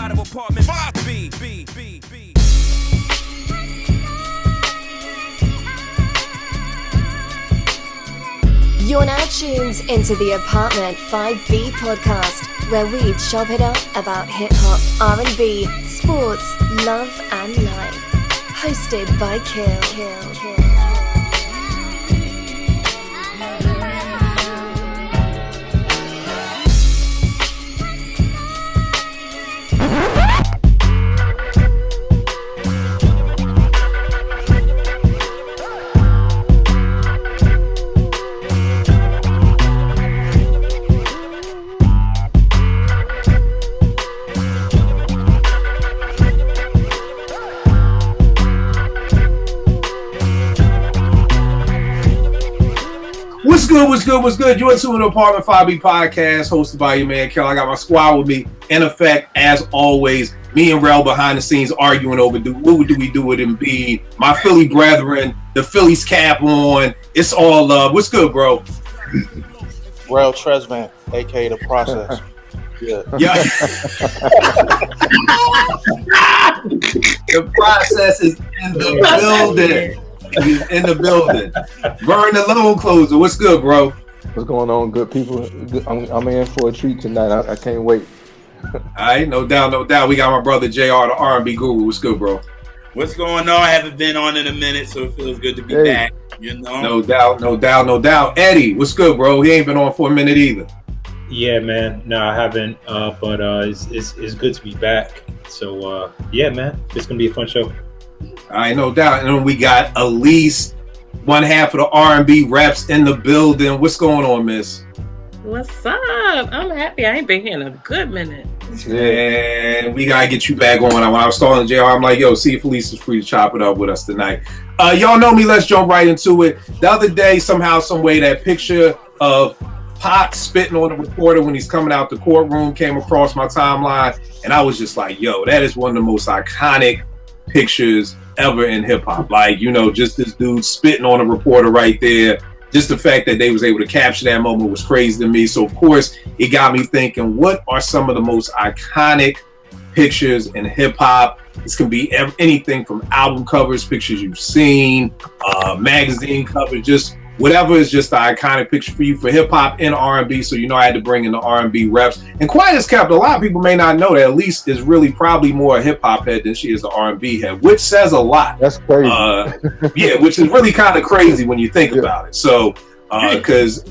out of apartment 5B. You're now tuned into the Apartment 5B podcast, where we chop it up about hip-hop, R&B, sports, love and life. Hosted by Kill. What's good? You're into an Apartment 5B podcast hosted by your man, Kel. I got my squad with me. In effect, as always, me and Rel behind the scenes arguing over what do we do with Embiid. My Philly brethren, the Phillies cap on. It's all love. What's good, bro? Rel Tresman, a.k.a. The Process. Yeah. The Process is in the building. He's in the building. Burn the loan closer. What's good, bro? What's going on, good people? I'm in for a treat tonight. I can't wait. All right, no doubt. We got my brother JR, the R&B guru. What's good, bro? What's going on? I haven't been on in a minute, so it feels good to be back. You know, no doubt. Eddie, what's good, bro? He ain't been on for a minute either. Yeah, man. No, I haven't. But it's good to be back. So yeah, man, it's gonna be a fun show. All right, no doubt. And then we got at least one half of the R&B reps in the building. What's going on, miss? What's up? I'm happy. I ain't been here in a good minute. Yeah, we got to get you back on. When I was stalling JR, I'm like, yo, see if Elise is free to chop it up with us tonight. Y'all know me. Let's jump right into it. The other day, somehow, some way, that picture of Pac spitting on the reporter when he's coming out the courtroom came across my timeline. And I was just like, yo, that is one of the most iconic pictures ever in hip-hop. Like, you know, just this dude spitting on a reporter right there. Just the fact that they was able to capture that moment was crazy to me. So of course it got me thinking, what are some of the most iconic pictures in hip-hop? This can be anything from album covers, pictures you've seen, magazine covers, just whatever is just the iconic picture for you for hip-hop and R&B. So, you know, I had to bring in the R&B reps. And quiet as kept, a lot of people may not know that Elise is really probably more a hip-hop head than she is an R&B head, which says a lot. That's crazy. Yeah, which is really kind of crazy when you think about it. So, because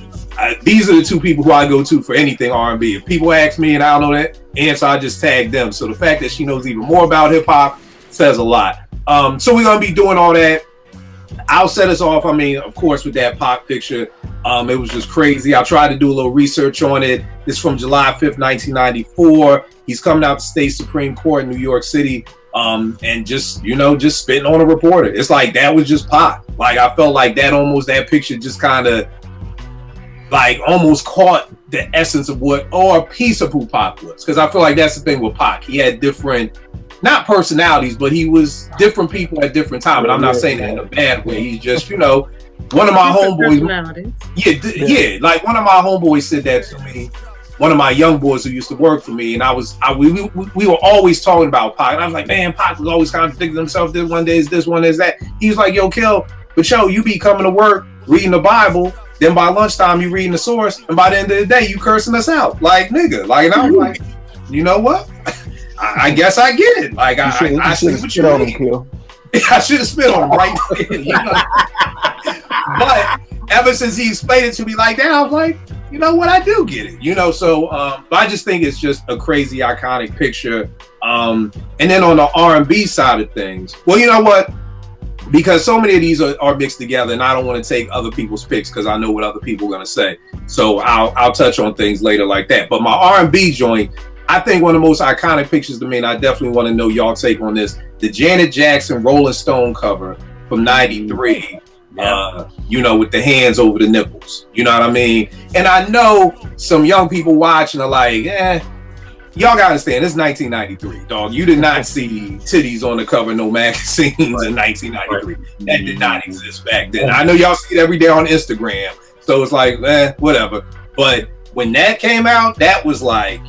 these are the two people who I go to for anything R&B. If people ask me and I don't know that answer, I just tag them. So the fact that she knows even more about hip-hop says a lot. So we're going to be doing all that. I'll set us off. I mean, of course, with that Pac picture, it was just crazy. I tried to do a little research on it. It's from July 5th, 1994. He's coming out to State Supreme Court in New York City, and just spitting on a reporter. It's like that was just Pac. Like, I felt like that picture just kind of like almost caught the essence of a piece of who Pac was. Because I feel like that's the thing with Pac. He had different, not personalities, but he was different people at different times. And I'm not saying that in a bad way. He's just, one of my homeboys. Yeah, like one of my homeboys said that to me. One of my young boys who used to work for me, and we were always talking about Pac. And I was like, man, Pac was always contradicting himself. This one day is this, one day is that. He was like, yo, Kel, but you be coming to work, reading the Bible, then by lunchtime you reading the source, and by the end of the day you cursing us out. Like, nigga. Like, and I was like, you know what? I guess I get it. Like, I see what you mean. I should have spit on him right there. But ever since he explained it to me like that, I was like, you know what? I do get it. So but I just think it's just a crazy, iconic picture. And then on the R&B side of things, well, you know what? Because so many of these are mixed together, and I don't want to take other people's picks because I know what other people are going to say. So I'll touch on things later like that. But my R&B joint, I think one of the most iconic pictures to me, and I definitely want to know y'all take on this, the Janet Jackson Rolling Stone cover from 93, with the hands over the nipples. You know what I mean? And I know some young people watching are like, y'all gotta understand, it's 1993, dog. You did not see titties on the cover of no magazines in 1993. That did not exist back then. I know y'all see it every day on Instagram, so it's like, whatever. But when that came out, that was like,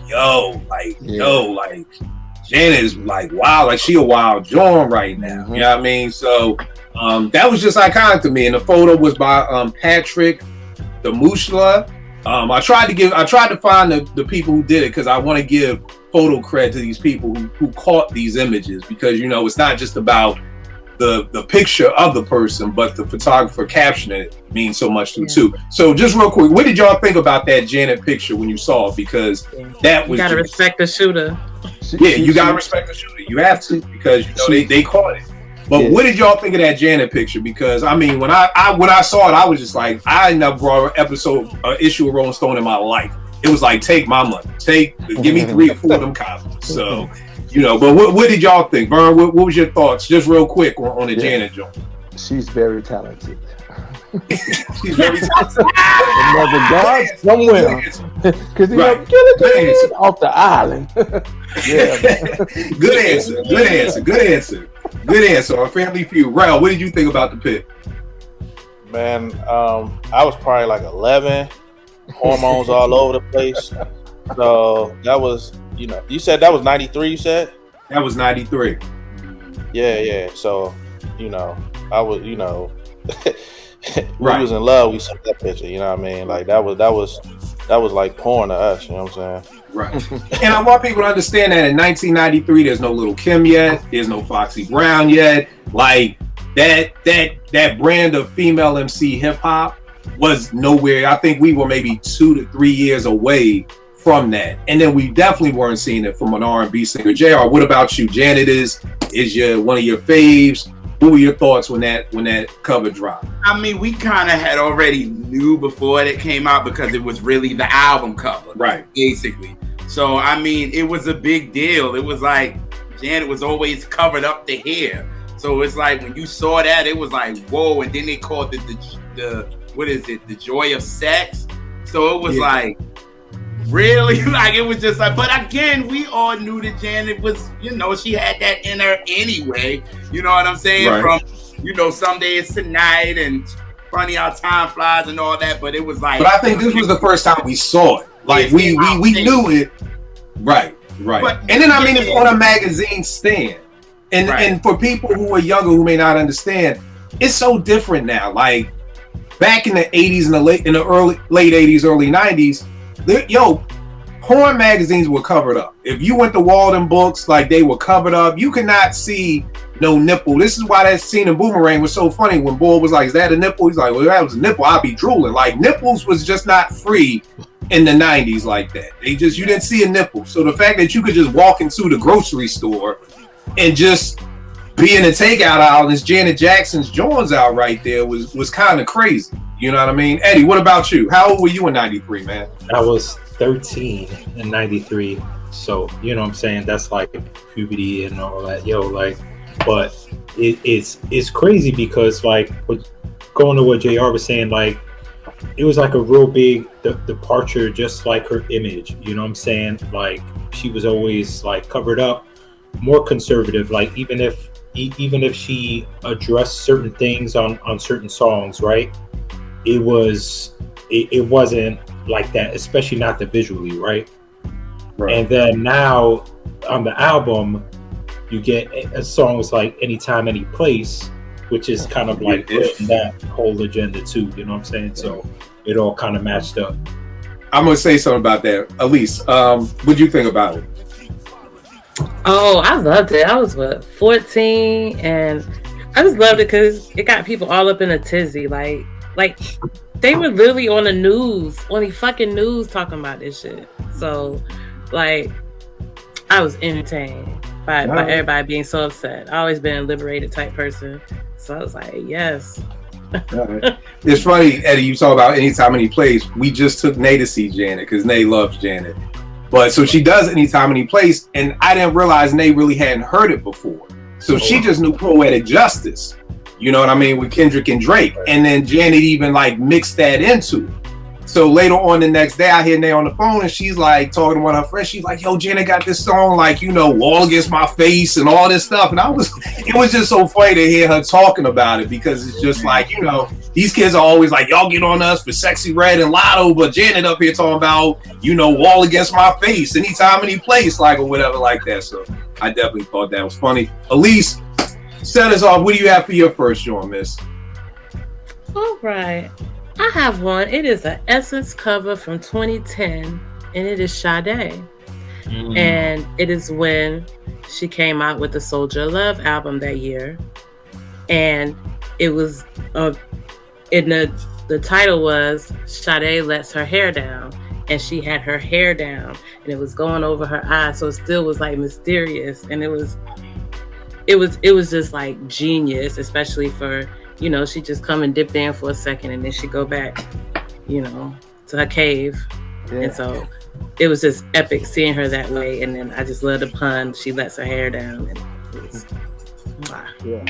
Janet is like wow, like she a wild joint right now. You know what I mean? So that was just iconic to me. And the photo was by Patrick the Mushla. I tried to find the people who did it because I want to give photo credit to these people who caught these images, because it's not just about the picture of the person, but the photographer captioning it means so much to it too. So just real quick, what did y'all think about that Janet picture when you saw it? Because that was, you gotta respect the shooter. You gotta respect the shooter. You have to, because they caught it. But what did y'all think of that Janet picture? Because I mean, when I saw it, I was just like, I never brought an issue of Rolling Stone in my life. It was like, take my money, give me 3 or 4 of them copies. So, but what did y'all think, Vern? What was your thoughts, just real quick, on the Janet joint? She's very talented. She's very talented. Another God somewhere, because get off the island. Good answer. Our Family Feud. Rel, what did you think about the pick? Man, I was probably like 11, hormones all over the place. So that was, you said that was 93. You said that was 93. Yeah. So, I was, we was in love. We saw that picture. You know what I mean? Like that was like porn to us. You know what I'm saying? Right. And I want people to understand that in 1993, there's no Lil Kim yet. There's no Foxy Brown yet. Like that brand of female MC hip hop was nowhere. I think we were maybe 2 to 3 years away from that. And then we definitely weren't seeing it from an R&B singer. JR, what about you? Janet is one of your faves. What were your thoughts when that cover dropped? I mean, we kind of had already knew before it came out because it was really the album cover, right? Basically. So I mean, it was a big deal. It was like Janet was always covered up to here. So it's like when you saw that, it was like whoa. And then they called it the what is it? The Joy of Sex. So it was like really, like it was just like. But again, we all knew that Janet was, she had that in her anyway. You know what I'm saying? Right. From Someday It's Tonight and Funny How Time Flies and all that. But it was like. But I think this was the first time we saw it. Like we knew it. Right. But, and then I mean, it's on a magazine stand. And for people who are younger who may not understand, it's so different now. Like back in the 80s and late 80s, early 90s, porn magazines were covered up. If you went to Walden Books, like they were covered up. You could not see no nipple. This is why that scene in Boomerang was so funny when Bull was like, "Is that a nipple?" He's like, "Well, that was a nipple. I'd be drooling." Like nipples was just not free in the 90s like that. You didn't see a nipple. So the fact that you could just walk into the grocery store and just be in the takeout aisle, and Janet Jackson's joints out right there was kind of crazy. You know what I mean? Eddie, what about you? How old were you in 93, man? I was 13 in 93. So, you know what I'm saying? That's like puberty and all that. But it's crazy because like going to what JR was saying, like it was like a real big departure, just like her image. You know what I'm saying? Like she was always like covered up, more conservative. Like even if she addressed certain things on certain songs, right? It wasn't like that, especially not the visually, right? And then now on the album, you get songs like Anytime, Any Place, which is kind of like pushing that whole agenda too. You know what I'm saying? So it all kind of matched up. I'm gonna say something about that. Elise, what'd you think about it? Oh, I loved it. I was 14, and I just loved it because it got people all up in a tizzy. Like they were literally on the news, on the fucking news, talking about this shit. So, like, I was entertained by everybody being so upset. I always been a liberated type person, so I was like, yes. It's funny, Eddie, you talk about Anytime, Any Place. We just took Nay to see Janet because Nay loves Janet. But so she does Anytime, Any Place, and I didn't realize Nay really hadn't heard it before. So she just knew Poetic Justice. You know what I mean? With Kendrick and Drake. And then Janet even like mixed that into it. So later on the next day, I hear Nay on the phone and she's like talking to one of her friends. She's like, "Yo, Janet got this song, like, Wall Against My Face and all this stuff." And it was just so funny to hear her talking about it because it's just like, these kids are always like, y'all get on us for Sexy Red and Lotto, but Janet up here talking about, Wall Against My Face, Anytime, Any Place, like, or whatever like that. So I definitely thought that was funny. Elise, set us off. What do you have for your first joint, miss? All right. I have one. It is an Essence cover from 2010, and it is Sade. And it is when she came out with the Soldier of Love album that year. And it was, in the title was Sade Lets Her Hair Down. And she had her hair down, and it was going over her eyes. So it still was like mysterious. And it was just like genius, especially for, you know, she just come and dip in for a second and then she go back, you know, to her cave. Yeah. And so it was just epic seeing her that way. And then I just love the pun. She lets her hair down. And it was, wow. Yeah.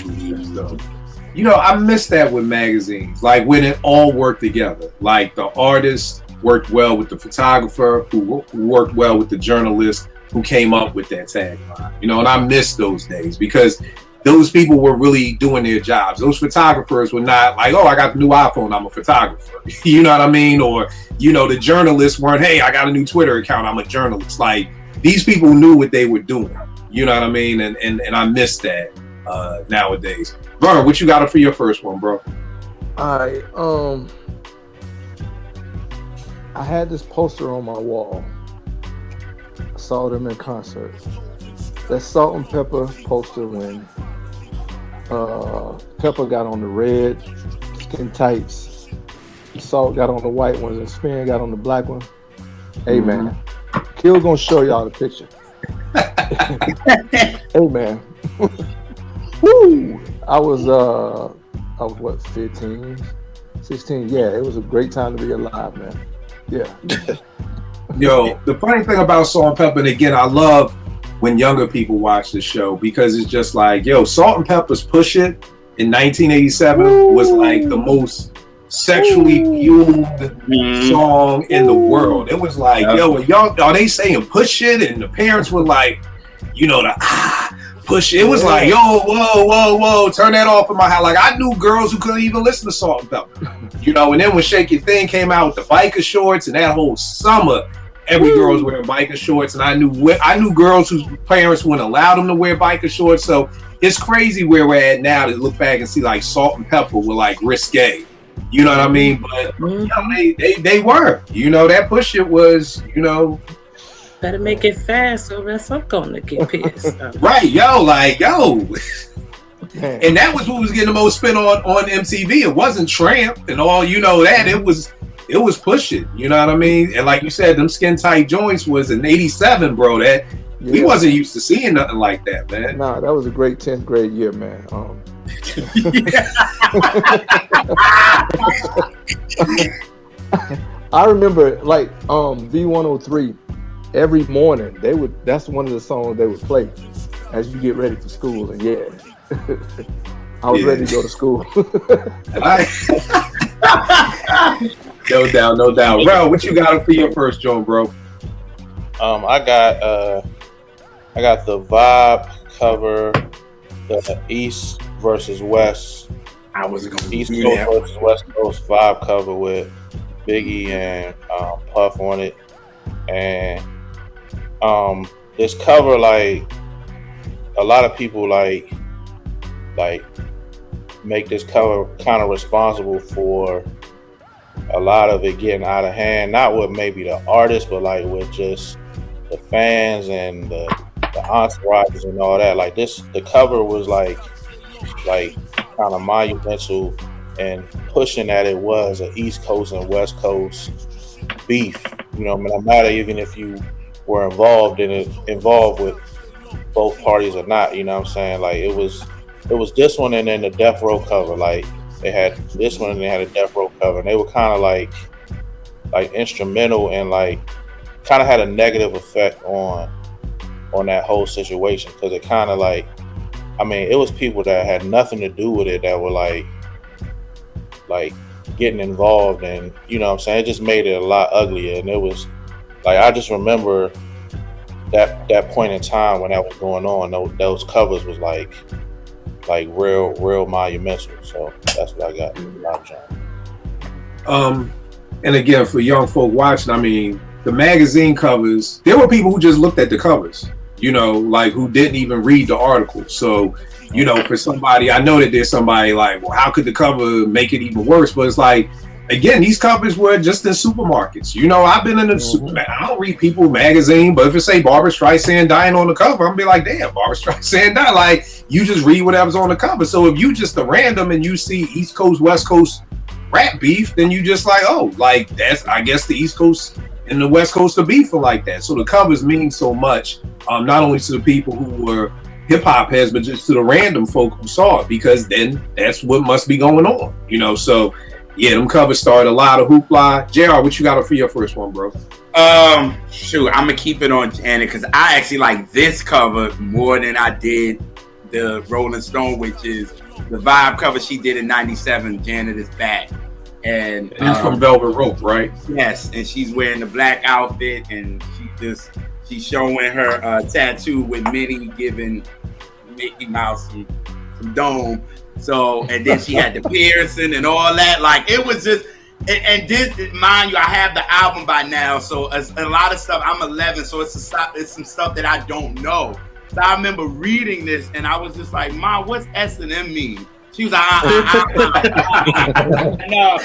You know, I miss that with magazines, like when it all worked together. Like the artist worked well with the photographer, who worked well with the journalist who came up with that tagline. You know, and I miss those days because those people were really doing their jobs. Those photographers were not like, oh, I got the new iPhone, I'm a photographer. You know what I mean? Or, you know, the journalists weren't, hey, I got a new Twitter account, I'm a journalist. Like, these people knew what they were doing. You know what I mean? And I miss that nowadays. Bro, what you got for your first one, bro? I had this poster on my wall. I saw them in concert. That Salt and Pepper poster when Pepper got on the red skin tights, Salt got on the white ones, and Spin got on the black one. Hey man, Kill gonna show y'all the picture. Hey man, woo! I was what, 15, 16? Yeah, it was a great time to be alive, man. Yeah. Yo, the funny thing about Salt and Pepper, and again, I love when younger people watch the show because it's just like, yo, Salt and Pepper's Push It in 1987 was like the most sexually fueled song in the world. It was like, yo, are they saying push it? And the parents were like, you know, push it. It was like, yo, whoa, turn that off in my house. Like, I knew girls who couldn't even listen to Salt and Pepper. You know, and then when Shake Your Thing came out with the biker shorts and that whole summer, every girl was wearing biker shorts, and I knew girls whose parents wouldn't allow them to wear biker shorts. So it's crazy where we're at now to look back and see like Salt and Pepper were like risque. You know what I mean? But you know, they were. You know, that Push It was, you know. Better make it fast or else I'm gonna get pissed. Right, yo. And that was what was getting the most spin on MTV. It wasn't Tramp and all, you know, that. It was Push It, you know what I mean? And like you said, them skin tight joints was in 87, bro. That we wasn't used to seeing nothing like that, man. Nah, that was a great 10th grade year, man. I remember like V103 every morning that's one of the songs they would play as you get ready for school. And I was ready to go to school. No doubt. Bro, what you got for your first joint, bro? I got the Vibe cover, the East versus West. I wasn't gonna East Coast versus West Coast Vibe cover with Biggie and Puff on it, and this cover, like a lot of people like make this cover kind of responsible for a lot of it getting out of hand, not with maybe the artist, but like with just the fans and the entourages and all that. Like the cover was like kind of monumental and pushing that it was an East Coast and West Coast beef. You know, no matter even if you were involved with both parties or not. You know what I'm saying? Like it was this one and then the Death Row cover. Like they had this one and they had a Death Row cover, and they were kind of like instrumental and like kind of had a negative effect on that whole situation, because it kind of like, I mean, it was people that had nothing to do with it that were like getting involved, and you know what I'm saying, it just made it a lot uglier. And it was like, I just remember that point in time when that was going on, those covers was like real monumental. So that's what I got. And again, for young folk watching, I mean, the magazine covers, there were people who just looked at the covers. like who didn't even read the article. So, for somebody, I know that there's somebody like, well, how could the cover make it even worse? But it's like, again, these covers were just in supermarkets. I've been in the supermarket. I don't read People magazine, but if it say Barbra Streisand dying on the cover, I'm gonna be like, damn, Barbra Streisand died. Like, you just read whatever's on the cover. So if you just a random and you see East Coast, West Coast rap beef, then you just like, oh, like that's, I guess the East Coast and the West Coast are beefing like that. So the covers mean so much, not only to the people who were hip hop heads, but just to the random folk who saw it, because then that's what must be going on, So yeah, them covers started a lot of hoopla. JR, what you got for your first one, bro? Shoot, I'm gonna keep it on Janet because I actually like this cover more than I did the Rolling Stone, which is the Vibe cover she did in '97. Janet is back, and it's from Velvet Rope, right? Yes, and she's wearing the black outfit, and she's showing her tattoo with Minnie giving Mickey Mouse some dome. So, and then she had the piercing and all that. Like, it was just, and this, mind you, I have the album by now. So a lot of stuff, I'm 11, so it's some stuff that I don't know. So I remember reading this and I was just like, Mom, what's S&M mean? She was like, no. No.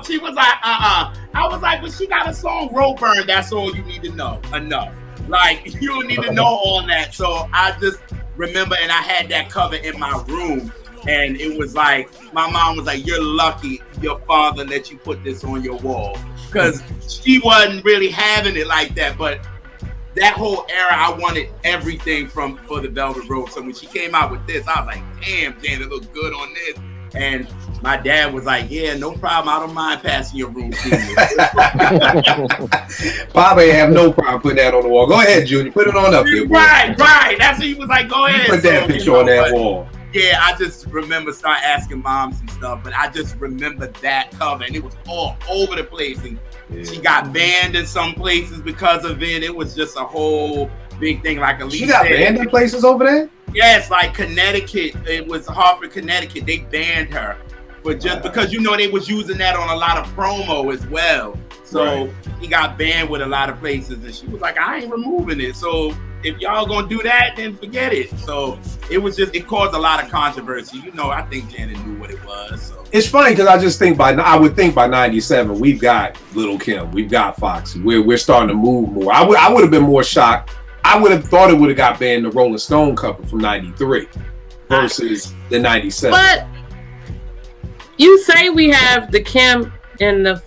She was like, I was like, but she got a song, Road Burn. That's all you need to know. Enough. Like, you don't need to know all that. So I just remember, and I had that cover in my room, and it was like, my mom was like, you're lucky your father let you put this on your wall, because she wasn't really having it like that. But that whole era, I wanted everything for the Velvet Rope. So when she came out with this, I was like, damn, Janet look good on this. And my dad was like, yeah, no problem. I don't mind passing your room to you. Papa have no problem putting that on the wall. Go ahead, Junior. Put it on up there. Right. That's what he was like, go ahead. Put that picture on that wall. Yeah, I just remember start asking moms and stuff, but I just remember that cover, and it was all over the place. And she got banned in some places because of it. It was just a whole big thing. Like Elise she got banned in places over there? Yes, like Connecticut. It was Hartford, Connecticut. They banned her, but just because they was using that on a lot of promo as well. So he got banned with a lot of places, and she was like, I ain't removing it. So if y'all gonna do that, then forget it. So it caused a lot of controversy. I think Janet knew what it was. So. It's funny because I just think I would think by '97 we've got Lil Kim, we've got Foxy. We're starting to move more. I would have been more shocked. I would have thought it would have got banned the Rolling Stone cover from '93 versus the '97. But you say we have the Kim and the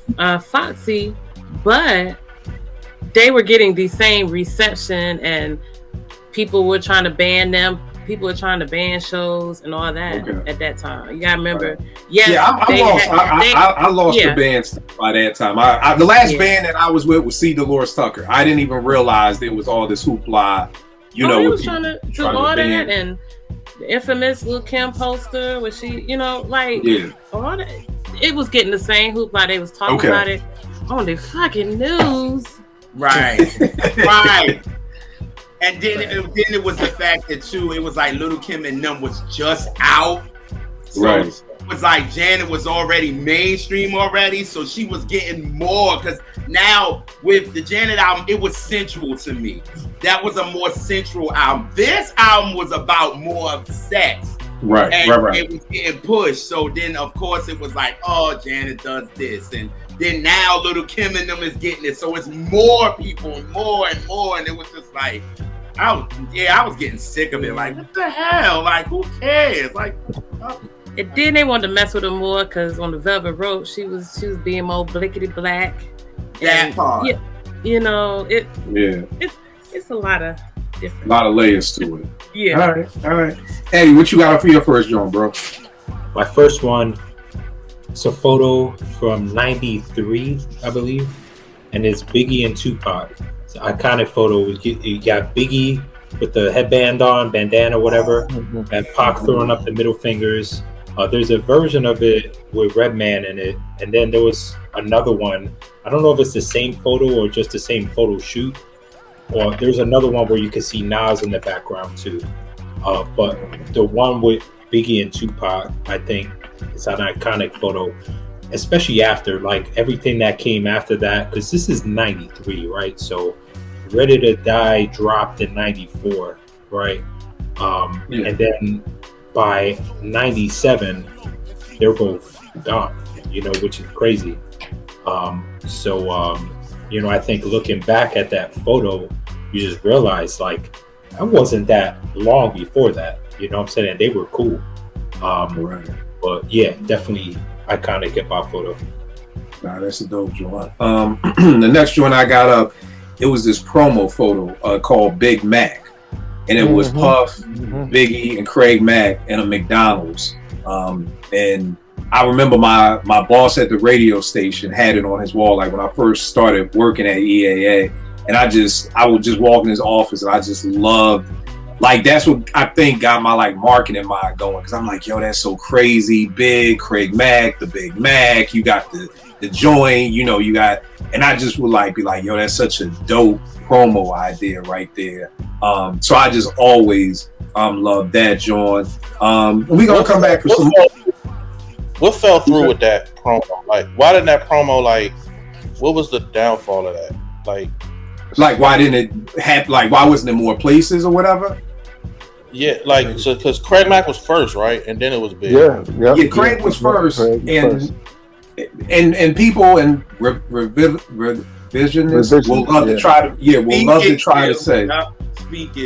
Foxy, but they were getting the same reception, and people were trying to ban them. People were trying to ban shows and all that at that time. You gotta remember. Right. Yes, I lost the band stuff by that time. The last band that I was with was C. Dolores Tucker. I didn't even realize there was all this hoopla. He was trying to do all that, and the infamous Lil Kim poster, where she, all that. It was getting the same hoopla. They was talking about it on the fucking news. Right. And then it was the fact that too, it was like Lil Kim and them was just out. So it was like Janet was already mainstream already, so she was getting more, because now with the Janet album, it was sensual to me. That was a more sensual album. This album was about more of sex. Right. It was getting pushed. So then of course it was like, oh, Janet does this, and then now Lil Kim and them is getting it. So it's more people and more, and it was just like, I was getting sick of it. Like, what the hell? Like, who cares? Like, and then they wanted to mess with her more because on the Velvet Rope, she was being more blickety black. That part. It's a lot of different. A lot of layers to it. Yeah. All right. Eddie, what you got for your first joint, bro? My first one, it's a photo from '93, I believe, and it's Biggie and Tupac. It's an iconic photo. You got Biggie with the headband on, bandana, whatever, and Pac throwing up the middle fingers. There's a version of it with Redman in it, and then there was another one. I don't know if it's the same photo or just the same photo shoot, or there's another one where you can see Nas in the background too. But the one with Biggie and Tupac, I think, is an iconic photo, especially after like everything that came after that, because this is '93, right? So Ready to Die dropped in '94, right? And then by '97, they're both gone. Which is crazy. I think looking back at that photo, you just realize like I wasn't that long before that. You know what I'm saying? And they were cool. Right. But yeah, definitely iconic hip hop photo. Nah, that's a dope joint. The next joint I got up, it was this promo photo called Big Mac. And it was Puff, Biggie, and Craig Mack in a McDonald's. And I remember my boss at the radio station had it on his wall, like when I first started working at EAA. And I would just walk in his office and I just loved, like, that's what I think got my like marketing mind going. Cause I'm like, yo, that's so crazy. Big Craig Mack, the Big Mac, you got the joint, you got, and I just would like be like, yo, that's such a dope promo idea right there. So I just always love that joint. We gonna come back for some. What fell through with that promo? Like, why didn't that promo, like, what was the downfall of that? Like why didn't it have, like, why wasn't there more places or whatever? Yeah, like, so, because Craig Mack was first, right? And then it was Big. Yeah, Craig was first. And people and revisionists will love to try to say.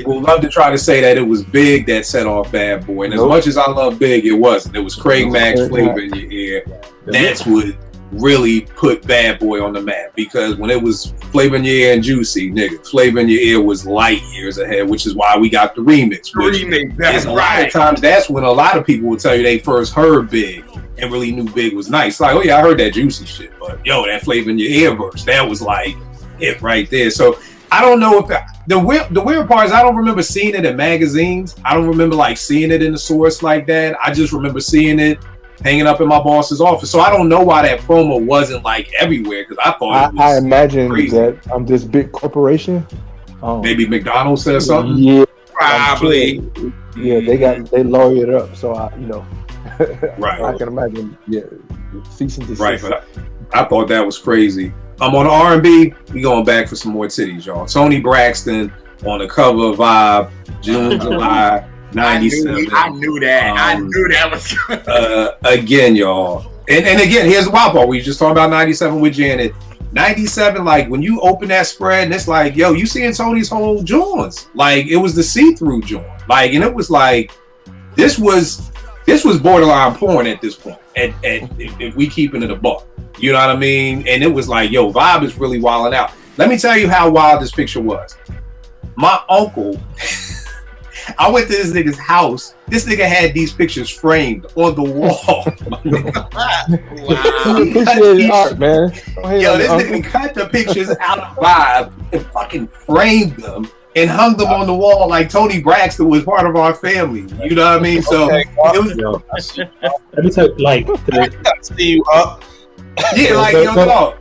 We'll love to try to say that it was Big that set off Bad Boy. And as much as I love Big, it wasn't. It was Craig Mack's Flavor in Your Ear. That's what really put Bad Boy on the map. Because when it was Flavor in Your Ear and Juicy, nigga, Flavor in Your Ear was light years ahead, which is why we got the remix. A lot of times, that's when a lot of people will tell you they first heard Big and really knew Big was nice. Like, oh yeah, I heard that Juicy shit, but yo, that Flavor in Your Ear verse, that was like it right there. So I don't know if the weird part is I don't remember seeing it in magazines. I don't remember like seeing it in the source like that. I just remember seeing it hanging up in my boss's office. So I don't know why that promo wasn't like everywhere, because I thought it was I imagine crazy. that this big corporation. Maybe McDonald's said something. Yeah, probably. Sure. Yeah, they lawyered up. So Right. I can imagine. Yeah, cease and desist. Right, but I thought that was crazy. On the R&B, we going back for some more titties, y'all. Toni Braxton on the cover of Vibe, June, July, 97. I knew that. I knew that was good. Again, y'all. And again, here's the wild part. We just talking about 97 with Janet. 97, like, when you open that spread, and it's like, yo, you seeing Tony's whole joints. Like, it was the see-through joint. Like, and it was like, this was borderline porn at this point. And if we keeping it a buck. You know what I mean? And it was like, yo, Vibe is really wilding out. Let me tell you how wild this picture was. My uncle, I went to this nigga's house. This nigga had these pictures framed on the wall. Wow. Appreciate art, man. Yo, this nigga cut the pictures out of Vibe and fucking framed them and hung them on the wall like Toni Braxton was part of our family. You know what I mean? So it was. Let me tell you, like, see you up. Yeah, like, yo, dog.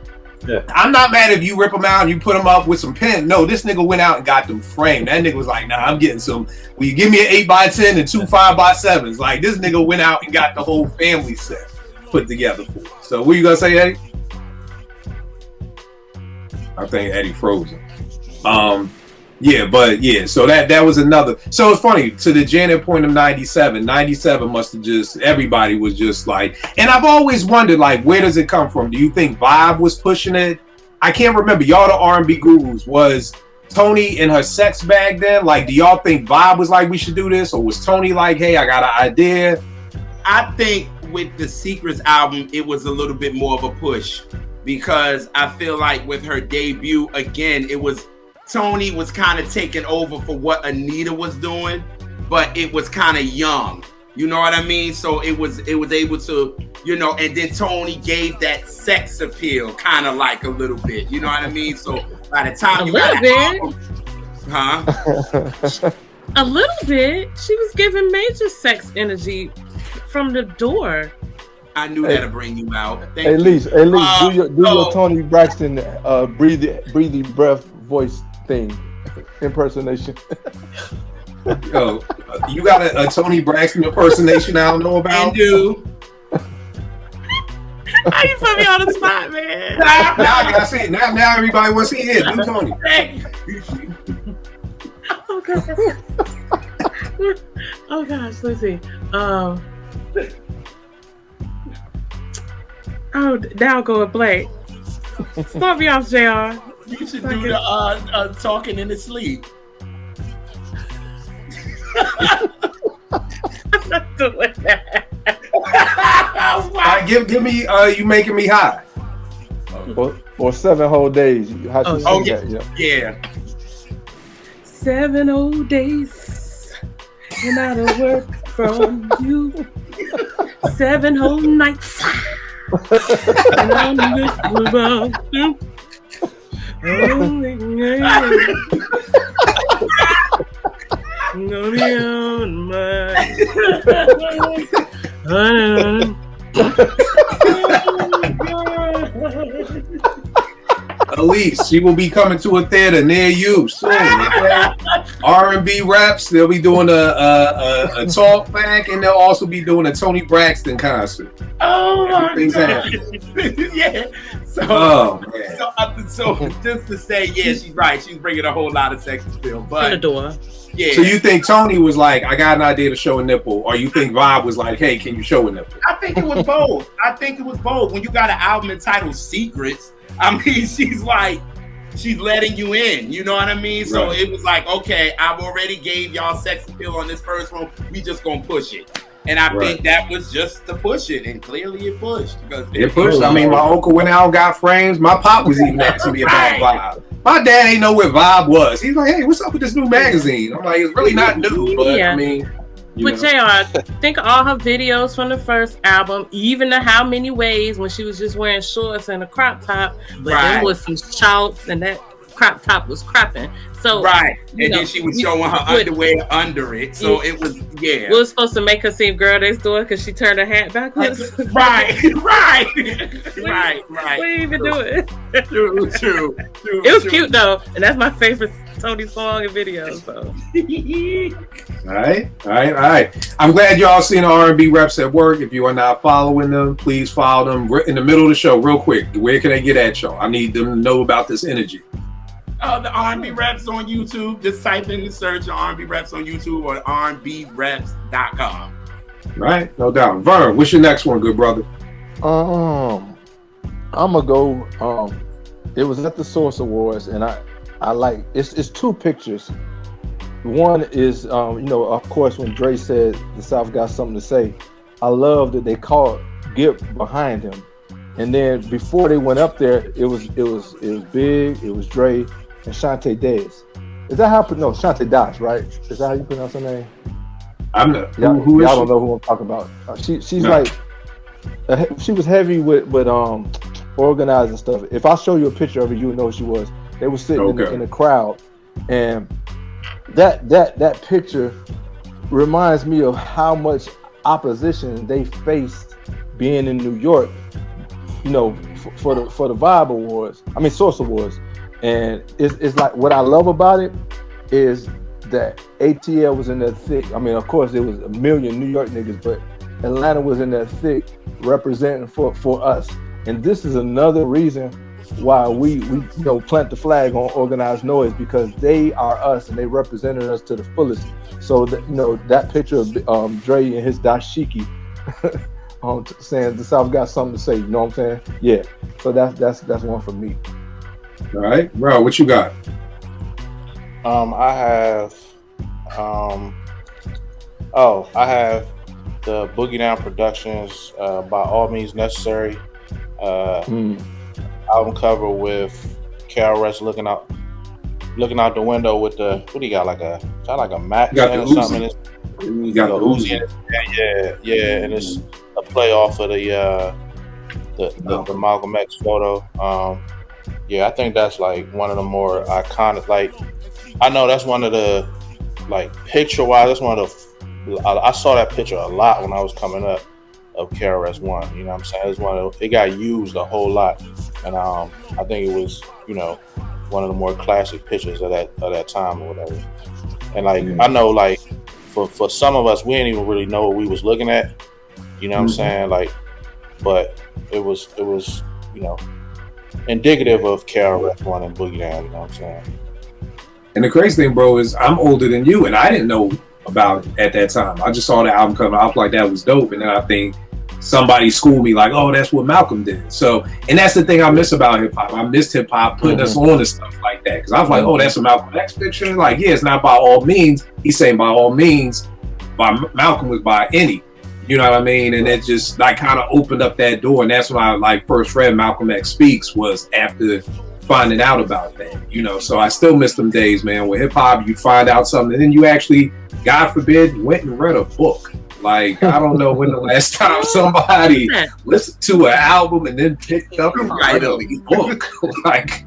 Yeah. I'm not mad if you rip them out and you put them up with some pen. No, this nigga went out and got them framed. That nigga was like, nah, I'm getting some. Will you give me an 8x10 and 2 5x7s? Like, this nigga went out and got the whole family set put together for us. So what you gonna say, Eddie? I think Eddie frozen. So that was another. So it's funny, to the Janet point of 97 must have just, everybody was just like, and I've always wondered, like, where does it come from? Do you think Vibe was pushing it? I can't remember. Y'all the R&B gurus. Was Toni in her sex bag then? Like, do y'all think Vibe was like, we should do this? Or was Toni like, hey, I got an idea? I think with the Secrets album, it was a little bit more of a push, because I feel like with her debut, again, it was, Toni was kind of taking over for what Anita was doing, but it was kind of young. You know what I mean? So it was able to, and then Toni gave that sex appeal kind of like a little bit. You know what I mean? So by the time you got a little bit, she was giving major sex energy from the door. I knew that'll bring you out. Hey, Lise, do your Toni Braxton breathy breath voice thing impersonation. Yo, you got a Toni Braxton impersonation I don't know about? I do. How you put me on the spot, man? Now I gotta see it. Now everybody wants to see it. Do Tony. Oh gosh, let's see. Oh, now I'll go with Blake. Start me off, JR. You should do the talking in his sleep. I'm not doing that. All right, give me You Making Me High. Or 7 whole days. How she sing that? Yeah. 7 whole days. And out of work from you. 7 whole nights. And I'm thinking about you. Elise, she will be coming to a theater near you soon. Okay? R&B raps. They'll be doing a talk back, and they'll also be doing a Toni Braxton concert. Oh my Everything's God. happening. Yeah. So, Man. so just to say, yeah, she's right. She's bringing a whole lot of sex appeal, To the but door. yeah. So you think Toni was like, I got an idea to show a nipple, or you think Vibe was like, hey, can you show a nipple? I think it was both. When you got an album entitled Secrets, I mean, she's letting you in. You know what I mean? So Right. it was like, okay, I've already gave y'all sex appeal on this first one. We just gonna push it. And I think that was just to push it, and clearly it pushed. Because It pushed. I mean, my uncle went out and got frames. My pop was even asking me about Vibe. My dad ain't know what Vibe was. He's like, hey, what's up with this new magazine? I'm like, it's really not new, but I mean, But JR, think of all her videos from the first album, even the How Many Ways when she was just wearing shorts and a crop top, but then with some shorts and that crop top was cropping. So and then she was showing her underwear under it. So it was We were supposed to make her seem girl next door because she turned her hat backwards. Right. What do you even do it? True. It was cute though, and that's my favorite Toni song and video. So. All right. I'm glad y'all seen the R&B reps at work. If you are not following them, please follow them. In the middle of the show, real quick. Where can they get at y'all? I need them to know about this energy. The R&B Reps on YouTube. Just type in the search R&B Reps on YouTube or rnbreps.com. Right, no doubt. Vern, what's your next one, good brother? I'm gonna go. It was at the Source Awards, and I like it's 2 pictures. One is of course when Dre said the South got something to say. I love that they called Gip behind him, and then before they went up there, it was Big, it was Dre, and Shantae Dez. Is that how? No, Shantae Dash, right? Is that how you pronounce her name? I'm not. Y'all Who is don't she? know who I'm talking about. She's like she was heavy with organizing stuff. If I show you a picture of her, you would know who she was. They were sitting in the crowd, and that picture reminds me of how much opposition they faced being in New York. For the Vibe Awards. I mean Source Awards. And it's like what I love about it is that ATL was in there thick. I mean, of course, there was a million New York niggas, but Atlanta was in there thick representing for us. And this is another reason why we plant the flag on Organized Noise, because they are us and they represented us to the fullest. So that picture of Dre and his dashiki saying the South got something to say, you know what I'm saying? Yeah. So that's one for me. All right, bro, what you got? I have the Boogie Down Productions By All Means Necessary album cover with KRS looking out the window with the, what do you got, like a Mac or something? You got the Uzi. Yeah, and it's a play off of the Malcolm X photo. I think that's like one of the more iconic. Like, I know that's one of the, like, picture-wise, that's one of the. I saw that picture a lot when I was coming up of KRS-One. You know what I'm saying? It got used a whole lot, and I think it was one of the more classic pictures of that time or whatever. And like I know, like for some of us, we didn't even really know what we was looking at. You know what I'm saying? Like but it was indicative of KRS-One and Boogie Down. You know what I'm saying? And the crazy thing, bro, is I'm older than you, and I didn't know about it at that time. I just saw the album come out, I was like, that was dope, and then I think somebody schooled me like, oh, that's what Malcolm did. So, and that's the thing I miss about hip hop. I missed hip hop putting us on to stuff like that, because I was like, oh, that's a Malcolm X picture. Like, yeah, it's not by all means. He's saying by all means. By Malcolm was by any. You know what I mean? And it just like kind of opened up that door, and that's when I like first read Malcolm X Speaks was after finding out about that. You know, so I still miss them days, man. With hip hop, you find out something, and then you actually, God forbid, went and read a book. Like, I don't know when the last time somebody listened to an album and then picked up and read a book. Like,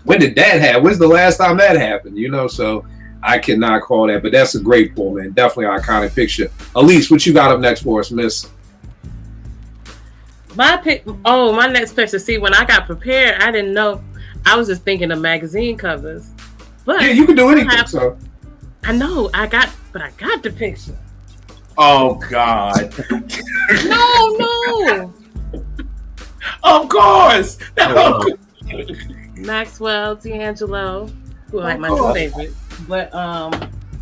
when did that happen? When's the last time that happened? You know, so I cannot call that, but that's a great poem, man. Definitely an iconic picture. Elise, what you got up next for us, miss? My next picture. See, when I got prepared, I didn't know. I was just thinking of magazine covers. But yeah, you can do anything, so. I know, I got the picture. Oh God! No. Of course. No. Maxwell, D'Angelo, who are like my two favorites. But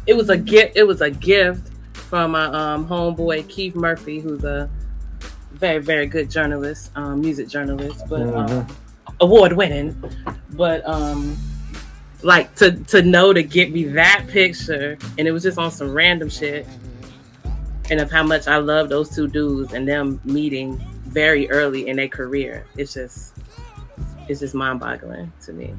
it was a gift. It was a gift from my homeboy Keith Murphy, who's a very, very good journalist, music journalist, but award winning. But like to know to get me that picture, and it was just on some random shit. And of how much I love those two dudes and them meeting very early in their career. It's just mind-boggling to me.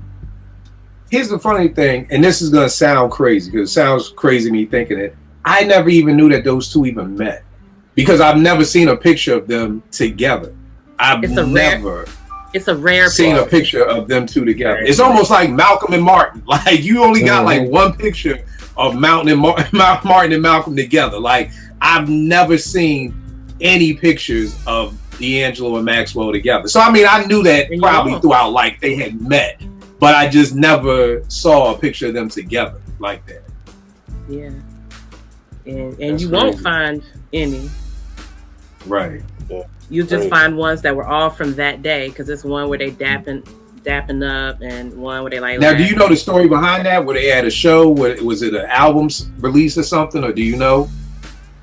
Here's the funny thing, and this is going to sound crazy, because it sounds crazy me thinking it. I never even knew that those two even met, because I've never seen a picture of them together. It's a rare seen a picture of them two together. It's almost like Malcolm and Martin. Like, you only got like one picture of Martin and Malcolm together. Like, I've never seen any pictures of D'Angelo and Maxwell together. So, I mean, I knew that probably throughout, like, they had met, but I just never saw a picture of them together like that. Yeah. And you won't find any. Right. Yeah. You'll just find ones that were all from that day, because it's one where they dapping up and one where they like. Now, do you know the story behind that? Where they had a show? Was it an album release or something? Or do you know?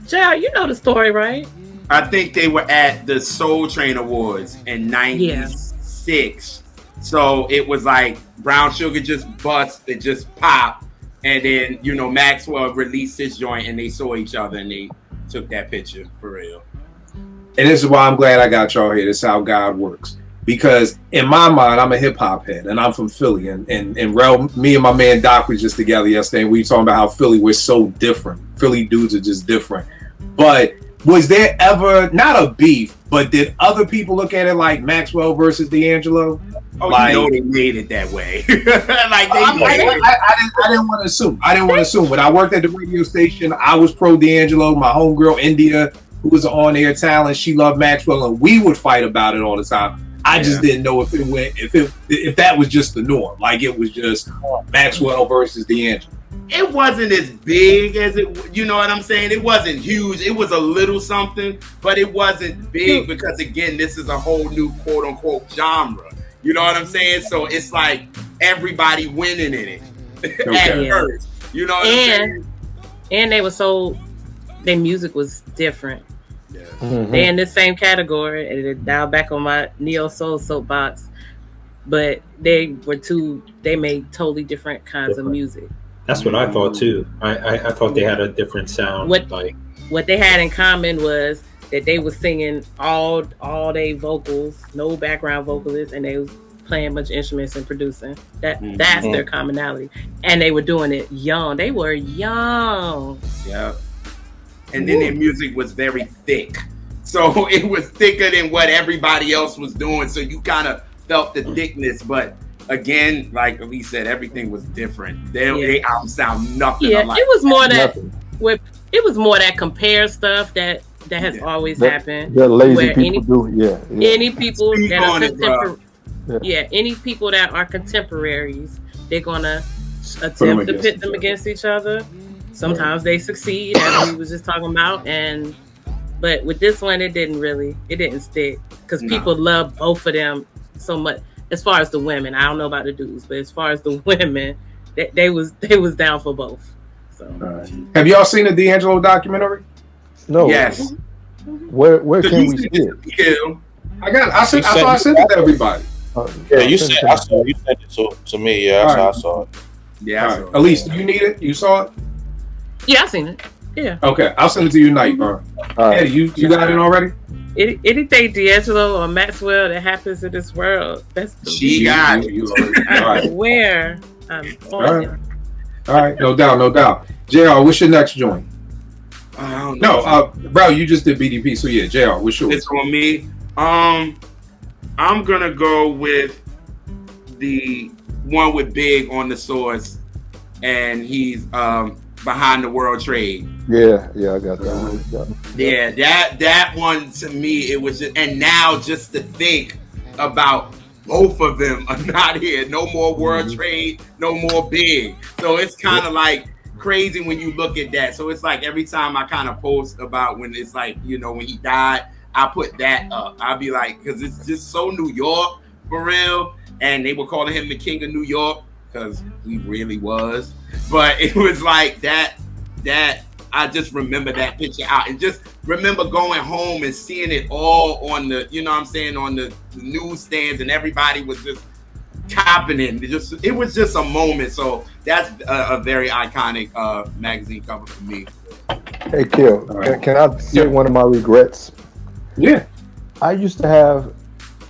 Gerald, you know the story, right? I think they were at the Soul Train Awards in '96. Yeah. So it was like Brown Sugar just bust, it just popped, and then Maxwell released his joint, and they saw each other, and they took that picture for real. And this is why I'm glad I got y'all here. This is how God works. Because in my mind, I'm a hip hop head, and I'm from Philly. And me and my man Doc was just together yesterday, and we were talking about how Philly was so different. Philly dudes are just different. But was there ever, not a beef, but did other people look at it like Maxwell versus D'Angelo? Oh, like, they made it that way. Like I didn't want to assume. When I worked at the radio station, I was pro D'Angelo. My homegirl India, who was an on-air talent, she loved Maxwell, and we would fight about it all the time. I just didn't know if that was just the norm. Like, it was just Maxwell versus D'Angelo. It wasn't as big as it, you know what I'm saying? It wasn't huge. It was a little something, but it wasn't big because, again, this is a whole new quote-unquote genre. You know what I'm saying? So it's like everybody winning in it at first. You know what I'm saying? And their music was different. Yeah. Mm-hmm. They're in the same category, and now back on my neo soul soapbox, but they made totally different kinds of music. That's what I thought too. I thought they had a different sound. What they had in common was that they were singing all day vocals, no background vocalists, and they was playing a bunch of instruments and producing. That's their commonality. And they were doing it young. They were young. Yeah. And then their music was very thick. So it was thicker than what everybody else was doing. So you kind of felt the thickness. But again, like Elise said, everything was different. They albums sound nothing alike. It was more that compare stuff that has always happened. That lazy people do, Any people that are any people that are contemporaries, they're gonna attempt to pit them against each other. Sometimes they succeed, as we was just talking about, but with this one, it didn't stick. because people love both of them so much. As far as the women, I don't know about the dudes, but as far as the women, they was down for both. So, have y'all seen the D'Angelo documentary? No. Yes. Where can we see it? I sent it to everybody. Yeah, you sent it to me. Yeah, I saw it. Yeah. Elise, do you need it? You saw it? Yeah, I seen it. Yeah. Okay, I'll send it to you tonight, bro. Eddie, you got it already? Anything D'Angelo or Maxwell that happens in this world, that's she got it. I swear I'm on it. All right, no doubt. JR, what's your next joint? No, bro, you just did BDP, so yeah, JR, what's yours? It's on me. I'm gonna go with the one with Big on the source, and he's behind the World Trade. Yeah, I got that one. Yeah, that one to me, it was just, and now just to think about both of them are not here. No more World Trade, no more Big. So it's kind of like crazy when you look at that. So it's like every time I kind of post about when it's like, when he died, I put that up. I'll be like, because it's just so New York for real. And they were calling him the King of New York because he really was. But it was like that I just remember that picture out and just remember going home and seeing it all on the, on the newsstands, and everybody was just copping it. It was just a moment. So that's a very iconic magazine cover for me. Hey, Kill, right. Can I say one of my regrets? Yeah. I used to have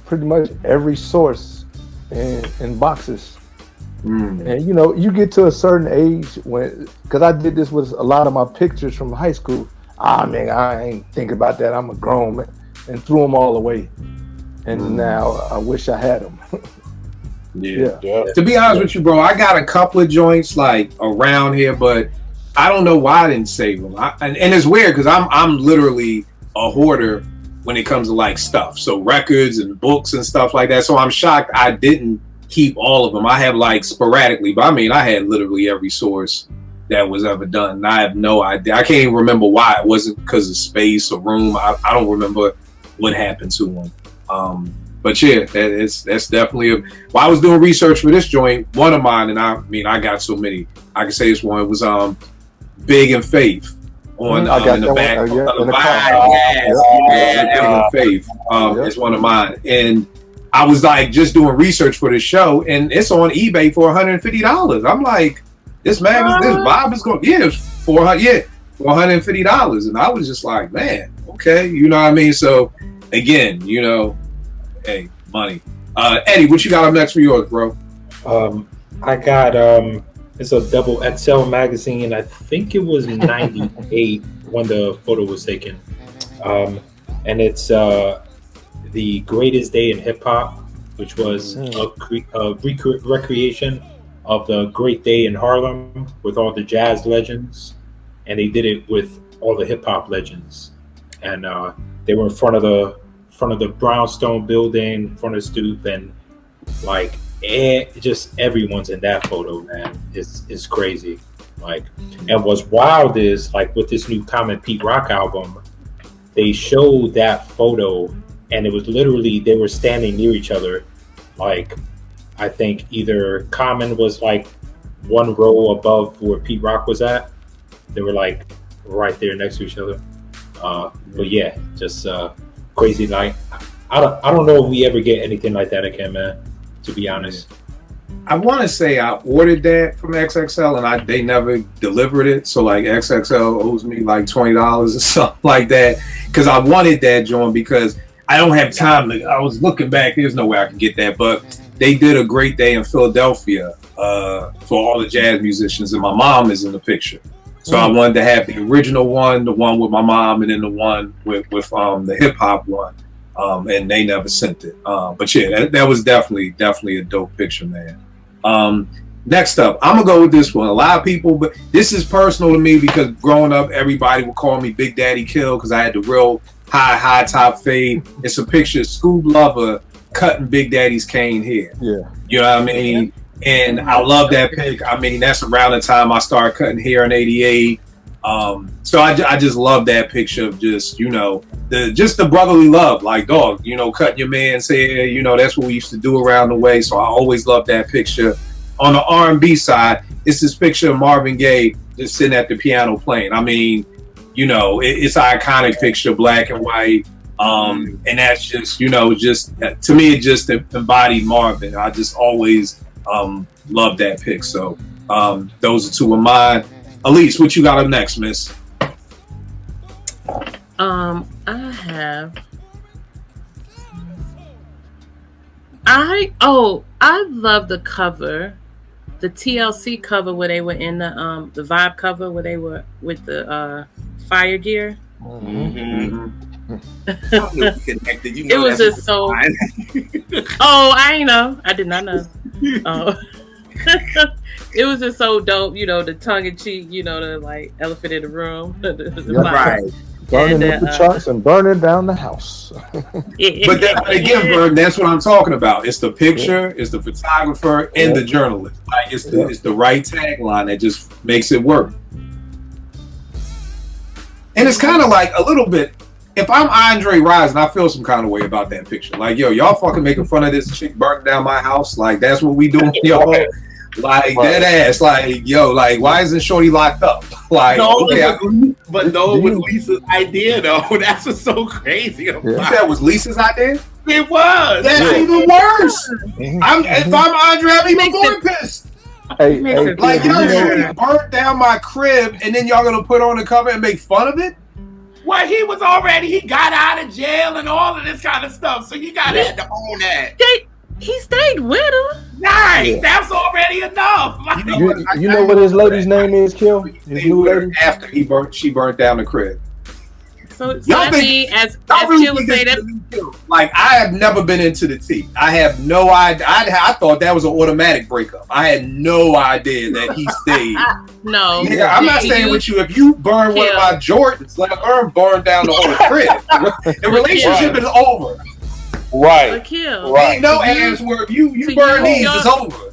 pretty much every source in boxes. And you get to a certain age because I did this with a lot of my pictures from high school. I ain't thinking about that. I'm a grown man, and threw them all away. And now I wish I had them. Yeah. To be honest with you, bro, I got a couple of joints like around here, but I don't know why I didn't save them. And it's weird because I'm literally a hoarder when it comes to like stuff, so records and books and stuff like that. So I'm shocked I didn't keep all of them. I have like sporadically, but I had literally every source that was ever done. And I have no idea. I can't even remember why. It wasn't because of space or room. I don't remember what happened to them. But yeah, that's definitely while I was doing research for this joint, one of mine, and I got so many. I can say this one. It was Big and Faith on in the back of the Big and Faith. It's one of mine, and I was like just doing research for this show, and it's on eBay for $150. I'm like, this vibe is going, it's $450, and I was just like, man, okay, you know what I mean? So again, hey, money. Eddie, what you got up next for yours, bro? I got it's a double XL magazine. I think it was 98 when the photo was taken, and it's the greatest day in hip hop, which was a recreation of the great day in Harlem with all the jazz legends, and they did it with all the hip hop legends, and they were in front of the brownstone building, in front of Stoop, and like just everyone's in that photo, man. It's crazy. Like, and what's wild is like with this new Common Pete Rock album, they showed that photo. And it was literally, they were standing near each other. Like, I think either Common was like one row above where Pete Rock was at. They were like right there next to each other. But yeah, just crazy night. I don't know if we ever get anything like that again, man, to be honest. I want to say I ordered that from XXL and they never delivered it. So like XXL owes me like $20 or something like that. Because I wanted that joint because I don't have time I was looking back. There's no way I can get that, but they did a great day in Philadelphia for all the jazz musicians, and my mom is in the picture. So I wanted to have the original one, the one with my mom, and then the one with the hip hop one. And they never sent it. But yeah, that was definitely a dope picture, man. Next up, I'm gonna go with this one. A lot of people, but this is personal to me because growing up, everybody would call me Big Daddy Kill because I had the real high top fade. It's a picture of Scoob Lover cutting Big Daddy's cane hair. Yeah. You know what I mean? And I love that pic. I mean, that's around the time I started cutting hair in '88. So I just love that picture of just, you know, the brotherly love, like, dog, you know, cutting your man's hair, you know, that's what we used to do around the way. So I always love that picture. On the R&B side, it's this picture of Marvin Gaye just sitting at the piano playing. I mean, you know, it's an iconic picture, black and white. And that's just, you know, just to me, it just embodied Marvin. I just always love that pic. So those are two of mine. Elise, what you got up next, miss? I love the cover, the TLC cover where they were in the Vibe cover where they were with the fire gear. Mm-hmm. It was just so. Oh, I know. I did not know. It was just so dope, you know, the tongue in cheek, you know, the like elephant in the room. Right. Burning up the trucks and burning down the house. But again, Bird, that's what I'm talking about. It's the picture, it's the photographer, and the journalist. Like it's the right tagline that just makes it work. And it's kind of like a little bit. If I'm Andre Rison, I feel some kind of way about that picture. Like, yo, y'all fucking making fun of this chick burning down my house. Like, that's what we doing, y'all. Like that ass, like, yo, like, why isn't Shorty locked up? Like, no, but it was Lisa's idea, though. That's what's so crazy. You said that was Lisa's idea? It was. That's even worse. If I'm Andre, I'm even more pissed. Hey, like, y'all burnt down my crib, and then y'all gonna put on the cover and make fun of it? Well, he got out of jail and all of this kind of stuff, so you gotta have to own that. He stayed with her. Right, that's already enough. You know what his lady's name is, Kill? His new lady? After she burnt down the crib. So I mean, as Kill would say that. Like, I have never been into the tea. I have no idea. I thought that was an automatic breakup. I had no idea that he stayed. No. Nigga, I'm not staying with you if you burn one of my Jordans. Let her burn down the whole crib. The relationship is over. Right. Ain't no ass where if you burn these, it's over.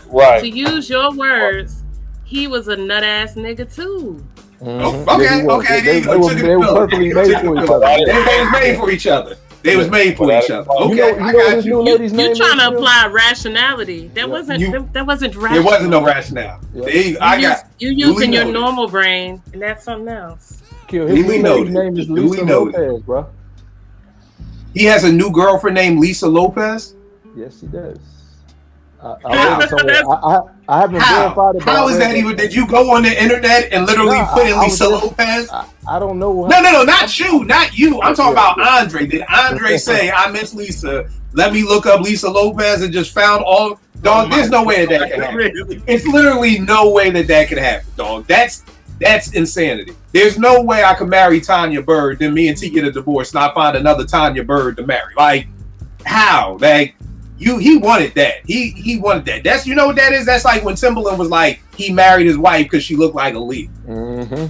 Right. To use your words, he was a nut ass nigga too. Mm-hmm. Okay. They were perfectly made for each other. They was made for each other. They was made for each other. Okay, you know what his new lady's name is? You're trying to apply rationality. That wasn't rational. There wasn't no rationality. You using your normal brain, and that's something else. His new lady's name is Lisa Lopez, bro. He has a new girlfriend named Lisa Lopez? Yes, he does. I haven't verified it. How is that even? Did you go on the internet and literally put in Lisa Lopez? I don't know. No, not you. I'm talking about Andre. Did Andre say, I miss Lisa, let me look up Lisa Lopez and just found all? Dog, there's no way that can happen. It's literally no way that can happen, dog. That's insanity. There's no way I could marry Tanya Bird, then me and T get a divorce and I find another Tanya Bird to marry. Like, how? Like, he wanted that. He wanted that. That's, you know what that is? That's like when Timbaland was like, he married his wife because she looked like Aaliyah. Mm-hmm.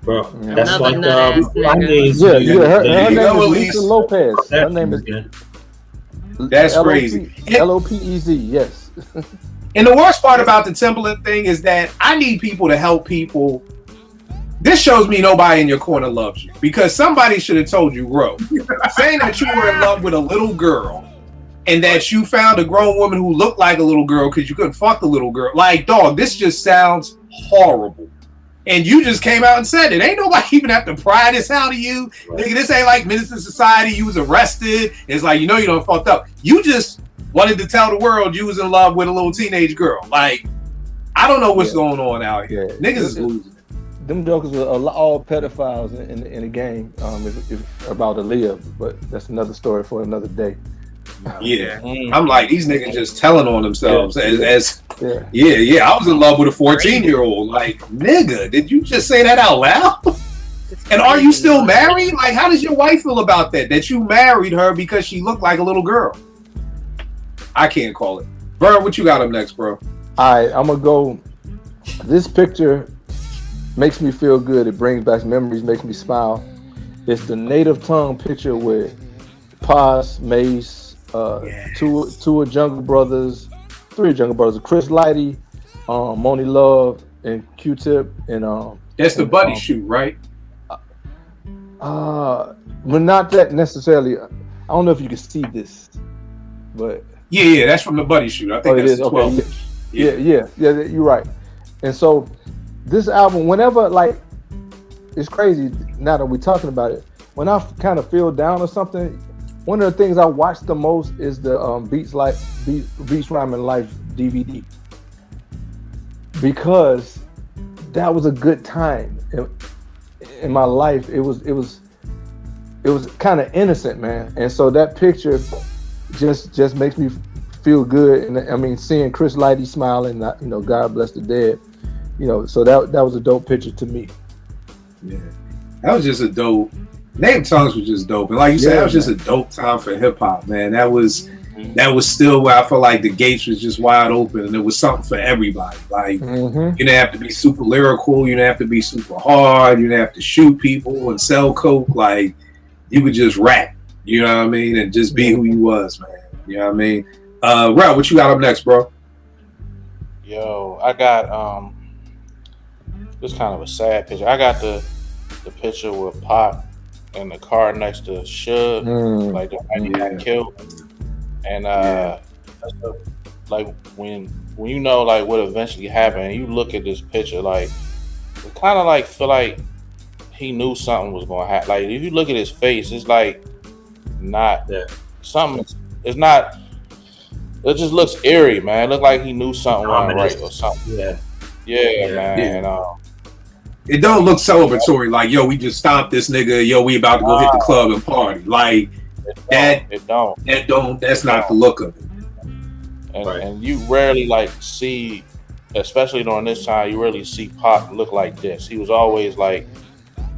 Bro, that's another like her name is Lisa Lopez. Her name is. That's crazy. Lopez, yes. And the worst part about the Timbaland thing is that I need people to help people. This shows me nobody in your corner loves you, because somebody should have told you, bro, saying that you were in love with a little girl and that you found a grown woman who looked like a little girl because you couldn't fuck the little girl. Like, dog, this just sounds horrible. And you just came out and said it. Ain't nobody even have to pry this out of you. Right. Nigga, this ain't like Minister Society. You was arrested. It's like, you know, you done fucked up. You just wanted to tell the world you was in love with a little teenage girl. Like, I don't know what's going on out here. Yeah. Niggas is losing. Them jokers are all pedophiles in the game about Aaliyah, but that's another story for another day. Yeah, I'm like, these niggas just telling on themselves I was in love with a 14-year-old. Like, nigga, did you just say that out loud? And are you still married? Like, how does your wife feel about that? That you married her because she looked like a little girl? I can't call it. Vern, what you got up next, bro? All right, I'm gonna go. This picture makes me feel good. It brings back memories, makes me smile. It's the Native Tongue picture with Paz, Mace, two Jungle Brothers, three Jungle Brothers, Chris Lighty, Moni Love, and Q-Tip, and That's the buddy shoot, right? Well, not that necessarily. I don't know if you can see this, but yeah, that's from the buddy shoot. I think that's the 12. Okay. Yeah, you're right. And so this album, whenever like, it's crazy now that we're talking about it. When I kind of feel down or something, one of the things I watch the most is the Beats Rhyming Life DVD, because that was a good time in my life. It was kind of innocent, man. And so that picture just makes me feel good. And I mean, seeing Chris Lighty smiling, you know, God bless the dead, you know, so that was a dope picture to me. Yeah, that was just a dope. Name Tongues was just dope, and like you said, that was just a dope time for hip hop, man. That was still where I felt like the gates was just wide open, and it was something for everybody. Like you didn't have to be super lyrical, you didn't have to be super hard, you didn't have to shoot people and sell coke. Like you could just rap, you know what I mean, and just be who you was, man. You know what I mean? Ralph, what you got up next, bro? Yo, I got this kind of a sad picture. I got the picture with Pop in the car next to Suge, like the night he got killed. And like when you know like what eventually happened, you look at this picture, like it kind of like feel like he knew something was going to happen. Like if you look at his face, it's like not something. It's not. It just looks eerie, man. It looked like he knew something wasn't right or something. Yeah, man. And, it don't look celebratory, like, yo, we just stomped this nigga, yo, we about to go hit the club and party. Like that's not the look of it. And you rarely like see, especially during this time, you rarely see Pop look like this. He was always like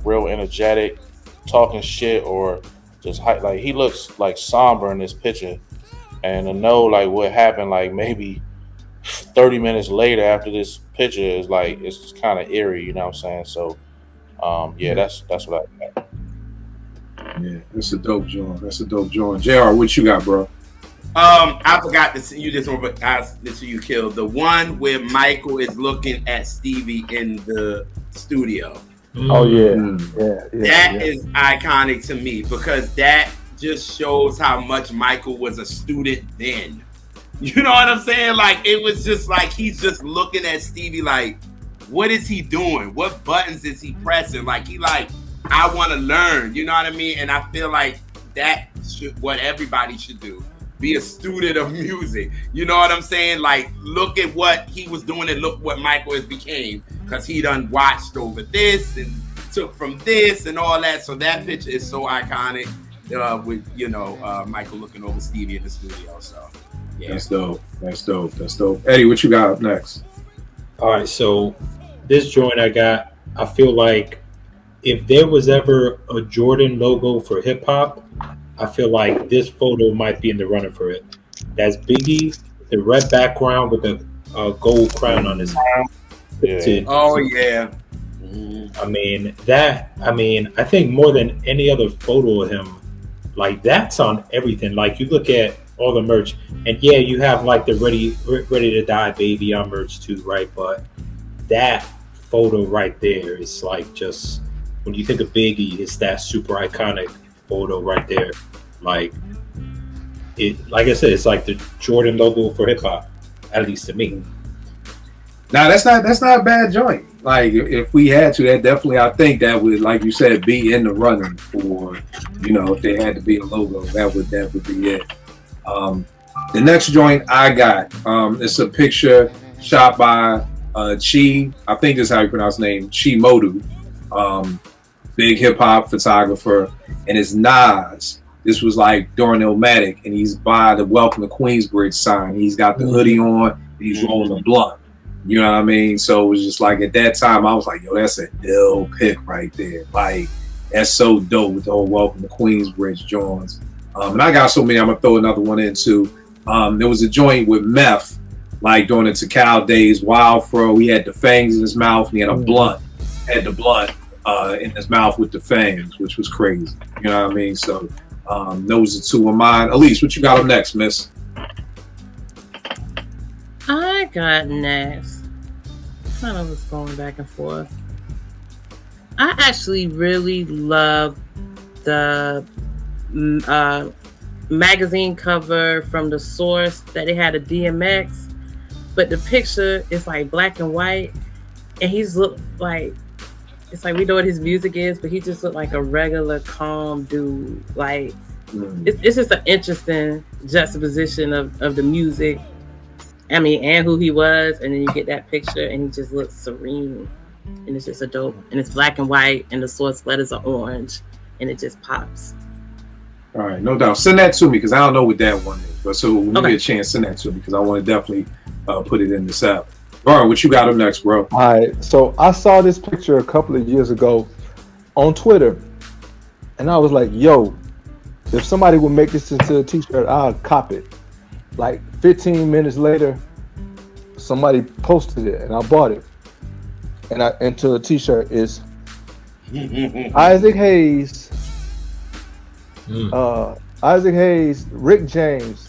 real energetic, talking shit, or just like he looks like somber in this picture. And to know like what happened, like maybe 30 minutes later after this picture is like, it's kind of eerie, you know what I'm saying? So, that's what I got. Yeah, that's a dope joint. JR, what you got, bro? I forgot to see you this one, but this you killed the one where Michael is looking at Stevie in the studio. Oh yeah. That is iconic to me, because that just shows how much Michael was a student then. You know what I'm saying? Like, it was just like he's just looking at Stevie like, what is he doing? What buttons is he pressing? Like, he like, I want to learn. You know what I mean? And I feel like that should what everybody should do. Be a student of music. You know what I'm saying? Like, look at what he was doing and look what Michael has became, because he done watched over this and took from this and all that. So that picture is so iconic with, Michael looking over Stevie in the studio. So. Yeah. That's dope. Eddie, what you got up next? All right, so this joint I feel like if there was ever a Jordan logo for hip hop, I feel like this photo might be in the running for it. That's Biggie, the red background with the gold crown on his head. Yeah. I think more than any other photo of him, like that's on everything. Like you look at all the merch, and yeah, you have like the ready to die baby on merch too, right? But that photo right there is like, just when you think of Biggie, it's that super iconic photo right there. Like it, like I said, it's like the Jordan logo for hip hop, at least to me. Now that's not a bad joint. Like if we had to, that definitely, I think that would, like you said, be in the running for, if there had to be a logo, that would be it. The next joint I got, it's a picture shot by Chi, I think that's how you pronounce his name, Chi Modu, big hip hop photographer, and it's Nas. This was like during Illmatic, and he's by the Welcome to Queensbridge sign. He's got the hoodie on, and he's rolling a blunt. You know what I mean? So it was just like, at that time, I was like, yo, that's a ill pick right there. Like, that's so dope with the whole Welcome to Queensbridge joints. And I got so many, I'm going to throw another one in too. There was a joint with Meth, like during the Tikal days, Wild Fro. He had the fangs in his mouth, and he had a blunt. Had the blunt in his mouth with the fangs, which was crazy. You know what I mean? So those are two of mine. Elise, what you got up next, miss? I got next. Kind of was going back and forth. I actually really love the magazine cover from The Source that they had a DMX, but the picture is like black and white, and he's looked like, it's like we know what his music is, but he just looked like a regular calm dude. Like it's just an interesting juxtaposition of the music. I mean, and who he was, and then you get that picture, and he just looks serene, and it's just a dope. And it's black and white, and the Source letters are orange, and it just pops. All right, no doubt. Send that to me because I don't know what that one is. But so when you get a chance, send that to me because I want to definitely put it in this app. All right, what you got up next, bro? All right, so I saw this picture a couple of years ago on Twitter, and I was like, yo, if somebody would make this into a t-shirt, I'll cop it. Like 15 minutes later, somebody posted it, and I bought it. And into the t-shirt is Isaac Hayes, Rick James,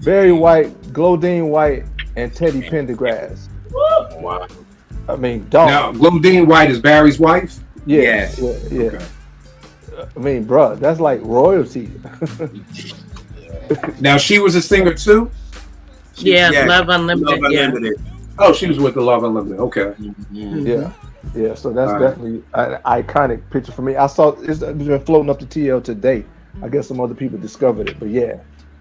Barry White, Glodine White, and Teddy Pendergrass. Wow. I mean, dog. Now, Glodine White is Barry's wife? Yeah. Okay. I mean, bro, that's like royalty. Now, she was a singer too? Yeah, Love Unlimited. Unlimited. Oh, she was with the Love Unlimited. Okay. Yeah. So that's definitely an iconic picture for me. I saw it's been floating up to TL today. I guess some other people discovered it, but yeah,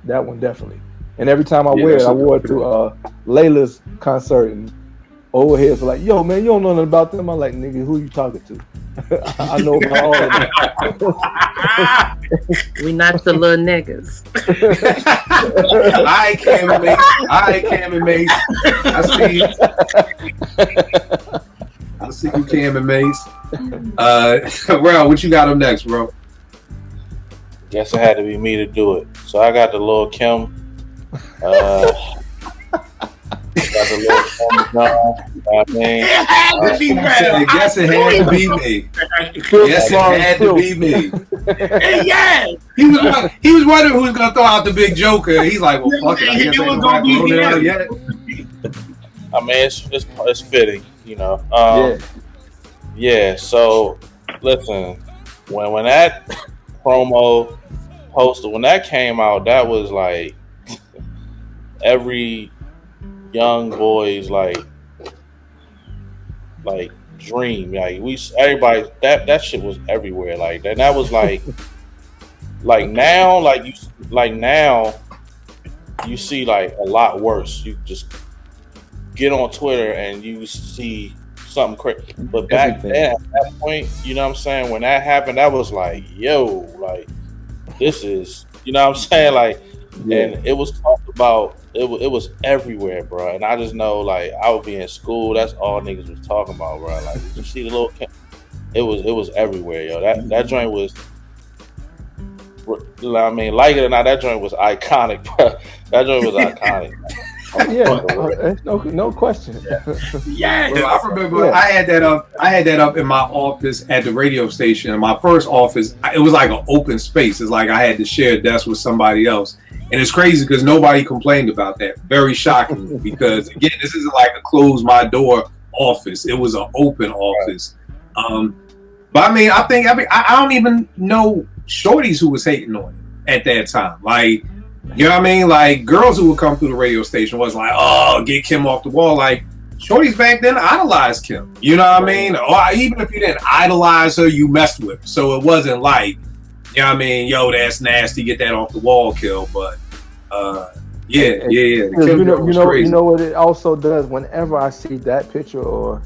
that one definitely. And every time I wear it, I wore it to Layla's concert, and old heads were like, "Yo, man, you don't know nothing about them." I'm like, "Nigga, who you talking to?" I know about all of them. We not the little niggas. I Cam and Mace. I see you, Cam and Mace. Well, what you got up next, bro? Guess it had to be me to do it. So I got the Lil Kim. Got the Lil Kim. I guess it had to be me. Yes, it had to be me. Yeah. He was wondering who was gonna throw out the big joker. He's like, well, fuck it. I guess ain't gonna be yet. I mean, it's fitting, you know. Yeah. So listen, when that promo posted, when that came out, that was like every young boy's like dream. Like everybody that shit was everywhere. Like that was like now you see like a lot worse. You just get on Twitter and you see something crazy. But back then, at that point, you know what I'm saying, when that happened, that was like, yo, like this is, you know what I'm saying, like, and it was talked about. It was everywhere, bro. And I just know, like, I would be in school. That's all niggas was talking about, bro. Like, you see the little, it was everywhere, yo. That joint was, I mean, like it or not, that joint was iconic, bro. That joint was iconic. No question. Yeah. Well, I remember I had that up in my office at the radio station. In my first office, it was like an open space. It's like I had to share a desk with somebody else. And it's crazy because nobody complained about that. Very shocking because, again, this isn't like a close my door office. It was an open office. But I mean, I don't even know shorties who was hating on it at that time. Like, you know what I mean? Like, girls who would come through the radio station was like, oh, get Kim off the wall. Like, shorties back then idolized Kim. You know what I mean? Or even if you didn't idolize her, you messed with her. So it wasn't like, you know what I mean? Yo, that's nasty. Get that off the wall, kill. But yeah. You know what it also does. Whenever I see that picture or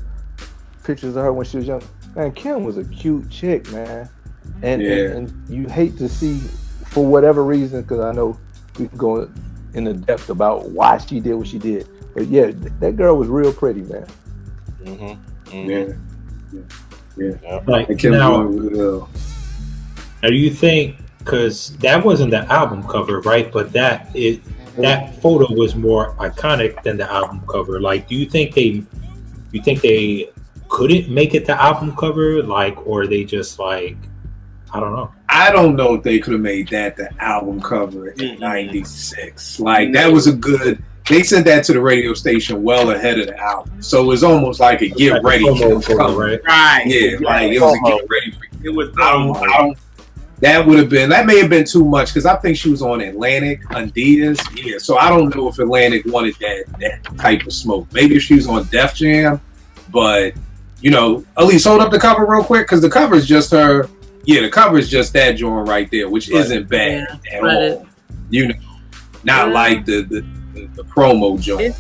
pictures of her when she was young, man, Kim was a cute chick, man. And you hate to see, for whatever reason, because I know we can go in the depth about why she did what she did. But yeah, that girl was real pretty, man. Yeah. Like, now, do you think, because that wasn't the album cover, right? But that photo was more iconic than the album cover. Like, do you think they couldn't make it the album cover, like, or they just like, I don't know. I don't know if they could have made that the album cover in '96. Like, that was a good they sent that to the radio station well ahead of the album. So it was almost like a get ready for right? Yeah, like it was a get ready for it was. That may have been too much because I think she was on Atlantic, Adidas. Yeah, so I don't know if Atlantic wanted that type of smoke. Maybe if she was on Def Jam, but at least hold up the cover real quick because the cover is just her. Yeah, the cover is just that joint right there, which isn't bad at all. Not like the promo joint.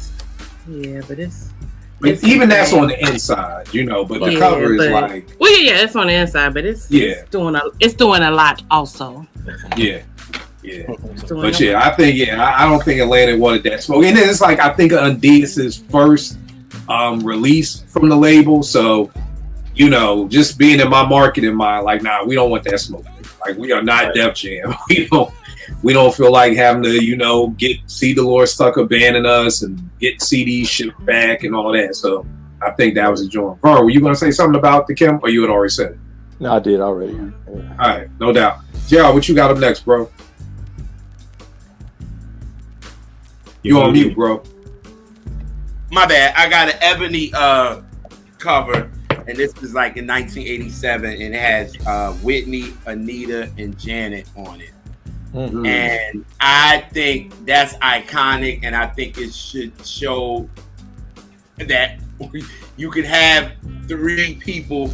But even that's on the inside, but the cover is like. Well, it's on the inside, but it's doing a lot also. Yeah. But I think I don't think Atlanta wanted that smoke, and then it's like I think Adidas' first release from the label, so just being in my marketing mind, like, nah, we don't want that smoke. Like, we are not Def Jam. We don't feel like having to, get C. Dolores stuck abandoning us and get CDs shipped back and all that. So I think that was a joint. Vern, were you going to say something about the Kim, or you had already said it? No, I did already. Yeah. All right, no doubt. JR, what you got up next, bro? You on mute, bro. My bad. I got an ebony cover, and this is like in 1987, and it has Whitney, Anita, and Janet on it. Mm-hmm. And I think that's iconic, and I think it should show that you could have three people,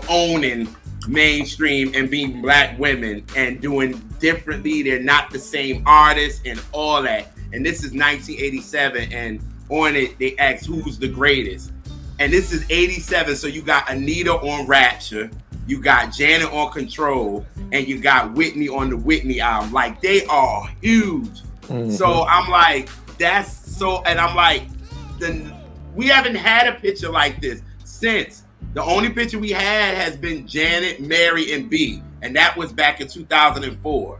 owning mainstream and being black women and doing differently. They're not the same artists and all that. And this is 1987, and on it they asked who's the greatest. And this is 87, so you got Anita on Rapture, you got Janet on Control, and you got Whitney on the Whitney album. Like, they are huge. Mm-hmm. So I'm like, we haven't had a picture like this since. The only picture we had has been Janet, Mary, and B, and that was back in 2004.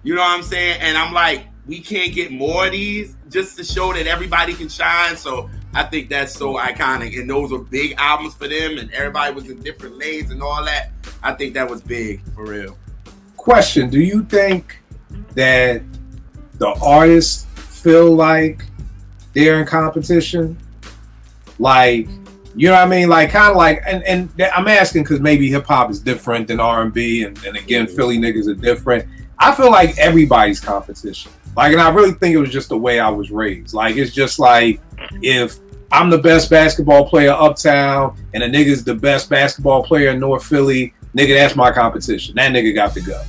You know what I'm saying? And I'm like, we can't get more of these just to show that everybody can shine. So I think that's so iconic. And those were big albums for them, and everybody was in different lanes and all that. I think that was big, for real. Question, do you think that the artists feel like they're in competition? Like, you know what I mean? Like, kind of like, and I'm asking because maybe hip-hop is different than R&B, and again, Philly niggas are different. I feel like everybody's competition. Like, and I really think it was just the way I was raised. Like, it's just like, if I'm the best basketball player uptown and a nigga's the best basketball player in North Philly, nigga, that's my competition. That nigga got to go.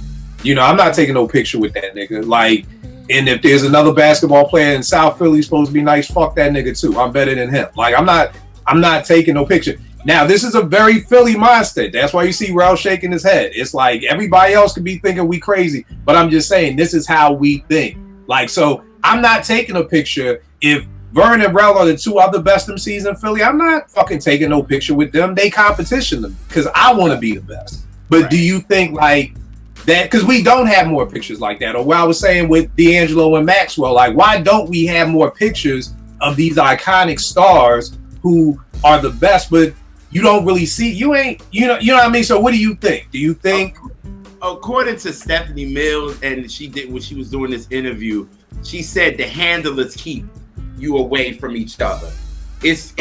I'm not taking no picture with that nigga. Like, and if there's another basketball player in South Philly supposed to be nice, fuck that nigga too. I'm better than him. Like, I'm not taking no picture. Now, this is a very Philly mindset. That's why you see Ralph shaking his head. It's like everybody else could be thinking we crazy, but I'm just saying this is how we think. Like, so I'm not taking a picture. If Vern and Rel are the two other best MCs in Philly, I'm not fucking taking no picture with them. They competition them because I want to be the best. But do you think like that? Because we don't have more pictures like that. Or what I was saying with D'Angelo and Maxwell, like, why don't we have more pictures of these iconic stars who are the best, but you don't really see, you know what I mean? So what do you think? Do you think? According to Stephanie Mills, and she did when she was doing this interview, she said the handlers keep you away from each other. It's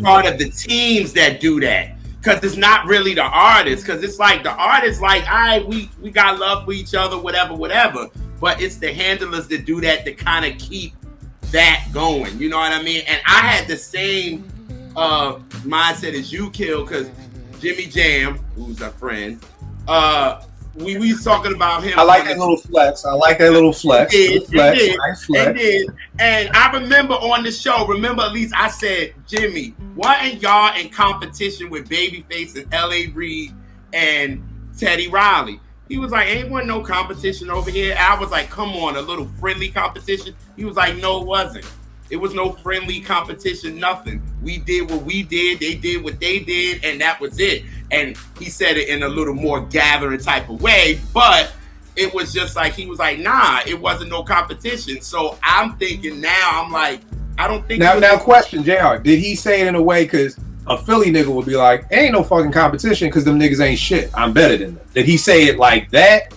part of the teams that do that. Because it's not really the artists. Because it's like the artists like, all right, we got love for each other, whatever. But it's the handlers that do that to kind of keep that going. You know what I mean? And I had the same mindset as you, Kill, because Jimmy Jam, who's a friend, we was talking about him. I like that little flex. It did. Nice flex. And I remember on the show, at least I said, Jimmy, wasn't y'all in competition with Babyface and L.A. Reid and Teddy Riley? He was like, ain't one no competition over here. I was like, come on, a little friendly competition. He was like, no, it wasn't. It was no friendly competition, nothing. We did what we did, they did what they did, and that was it. And he said it in a little more gathering type of way, but it was just like, he was like, nah, it wasn't no competition. So I'm thinking now, I'm like, I don't think... Now question, JR, did he say it in a way, because a Philly nigga would be like, ain't no fucking competition because them niggas ain't shit. I'm better than them. Did he say it like that?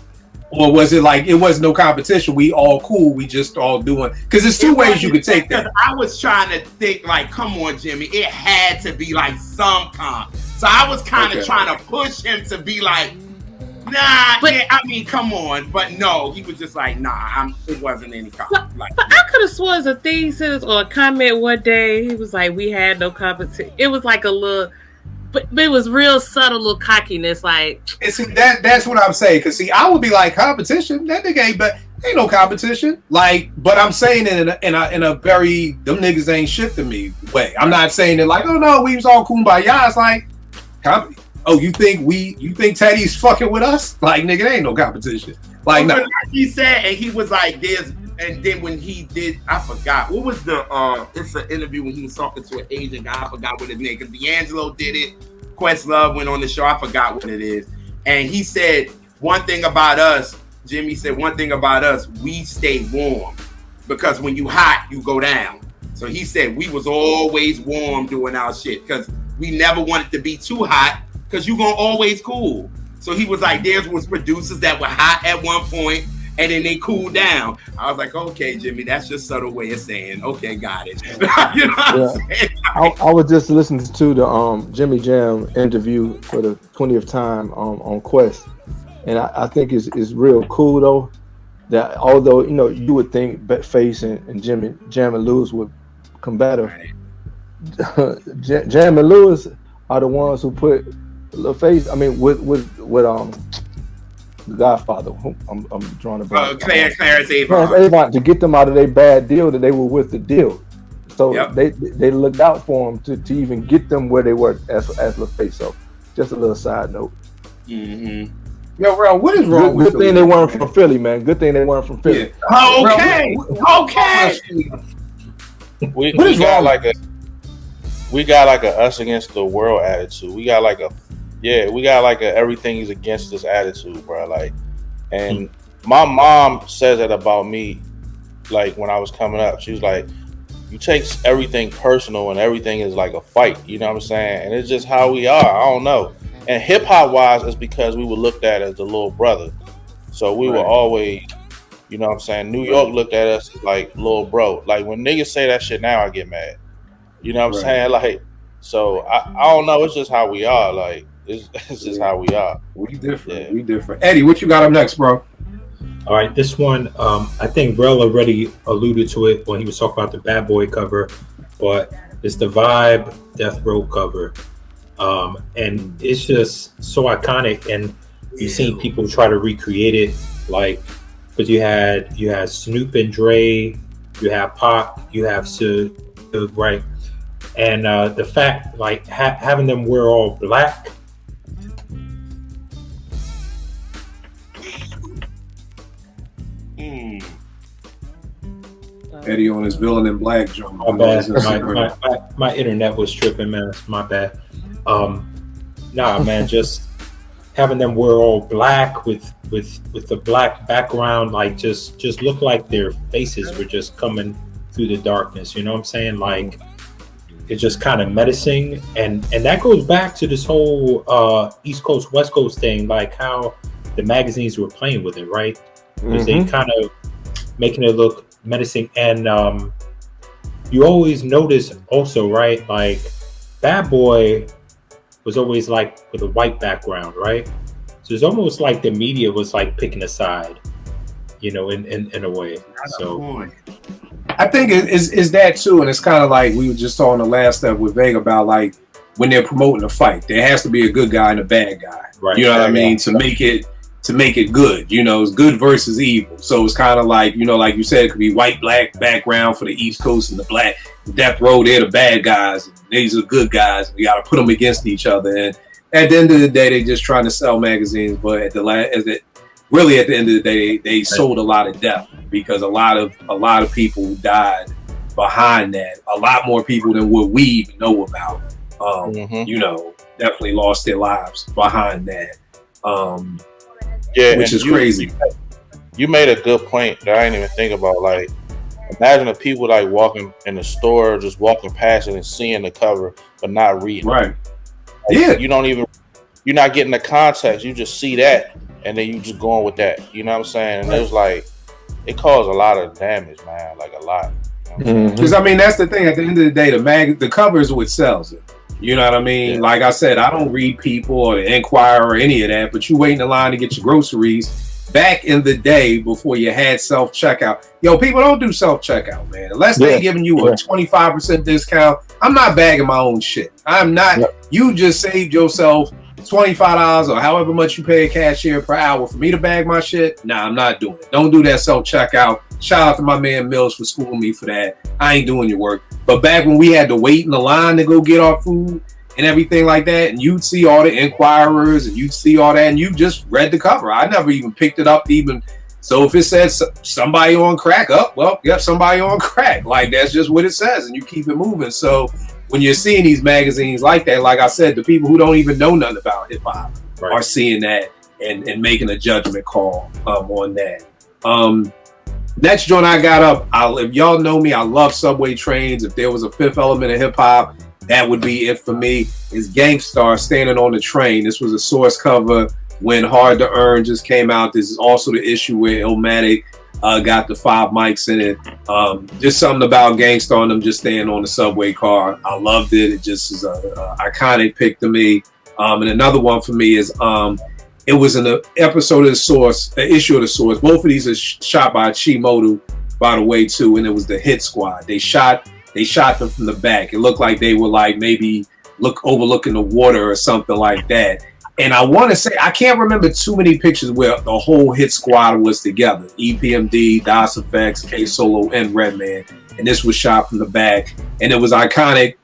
Or was it like it was no competition? We all cool. We just all doing because there's two ways you could take that. I was trying to think like, come on, Jimmy, it had to be like some comp. So I was kind of trying to push him to be like, nah. But, yeah, I mean, come on, but no, he was just like, nah. It wasn't any comp. But I could have sworn as a thesis or a comment one day. He was like, we had no competition. It was like a little. But it was real subtle little cockiness, like. And see, that's what I'm saying. Cause see, I would be like competition. That nigga ain't no competition. Like, but I'm saying it in a very them niggas ain't shit to me way. I'm not saying it like, oh no, we was all kumbaya. It's like, oh, you think Teddy's fucking with us? Like, nigga, there ain't no competition. Like, no. He said, and he was like, and then when he did, I forgot what was it's an interview when he was talking to an Asian guy. I forgot what his name, because D'Angelo did it. Questlove went on the show. I forgot what it is. And he said one thing about us. Jimmy said one thing about us. We stay warm because when you hot, you go down. So he said we was always warm doing our shit because we never wanted to be too hot because you gonna always cool. So he was like, there was producers that were hot at one point and then they cooled down. I was like, okay, Jimmy, that's your subtle way of saying, okay, got it. You know what I'm saying? I was just listening to the Jimmy Jam interview for the 20th time on Quest, and I think it's real cool though that although you would think Face and Jimmy Jam and Lewis would come better, Jam and Lewis are the ones who put Face. I mean, with the Godfather. I'm drawing a blank. Clarence Avon. To get them out of their bad deal that they were with the deal. So they looked out for them to even get them where they were as LaFace. So just a little side note. Mm-hmm. Yo, bro, what is wrong with Good thing they weren't from Philly, man. Good thing they weren't from Philly. Yeah. Okay. We got like a us against the world attitude. We got like a everything is against this attitude, bro. Like, and my mom says that about me. Like when I was coming up, she was like, "You take everything personal and everything is like a fight." You know what I'm saying? And it's just how we are. I don't know. And hip hop wise, it's because we were looked at as the little brother. So we were always, you know what I'm saying? New York looked at us as like little bro. Like when niggas say that shit now, I get mad. You know what I'm saying? Like, so I don't know. It's just how we are. Like. It's just how we are. We different. Yeah. We different. Eddie, what you got up next, bro? All right, this one, I think Rel already alluded to it when he was talking about the Bad Boy cover, but it's the Vibe Death Row cover. And it's just so iconic, and you've seen people try to recreate it, like, because you had Snoop and Dre, you have Pac, you have Suge, right? And the fact, like, having them wear all black, Eddie on his Villain in Black joint. My bad. My internet was tripping, man. My bad. Nah, man, just having them wear all black with the black background, like just look like their faces were just coming through the darkness. You know what I'm saying? Like it's just kind of menacing, and that goes back to this whole East Coast West Coast thing, like how the magazines were playing with it, right? Because they kind of making it look menacing, and you always notice also, right, like Bad Boy was always like with a white background, right? So it's almost like the media was like picking a side, you know, in a way. So I think it's that too, and it's kind of like we were just talking the last step with Vega about, like, when they're promoting a fight, there has to be a good guy and a bad guy, right? You know what I mean? To make it good, you know, it's good versus evil. So it's kind of like, you know, like you said, it could be white, black background for the East Coast and the black Death Row. They're the bad guys. These are the good guys. We got to put them against each other. And at the end of the day, they're just trying to sell magazines. But at the end of the day, they sold a lot of death, because a lot of people died behind that. A lot more people than what we even know about. You know, definitely lost their lives behind that. Yeah, which is crazy. You made a good point that I didn't even think about. Like, imagine the people like walking in the store, just walking past it and seeing the cover, but not reading. Right. Like, you're not getting the context. You just see that, and then you just going with that. You know what I'm saying? And it was like, it caused a lot of damage, man. Like a lot. Because I mean, that's the thing. At the end of the day, the cover is what sells it. You know what I mean? Yeah. Like I said, I don't read People or the Enquirer or any of that, but you wait in the line to get your groceries. Back in the day, before you had self-checkout, people don't do self-checkout, man. Unless they're giving you a 25% discount. I'm not bagging my own shit. I'm not. You just saved yourself $25 or however much you pay a cashier per hour for me to bag my shit. Nah, I'm not doing it. Don't do that self-checkout. Shout out to my man Mills for schooling me for that. I ain't doing your work. But back when we had to wait in the line to go get our food and everything like that, and you'd see all the Enquirers and you'd see all that, and you just read the cover. I never even picked it up even. So if it says somebody on crack, somebody on crack. Like, that's just what it says, and you keep it moving. So when you're seeing these magazines like that, like I said, the people who don't even know nothing about hip hop are seeing that and making a judgment call on that. Next joint I got up, if y'all know me, I love subway trains. If there was a fifth element of hip hop, that would be it for me. Is Gangstar Standing on the Train. This was a Source cover when Hard to Earn just came out. This is also the issue where Illmatic got the 5 mics in it. Just something about Gangstar and them just staying on the subway car. I loved it. It just is a iconic pick to me. And another one for me is it was an episode of the Source, an issue of the Source. Both of these are shot by Chimodu, by the way, too. And it was the Hit Squad. They shot them from the back. It looked like they were like maybe overlooking the water or something like that. And I want to say, I can't remember too many pictures where the whole Hit Squad was together. EPMD, Das Effects, K-Solo, and Redman. And this was shot from the back. And it was iconic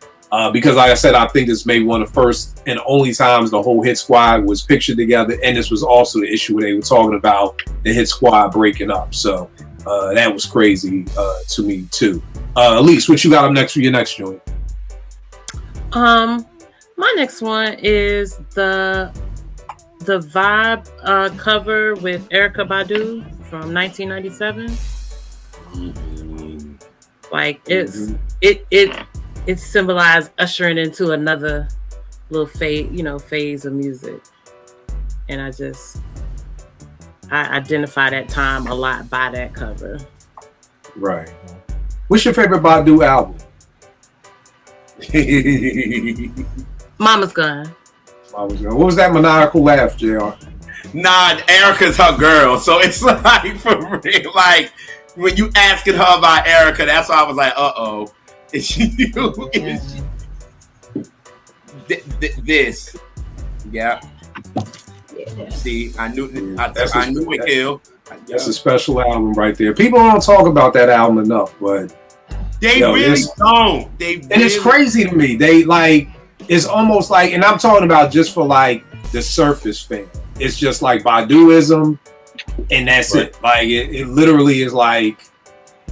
because, like I said, I think this may be one of the first and only times the whole Hit Squad was pictured together. And this was also the issue where they were talking about the Hit Squad breaking up. So that was crazy to me, too. Elise, what you got up next for your next joint? My next one is the Vibe cover with Erykah Badu from 1997. Like it symbolized ushering into another little phase of music, and I identify that time a lot by that cover. Right. What's your favorite Badu album? Mama's Gun. What was that maniacal laugh, JR? Nah, Erykah's her girl. So it's like, for real, like, when you asking her about Erykah, that's why I was like, uh-oh. It's you. This. Yeah. See, I knew it, Kill. That's a special album right there. People don't talk about that album enough, but they really don't. And it's crazy to me. They like, it's almost like, and I'm talking about just for like the surface fan. It's just like Baduism, and that's it. Like it literally is like,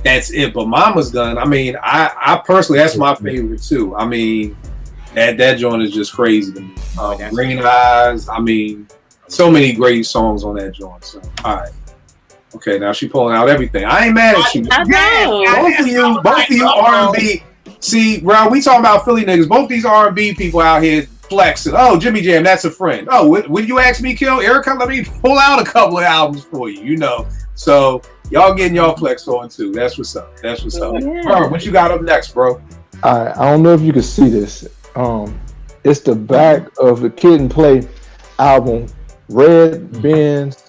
that's it. But Mama's Gun, I mean, I personally, that's my favorite too. I mean, that joint is just crazy to me. Green Eyes, I mean, so many great songs on that joint. So, all right. Okay, now she pulling out everything. I ain't mad at you. I know. Both of you R&B. See, Ron, we talking about Philly niggas. Both these R&B people out here flexing. Oh, Jimmy Jam, that's a friend. Oh, when you ask me, Kill, Erykah, let me pull out a couple of albums for you, you know. So, y'all getting y'all flex on too. That's what's up. That's what's up. Yeah. What you got up next, bro? I don't know if you can see this. It's the back of the Kid and Play album, Red Benz.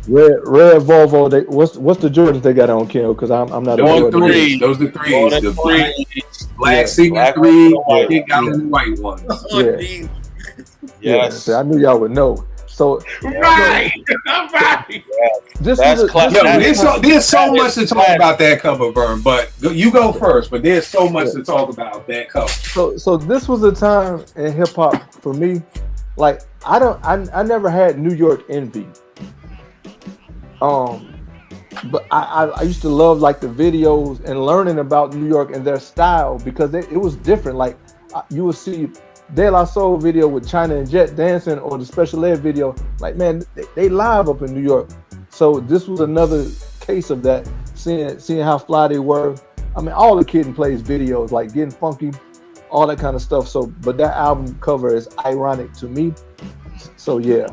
Red Volvo. What's the Jordans they got on, Kill? Because I'm not. Those are threes. The black Sigma 3. They got the white ones. Yeah. Yes. I knew y'all would know. So right. There's so much to talk about that cover, Vern. But you go first. But there's so much to talk about that cover. So this was a time in hip hop for me. Like I never had New York envy. But I used to love like the videos and learning about New York and their style because it was different. Like you would see De La Soul video with China and Jet dancing, or the Special Ed video. Like, man, they live up in New York. So this was another case of that. Seeing how fly they were. I mean, all the Kid and Play's videos, like Getting Funky, all that kind of stuff. So, but that album cover is ironic to me. So yeah.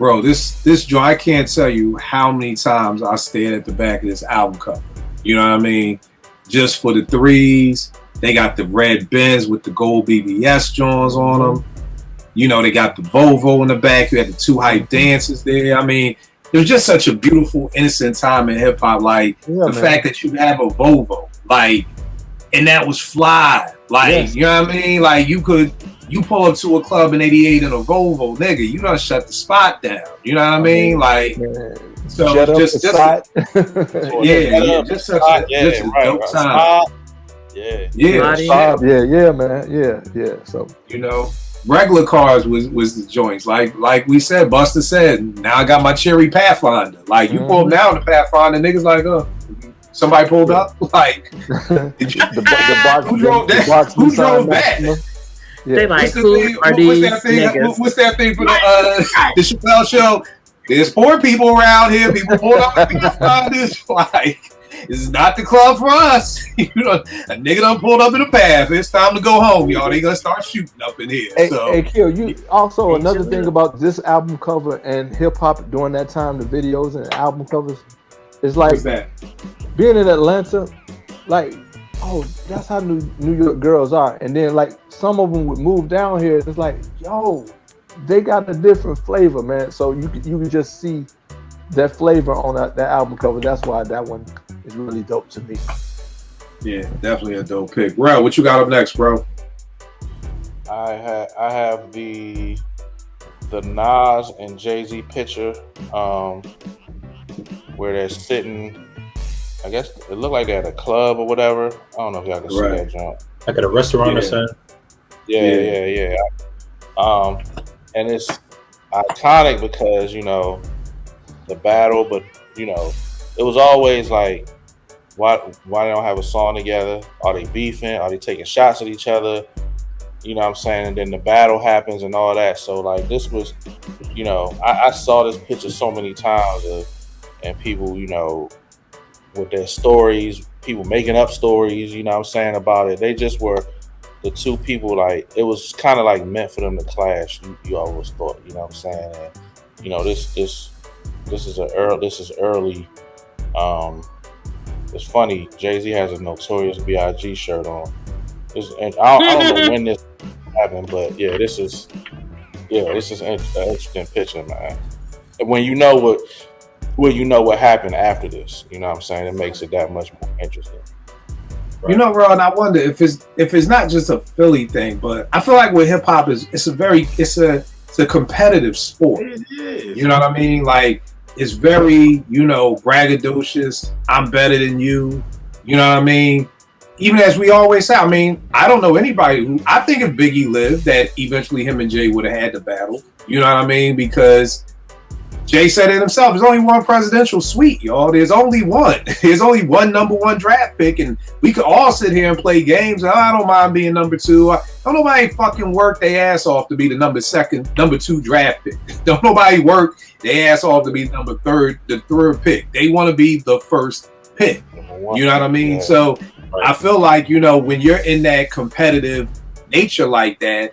bro, this joint, I can't tell you how many times I stared at the back of this album cover. You know what I mean? Just for the threes. They got the red Benz with the gold BBS joints on them. You know, they got the Volvo in the back. You had the two hype dancers there. I mean, it was just such a beautiful, innocent time in hip hop. Like the fact that you have a Volvo, like, and that was fly. Like, you know what I mean? Like you pull up to a club in '88 in a Volvo, nigga, you done shut the spot down. You know what I mean? Like, so just such a dope time. Yeah. So you know, regular cars was the joints. Like we said, Buster said. Now I got my cherry Pathfinder. Like you pull up now in the Pathfinder, niggas like, somebody pulled up. Like, did you, who drove that? Who drove that? Yeah. They like, what's that thing for the Chappelle show? There's poor people around here. People pull up the Pathfinders. Like, this is not the club for us. You know, a nigga done pulled up in the path. It's time to go home, y'all. They gonna start shooting up in here. Hey, Kill, you also another thing about this album cover and hip hop during that time, the videos and the album covers, is like being in Atlanta, like, oh, that's how New York girls are. And then like some of them would move down here. It's like, yo, they got a different flavor, man. So you can just see that flavor on that album cover. That's why that one is really dope to me. Yeah, definitely a dope pick. Bro, what you got up next, bro? I have the Nas and Jay-Z picture where they're sitting. I guess it looked like they're at a club or whatever. I don't know if y'all can see that jump. Like at a restaurant or something. Yeah. And it's iconic because, you know, the battle, but you know, it was always like, why they don't have a song together? Are they beefing? Are they taking shots at each other? You know what I'm saying? And then the battle happens and all that. So like this was, you know, I saw this picture so many times and people, you know, with their stories, people making up stories, you know what I'm saying, about it. They just were the two people, like, it was kind of like meant for them to clash. You always thought, you know what I'm saying? And, you know, this is early. It's funny, Jay-Z has a Notorious B.I.G. shirt on. And I don't know when this happened, but this is an interesting picture, man. And when you know what happened after this, you know what I'm saying, it makes it that much more interesting. Right. You know, Ron, I wonder if it's not just a Philly thing, but I feel like with hip hop it's a competitive sport. It is. You know what I mean? Like, it's very, you know, braggadocious. I'm better than you. You know what I mean? Even as we always say, I mean, I don't know anybody who, I think if Biggie lived, that eventually him and Jay would have had the battle. You know what I mean? Because Jay said it himself. There's only one presidential suite, y'all. There's only one. There's only one number one draft pick, and we could all sit here and play games. I don't mind being number two. Don't nobody fucking work their ass off to be the number two draft pick. Don't nobody work their ass off to be the third pick. They want to be the first pick. You know what I mean? Yeah. So I feel like, you know, when you're in that competitive nature like that,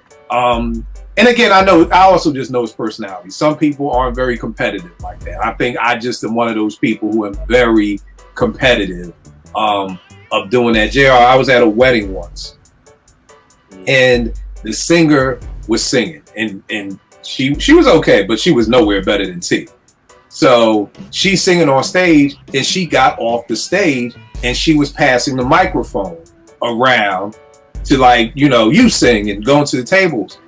and again, I also just know his personality. Some people aren't very competitive like that. I think I just am one of those people who am very competitive of doing that. JR, I was at a wedding once, and the singer was singing, and she was okay, but she was nowhere better than T. So she's singing on stage, and she got off the stage, and she was passing the microphone around to, like, you know, you sing and going to the tables.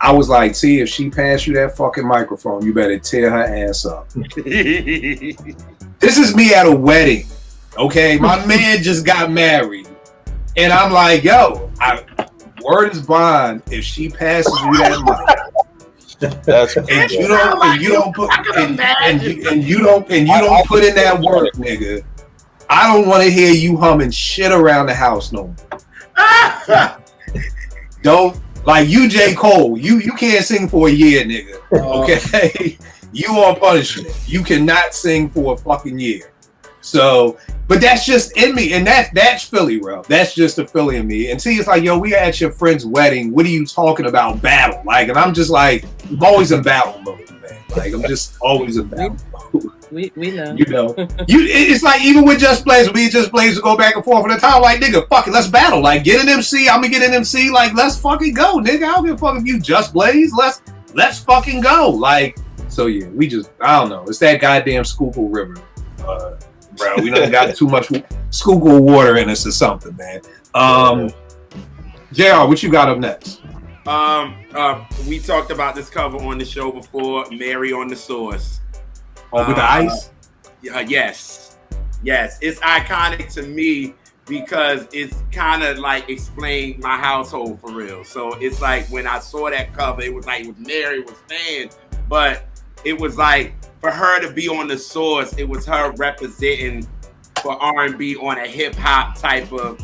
I was like, T, if she passed you that fucking microphone, you better tear her ass up. This is me at a wedding, okay? My man just got married. And I'm like, yo, word is bond, if she passes you that mic, and you don't put in that work, nigga, I don't want to hear you humming shit around the house no more. Don't. Like, you J. Cole, you can't sing for a year, nigga. Okay? You on punishment. You cannot sing for a fucking year. So, but that's just in me. And that's Philly, bro. That's just a Philly in me. And see, it's like, yo, we at your friend's wedding. What are you talking about? Battle. Like, and I'm just like, I'm always in battle mode, man. man. Like I'm just always a battle mode. We know. You know, it's like even with Just Blaze, we Just Blaze to go back and forth all the time. Like nigga, fuck it, let's battle. Like get an MC, I'm gonna get an MC. Like let's fucking go, nigga. I don't give a fuck if you Just Blaze. Let's fucking go. Like so, yeah. We just I don't know. It's that goddamn Schuylkill River, bro. We done got too much Schuylkill water in us or something, man. JR, what you got up next? We talked about this cover on the show before. Mary on the Source. Oh, with the ice? Yes. It's iconic to me because it's kind of like explained my household for real. So it's like when I saw that cover, it was like with Mary was fans, but it was like for her to be on the Source, it was her representing for R&B on a hip hop type of,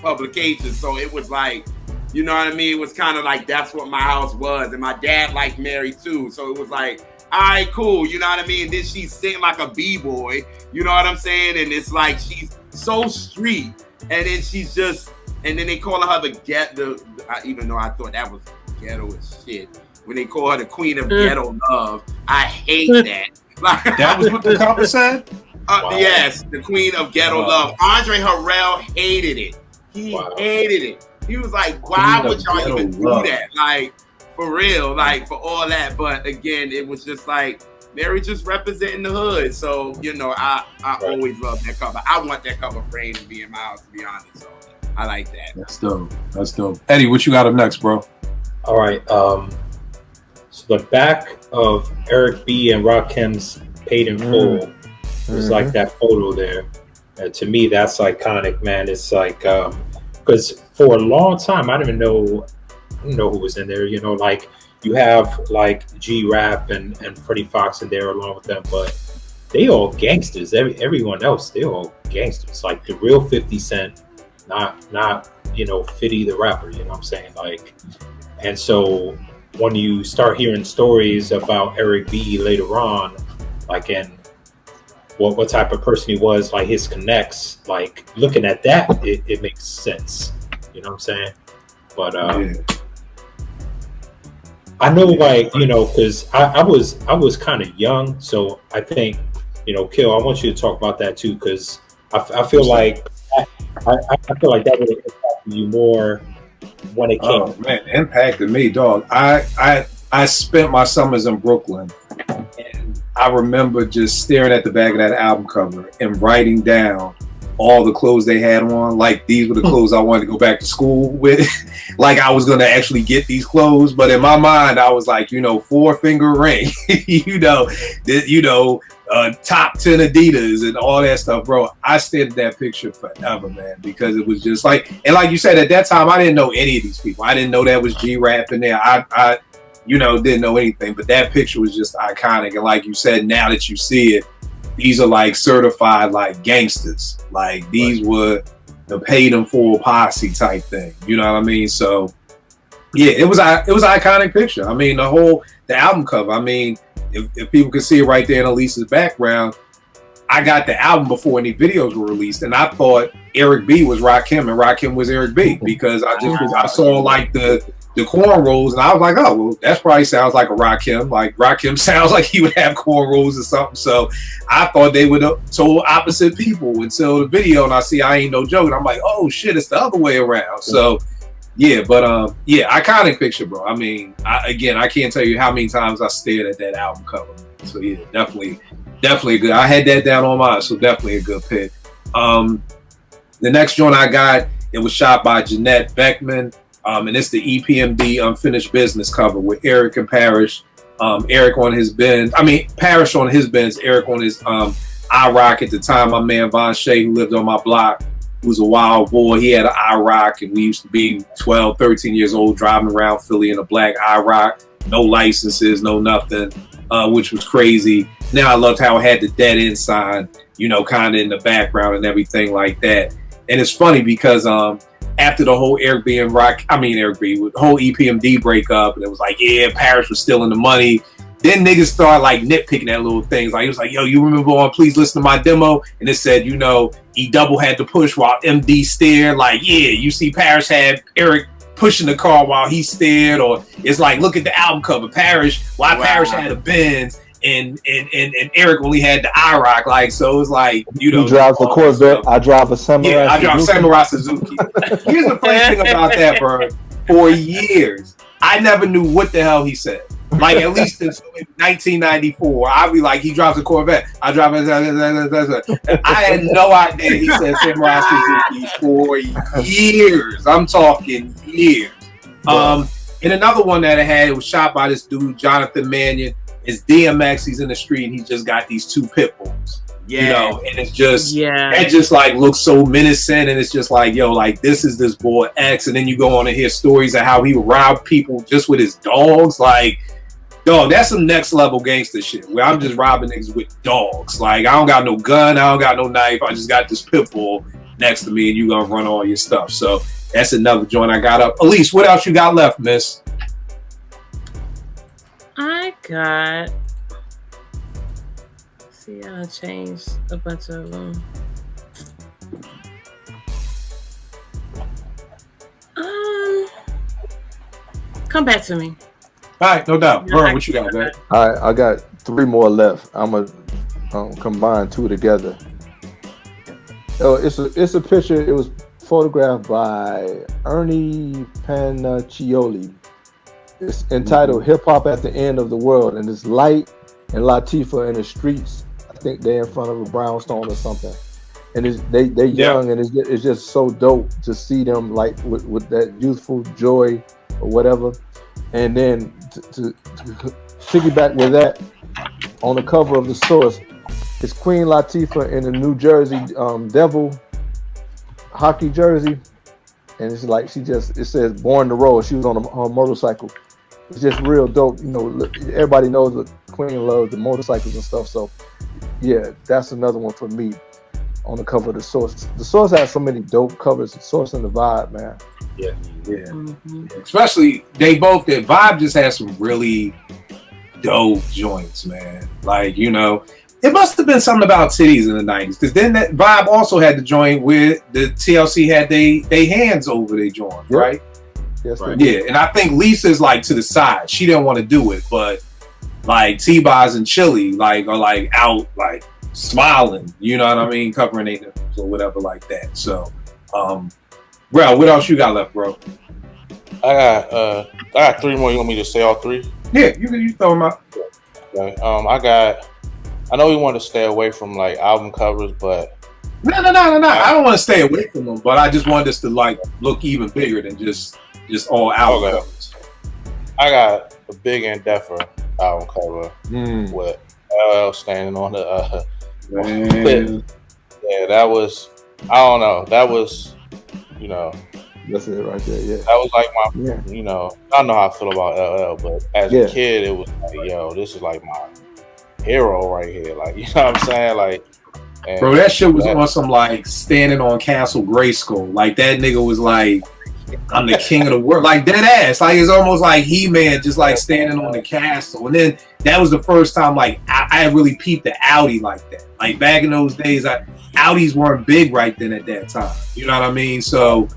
publication. So it was like, you know what I mean? It was kind of like that's what my house was, and my dad liked Mary too. So it was like, all right, cool. You know what I mean? Then she's singing like a b-boy. You know what I'm saying? And it's like she's so street, and then she's just, and then they call her the ghetto. Even though I thought that was ghetto as shit. When they call her the queen of ghetto love, I hate that. Like, that was what the cover said? Wow. Yes, the queen of ghetto love. Andre Harrell hated it. He hated it. He was like, why would y'all even do that? Like, for real, like, for all that. But again, it was just like, Mary just representing the hood. So, I always love that cover. I want that cover framed to be in my house, to be honest. So, I like that. That's dope. Eddie, what you got up next, bro? All right. So the back of Eric B. and Rakim's Paid in Full was like that photo there. To me, that's iconic, man. It's like, because for a long time, I didn't know who was in there. Like you have like G-Rap and Freddie Fox in there along with them, but they all gangsters. Everyone else, they all gangsters. Like the real 50 Cent, not 50 the rapper. You know what I'm saying? Like, and so when you start hearing stories about Eric B later on, like and what type of person he was, like his connects, like looking at that, it makes sense. You know what I'm saying? But I know, like, because I was kind of young, so I think, Kill, I want you to talk about that too, because I feel like I feel like that would have impacted you more when it came. Oh man, impacted me, dog. I spent my summers in Brooklyn, and I remember just staring at the back of that album cover and writing down all the clothes they had on. Like these were the clothes I wanted to go back to school with. Like I was going to actually get these clothes, but in my mind I was like, 4-finger ring, top 10 Adidas and all that stuff, bro. I stared at that picture forever, man, because it was just like, and like you said, at that time I didn't know any of these people. I didn't know that was G-Rap in there. I didn't know anything, but that picture was just iconic. And like you said, now that you see it, these are like certified like gangsters. Like these were the paid in full posse type thing. You know what I mean? So yeah, it was an iconic picture. I mean, the album cover. I mean, if people can see it right there in Elise's background, I got the album before any videos were released, and I thought Eric B was Rakim and Rakim was Eric B because I saw like the cornrows, and I was like, oh, well, that probably sounds like a Rakim. Like Rakim sounds like he would have cornrows or something. So I thought they were the total opposite people until the video, and I ain't no joke. And I'm like, oh shit, it's the other way around. So yeah, but iconic picture, bro. I mean, I can't tell you how many times I stared at that album cover. So yeah, definitely good. I had that down on mine, so definitely a good pick. The next joint I got, it was shot by Jeanette Beckman. And it's the EPMD Unfinished Business cover with Eric and Parrish. Eric on his Benz. Parrish on his Benz. Eric on his iRock at the time. My man Von Shea, who lived on my block, who was a wild boy. He had an iRock, and we used to be 12, 13 years old driving around Philly in a black iRock. No licenses, no nothing, which was crazy. Now I loved how it had the dead end sign, kind of in the background and everything like that. And it's funny because after the whole whole EPMD breakup, and it was like, yeah, Parrish was stealing the money. Then niggas started like nitpicking at little things. Like, it was like, yo, you remember on Please Listen to My Demo? And it said, E double had to push while MD stared. Like, yeah, you see Parrish had Eric pushing the car while he stared, or it's like, look at the album cover, Parrish had a Benz and Eric only had the IROC, like, so it's like, you know, he drives a Corvette, I drive a Samurai. Yeah, I drive Samurai Suzuki. Here's the funny thing about that, bro. For years, I never knew what the hell he said. Like, at least in 1994, I'd be like, he drives a Corvette. I drive a. I had no idea he said Samurai Suzuki for years. I'm talking years. And another one that I had, it was shot by this dude, Jonathan Mannion. It's DMX. He's in the street and he just got these two pit bulls. Yeah. You know, and it's just, it just like looks so menacing, and it's just like, yo, like, this is this boy X. And then you go on and hear stories of how he would rob people just with his dogs. Like, dog, that's some next level gangster shit where I'm just robbing niggas with dogs. Like, I don't got no gun, I don't got no knife, I just got this pit bull next to me and you gonna run all your stuff. So that's another joint I got up. Elise, what else you got left, miss? I got, see, I changed a bunch of them. Come back to me. All right, no doubt. Vern, what you got, man? All right, I got 3 more left. I'm gonna combine 2 together. Oh, it's a picture. It was photographed by Ernie Panaccioli. It's entitled "Hip Hop at the End of the World," and it's Light and Latifah in the streets. I think they're in front of a brownstone or something. And they're young, and it's just so dope to see them like with that youthful joy or whatever. And then to piggyback with that, on the cover of the Source, it's Queen Latifah in a New Jersey Devil hockey jersey, and it's like it says "Born to Roll." She was on a motorcycle. It's just real dope. You know, everybody knows that Queen loves the motorcycles and stuff. So yeah, that's another one for me on the cover of the Source. The Source has so many dope covers. The Source and the Vibe, man. Yeah. Especially the Vibe just has some really dope joints, man. Like, you know, it must have been something about titties in the 90s, because then that Vibe also had the joint where the TLC had they hands over their joint, right? Yes, right. Yeah, and I think Lisa's like to the side. She didn't want to do it, but like T-Boz and Chili like are like out like smiling, you know what I mean, covering their nipples or whatever like that. So, bro, what else you got left, bro? I got 3 more. You want me to say all 3? Yeah, you throw them out. Okay. I know we want to stay away from like album covers, but no. I don't want to stay away from them, but I just want us to like look even bigger than just all album covers. I got a Big and Deffer album cover with LL standing on the yeah, that was, I don't know, that was, you know, that's it right there. Yeah, that was like my, you know, I don't know how I feel about LL, but as a kid, it was like, yo, this is like my hero right here. Like, you know what I'm saying? Like, bro, that shit was on some like standing on Castle Grayskull. Like, that nigga was like, I'm the king of the world. Like, dead ass. Like, it's almost like He-Man just like standing on the castle. And then that was the first time like I really peeped the Audi like that. Like, back in those days, Audis weren't big right then at that time. You know what I mean? So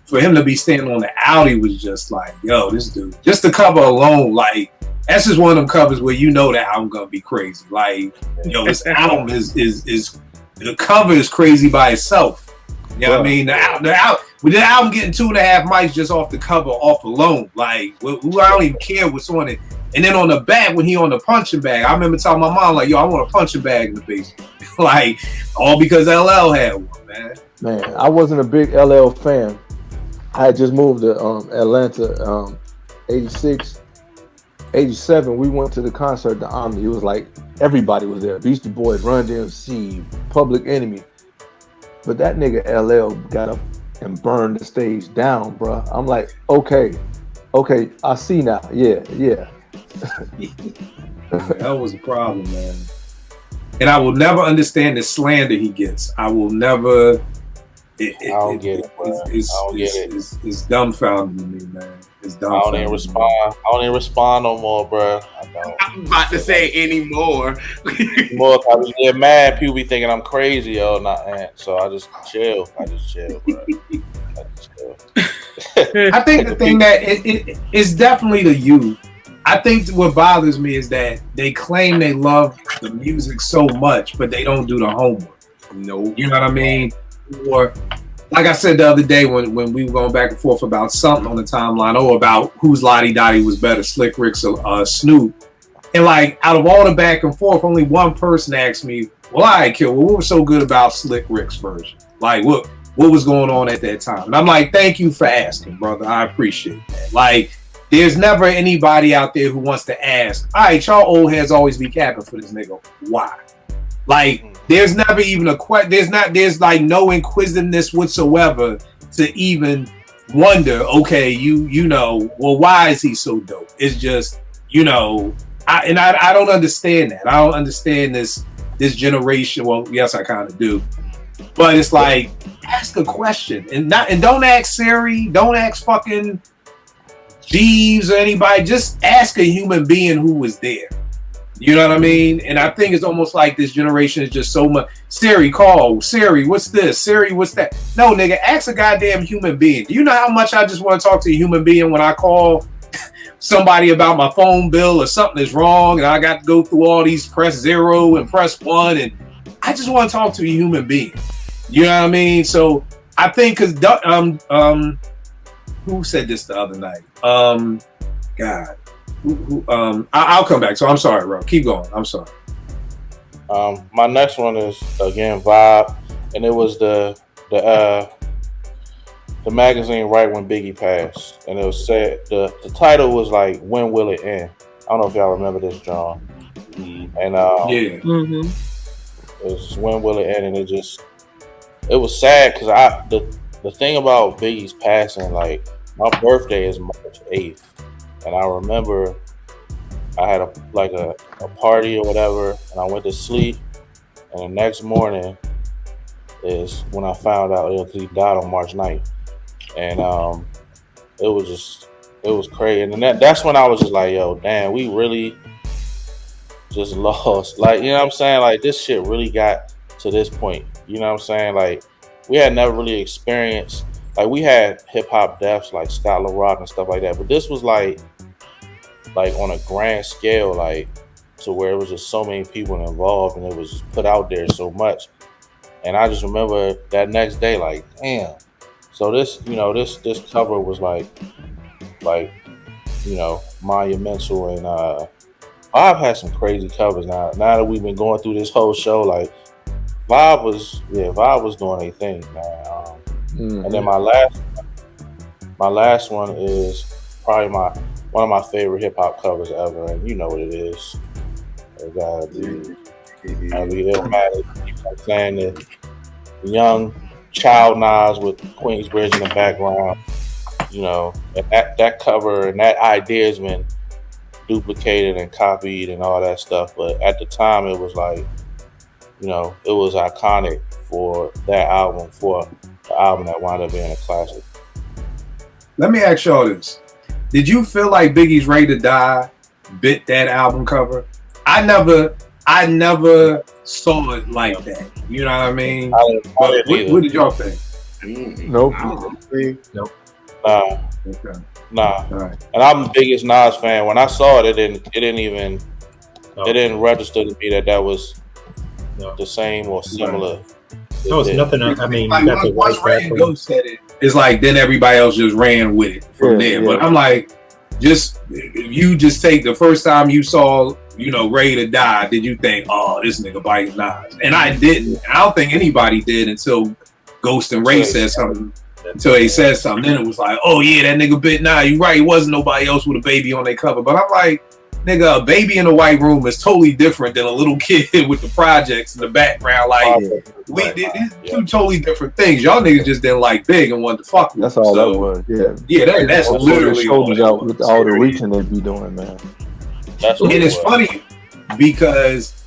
for him to be standing on the Audi was just like, yo, this dude. Just the cover alone, like, that's just one of them covers where you know that album gonna be crazy. Like, yo, this album is the cover is crazy by itself. You know what I mean? The album getting 2.5 mics just off the cover off alone. Like, I don't even care what's on it. And then on the back, when he on the punching bag, I remember telling my mom, like, yo, I want a punching bag in the basement. Like, all because LL had one, man. Man, I wasn't a big LL fan. I had just moved to Atlanta, 86, 87. We went to the concert, the Omni. It was like everybody was there. Beastie Boys, Run DMC, Public Enemy. But that nigga LL got up and burned the stage down, bro. I'm like, okay, I see now. Yeah. That was a problem, man. And I will never understand the slander he gets. I will never. I don't get it, bro. It's dumbfounding to me, man. It's dumbfounding. I don't even respond no more, bro. I'm about to say anymore. More, I just get mad. People be thinking I'm crazy, so I just chill. Bro. I just chill. I think the thing that it's definitely the youth. I think what bothers me is that they claim they love the music so much, but they don't do the homework. No, you know what I mean? Or like I said the other day when we were going back and forth about something on the timeline, or about whose Lottie Dottie was better, Slick Rick's or Snoop. And like out of all the back and forth, only one person asked me, "Well, all right, Kill, what was so good about Slick Rick's version? Like what was going on at that time?" And I'm like, "Thank you for asking, brother. I appreciate that." Like, there's never anybody out there who wants to ask, "All right, y'all old heads always be capping for this nigga. Why?" Like, there's never even a question. There's like no inquisitiveness whatsoever to even wonder. Okay, you know, well, why is he so dope? It's just, you know, I don't understand that. I don't understand this generation. Well, yes, I kind of do, but it's like, ask a question and don't ask Siri, don't ask fucking Jeeves or anybody. Just ask a human being who was there. You know what I mean? And I think it's almost like this generation is just so much. Siri, call. Siri, what's this? Siri, what's that? No, nigga, ask a goddamn human being. Do you know how much I just want to talk to a human being when I call somebody about my phone bill or something is wrong and I got to go through all these press 0 and press 1 and I just want to talk to a human being. You know what I mean? So I think because who said this the other night? God. I'll come back. So I'm sorry, bro. Keep going. I'm sorry. My next one is again Vibe, and it was the magazine right when Biggie passed, and it was said the title was like "When Will It End?" I don't know if y'all remember this, John. And it was "When Will It End?" and it was sad because the thing about Biggie's passing, like my birthday is March 8th. And I remember I had a party or whatever, and I went to sleep. And the next morning is when I found out he died on March 9th. And it was crazy. And that's when I was just like, yo, damn, we really just lost. Like, you know what I'm saying? Like, this shit really got to this point. You know what I'm saying? Like, we had never really experienced. Like, we had hip hop deaths like Scott LaRock and stuff like that, but this was like on a grand scale, like to where it was just so many people involved and it was just put out there so much. And I just remember that next day, like, damn. So this, you know, this cover was like, you know, monumental. And Vibe had some crazy covers. Now that we've been going through this whole show, like Vibe was doing a thing, man. And then my last one is probably one of my favorite hip hop covers ever, and you know what it is. It gotta be Illmatic. You know what I'm saying? The young child Nas with Queensbridge in the background. You know, and that cover and that idea has been duplicated and copied and all that stuff. But at the time, it was like, you know, it was iconic for that album, for the album that wound up being a classic. Let me ask y'all this. Did you feel like Biggie's Ready to Die bit that album cover? I never saw it like that. You know what I mean? What did y'all think? Nope. Nope. Okay. Nah. Right. And I'm the biggest Nas fan. When I saw it, it didn't register to me that was the same or similar. Right. No, it's nothing. I mean, like, once Ray Ghost said it, it's like then everybody else just ran with it from there. Yeah. But I'm like, you just take the first time you saw, you know, Ready to Die, did you think, oh, this nigga biting Nas? And I didn't. I don't think anybody did until Ghost and Ray said something. Until they said something, then it was like, oh yeah, that nigga bit Nas. You right, it wasn't nobody else with a baby on their cover. But I'm like, nigga, a baby in a white room is totally different than a little kid with the projects in the background. Like, we did two totally different things. Y'all niggas just didn't like Big and wanted to fuck with. That's all that was. Yeah, that's literally shoulders out with all the reaching they be doing, man. And it's funny because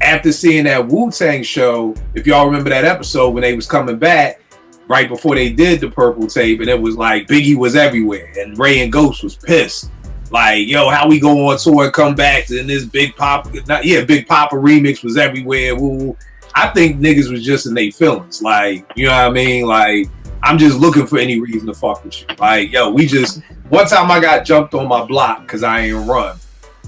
after seeing that Wu-Tang show, if y'all remember that episode when they was coming back right before they did the Purple Tape, and it was like Biggie was everywhere, and Ray and Ghost was pissed. Like, yo, how we go on tour and come back and this Big Papa remix was everywhere. Woo. I think niggas was just in their feelings. Like, you know what I mean? Like, I'm just looking for any reason to fuck with you. Like, yo, one time I got jumped on my block because I ain't run.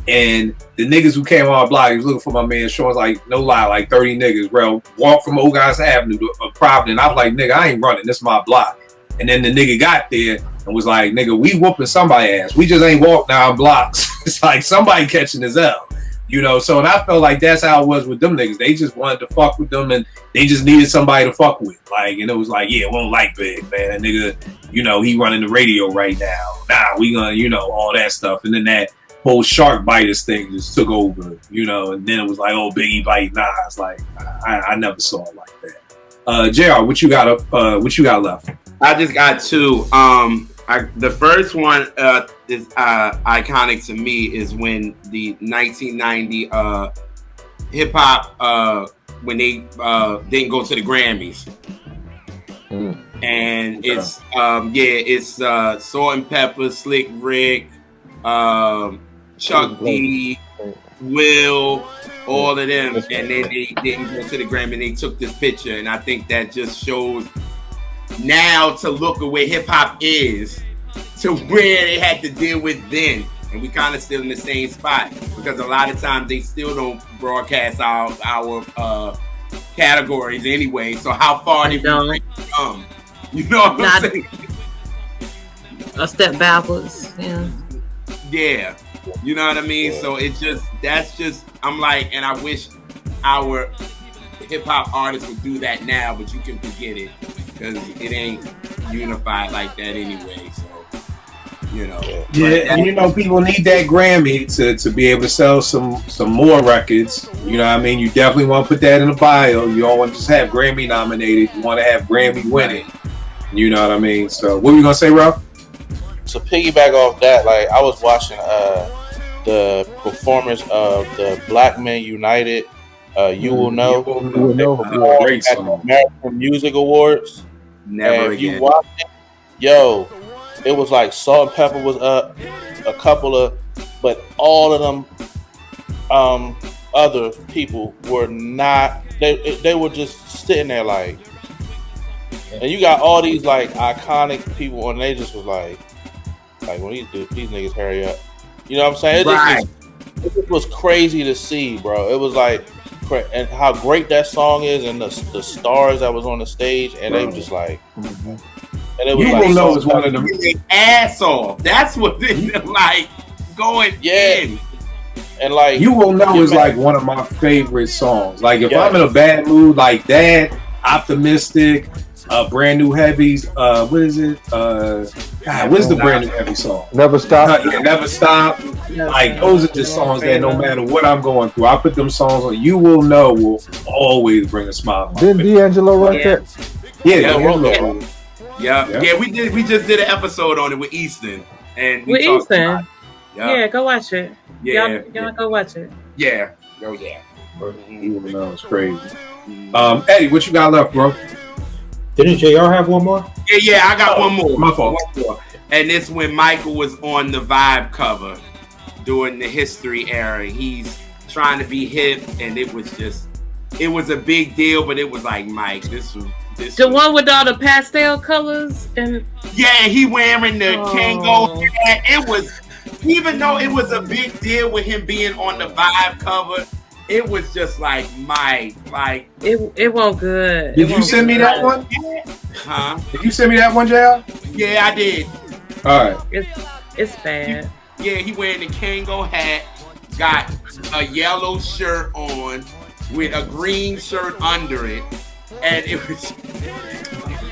And the niggas who came on my block, he was looking for my man Sean, like, no lie, like 30 niggas, bro, walked from Old Guys Avenue to Providence. I was like, nigga, I ain't running. This is my block. And then the nigga got there and was like, nigga, we whooping somebody's ass. We just ain't walk down blocks. It's like somebody catching his L. So and I felt like that's how it was with them niggas. They just wanted to fuck with them and they just needed somebody to fuck with. Like, and it was like, yeah, we don't like Big, man. That nigga, he running the radio right now. Nah, we gonna, all that stuff. And then that whole shark biters thing just took over, and then it was like, oh, Biggie bite Nas. Like, I never saw it like that. JR, what you got left? I just got two. The first one is iconic to me is when the 1990 hip hop when they didn't go to the Grammys, and it's Salt and Pepper, Slick Rick, Chuck D, Will, all of them, and then they didn't go to the Grammy. And they took this picture, and I think that just shows. Now to look at where hip hop is to where they had to deal with then, and we kind of still in the same spot because a lot of times they still don't broadcast our categories anyway. So how far did we come? You know what I'm saying? A step backwards, yeah. Yeah, you know what I mean. So that's just I'm like, and I wish our hip hop artists would do that now, but you can forget it. Because it ain't unified like that anyway, so Yeah, and people need that Grammy to be able to sell some more records. You know what I mean? You definitely want to put that in the bio. You don't want to just have Grammy nominated. You want to have Grammy winning. You know what I mean? So what were you gonna say, Ralph? So piggyback off that, like I was watching the performance of the Black Men United. You will know. Great at the American Music Awards. Never and again. You watch it, it was like Salt and Pepper was up, a couple of, but all of them other people were not. They were just sitting there like, and you got all these like iconic people, and they just was like when these niggas hurry up, you know what I'm saying? It just was crazy to see, bro. It was like. And how great that song is, and the stars that was on the stage, and they were just like, and it was will know it's one of them ass off. That's what they like going in, and like You Will Know is like one of my favorite songs. Like if I'm in a bad mood, like that, Optimistic, Brand New Heavies. What is it? What's the Brand New Heavy song? Never Stop. Never Stop. Like those are just songs that no matter what I'm going through, I put them songs on. You Will Know will always bring a smile. Didn't D'Angelo write that? Yeah. We just did an episode on it with Easton, and with Easton. Yeah, go watch it. Yeah, y'all go watch it. Yeah. You Will Know is crazy. Eddie, what you got left, bro? Didn't JR have one more? Yeah, I got one more. My fault. And it's when Michael was on the Vibe cover during the history era. He's trying to be hip, and it was a big deal, but it was like, Mike, this one with all the pastel colors and he wearing the Kango hat. It was, even though it was a big deal with him being on the Vibe cover, it was just like Mike, like it won't good. Did you send me that one? Huh? Did you send me that one, JR? Yeah, I did. All right. It's bad. He wearing the Kango hat, got a yellow shirt on with a green shirt under it, and it was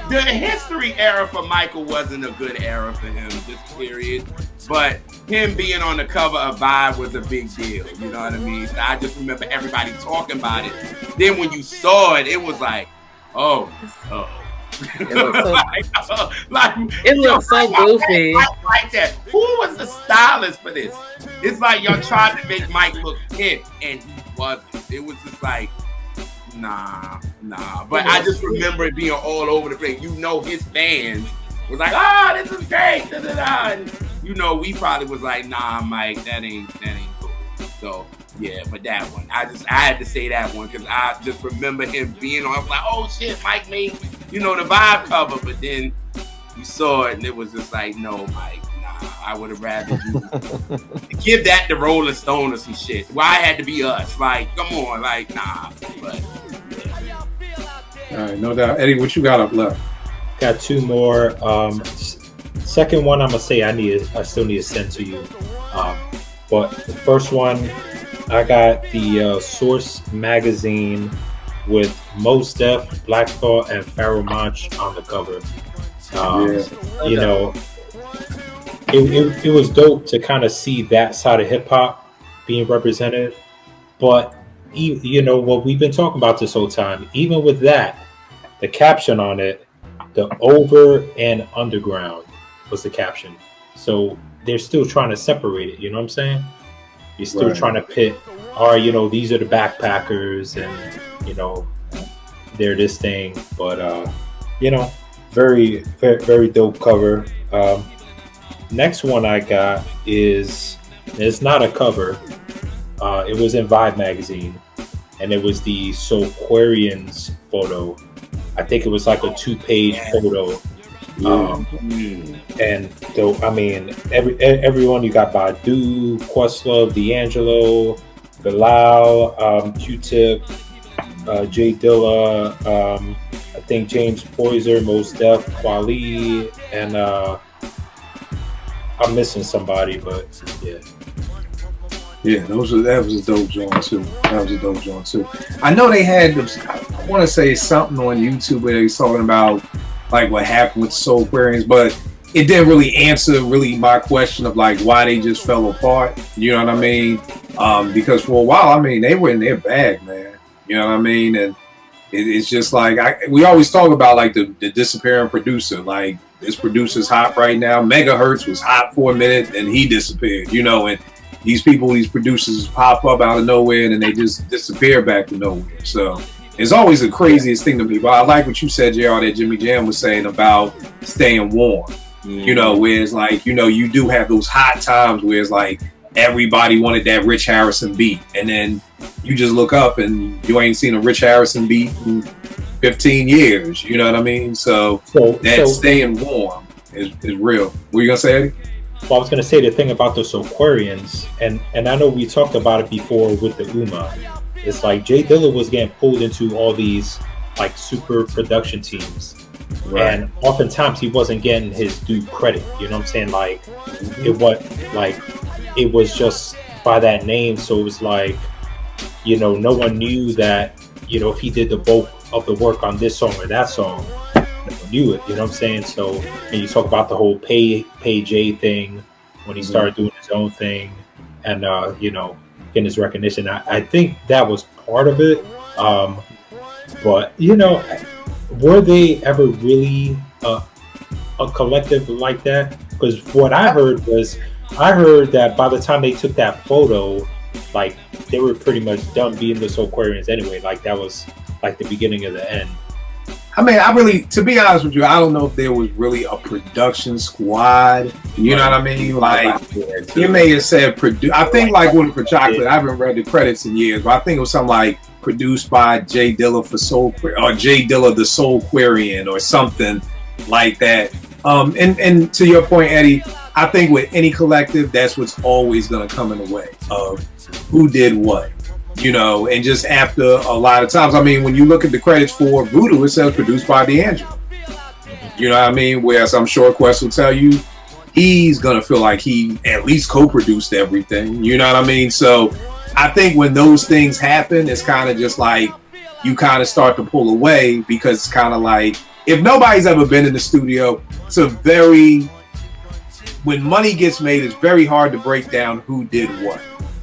the history era for Michael wasn't a good era for him, just period. But him being on the cover of Vibe was a big deal. You know what I mean? So I just remember everybody talking about it. Then when you saw it, it was like, oh. It looks so goofy. Like that. Who was the stylist for this? It's like y'all tried to make Mike look hip, and he wasn't. It was just like, nah. But I just remember it being all over the place. You know, his fans was like, this is great. And, we probably was like, nah, Mike, that ain't cool. So yeah, but that one, I had to say that one because I just remember him being on. I was like, oh shit, Mike made you know, the vibe cover, but then you saw it and it was just like, no, Mike, nah, I would have rather you give that to Rolling Stone or some shit. Why it had to be us? Like, come on, like, nah. But all right, no doubt. Eddie, what you got up left? Got two more. Second one, I'm gonna say I still need to send to you. But the first one, I got the Source magazine with Mos Def, Black Thought, and Pharoah Monch on the cover. You know, it was dope to kind of see that side of hip hop being represented. But you know what we've been talking about this whole time. Even with that, the caption on it, the over and underground was the caption. So they're still trying to separate it. You know what I'm saying? You're still trying to pit. You know, these are the backpackers, and you know, they're this thing. But you know, very, very, very dope cover. Next one I got is, it's not a cover. It was in Vibe magazine, and it was the Soulquarians photo. I think it was like a 2-page photo. And so, I mean, everyone, you got Badu, Questlove, D'Angelo, Bilal, Q-Tip, Jay Dilla, I think James Poyser, Mos Def, Kweli, and I'm missing somebody, but yeah. Yeah, that was a dope joint too. I know they had, I want to say something on YouTube where they was talking about like what happened with Soulquarians, but it didn't really answer my question of like why they just fell apart. You know what I mean? Because for a while, I mean, they were in their bag, man. You know what I mean? And it's just like we always talk about like the disappearing producer. Like, this producer's hot right now. Megahertz was hot for a minute and he disappeared. You know, and these producers pop up out of nowhere and then they just disappear back to nowhere. So it's always the craziest thing to me. But I like what you said, JR, that Jimmy Jam was saying about staying warm. You know, where it's like, you know, you do have those hot times where it's like everybody wanted that Rich Harrison beat. And then you just look up and you ain't seen a Rich Harrison beat in 15 years. You know what I mean? So staying warm is real. What were you going to say, Eddie? Well, I was going to say the thing about the Soulquarians, and I know we talked about it before with the UMA. It's like Jay Dilla was getting pulled into all these like super production teams. Right. And oftentimes he wasn't getting his due credit. You know what I'm saying? Like, it was just by that name. So it was like, you know, no one knew that, you know, if he did the bulk of the work on this song or that song, no one knew it. You know what I'm saying? So, and you talk about the whole Pay J thing when he started doing his own thing and, you know, getting his recognition. I think that was part of it. But, you know, were they ever really a collective like that? Because what I heard that by the time they took that photo, like, they were pretty much done being the Soulquarians anyway. Like, that was like the beginning of the end. I mean, to be honest with you, I don't know if there was really a production squad. You know what I mean? Like, you may have said I think like Winning for Chocolate, I haven't read the credits in years, but I think it was something like produced by Jay Dilla for or Jay Dilla the Soulquarian or something like that. And to your point, Eddie, I think with any collective, that's what's always going to come in the way of who did what. You know, and just after a lot of times, I mean, when you look at the credits for Voodoo, it says produced by D'Angelo. You know what I mean? Whereas I'm sure Quest will tell you, he's going to feel like he at least co-produced everything. You know what I mean? So I think when those things happen, it's kind of just like you kind of start to pull away because it's kind of like, if nobody's ever been in the studio, when money gets made, it's very hard to break down who did what,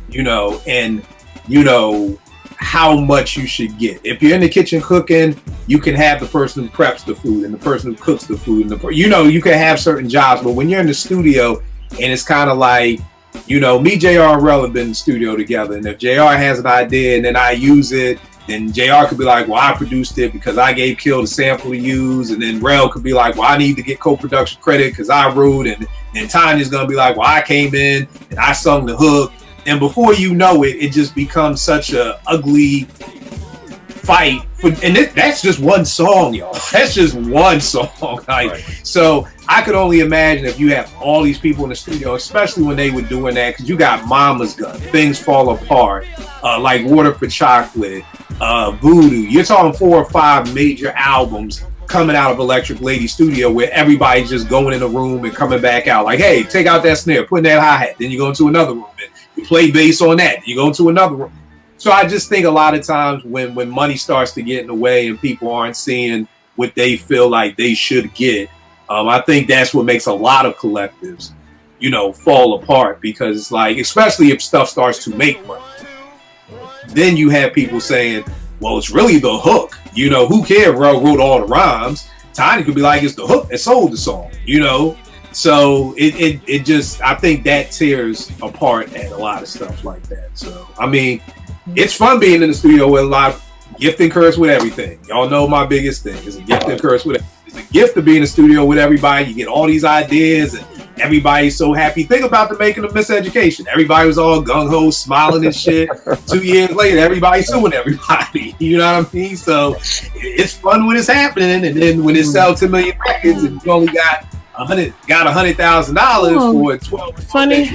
you know, and you know how much you should get. If you're in the kitchen cooking, you can have the person who preps the food and the person who cooks the food, and you know, you can have certain jobs. But when you're in the studio, and it's kind of like, you know, me, JR, and Rel have been in the studio together, and if JR has an idea and then I use it, then JR could be like, well, I produced it because I gave Kill the sample to use, and then Rel could be like, well, I need to get co-production credit because I wrote, and Tanya's gonna be like, well, I came in and I sung the hook. And before you know it, it just becomes such a ugly fight for, and that's just one song, y'all. That's just one song. Like, right. So I could only imagine if you have all these people in the studio, especially when they were doing that, because you got Mama's Gun, Things Fall Apart, like Water for Chocolate, Voodoo. You're talking 4 or 5 major albums coming out of Electric Lady Studio where everybody's just going in a room and coming back out. Like, hey, take out that snare, put in that hi-hat. Then you go into another room and you play bass on that. Then you go into another room. So I just think a lot of times when money starts to get in the way and people aren't seeing what they feel like they should get, I think that's what makes a lot of collectives, fall apart, because it's like, especially if stuff starts to make money, then you have people saying, well, it's really the hook. Who cares? Wrote all the rhymes. Tiny could be like, it's the hook that sold the song, So it just, I think that tears apart at a lot of stuff like that. So, I mean, it's fun being in the studio with a lot of gift and curse with everything. Y'all know my biggest thing is a gift and curse with everything. It's a gift to be in the studio with everybody. You get all these ideas and everybody's so happy. Think about the making of Miseducation. Everybody was all gung-ho, smiling and shit. 2 years later, everybody's suing everybody. You know what I mean? So it's fun when it's happening, and then when it sells 10 million records and you only got $100,000 for 12 funny.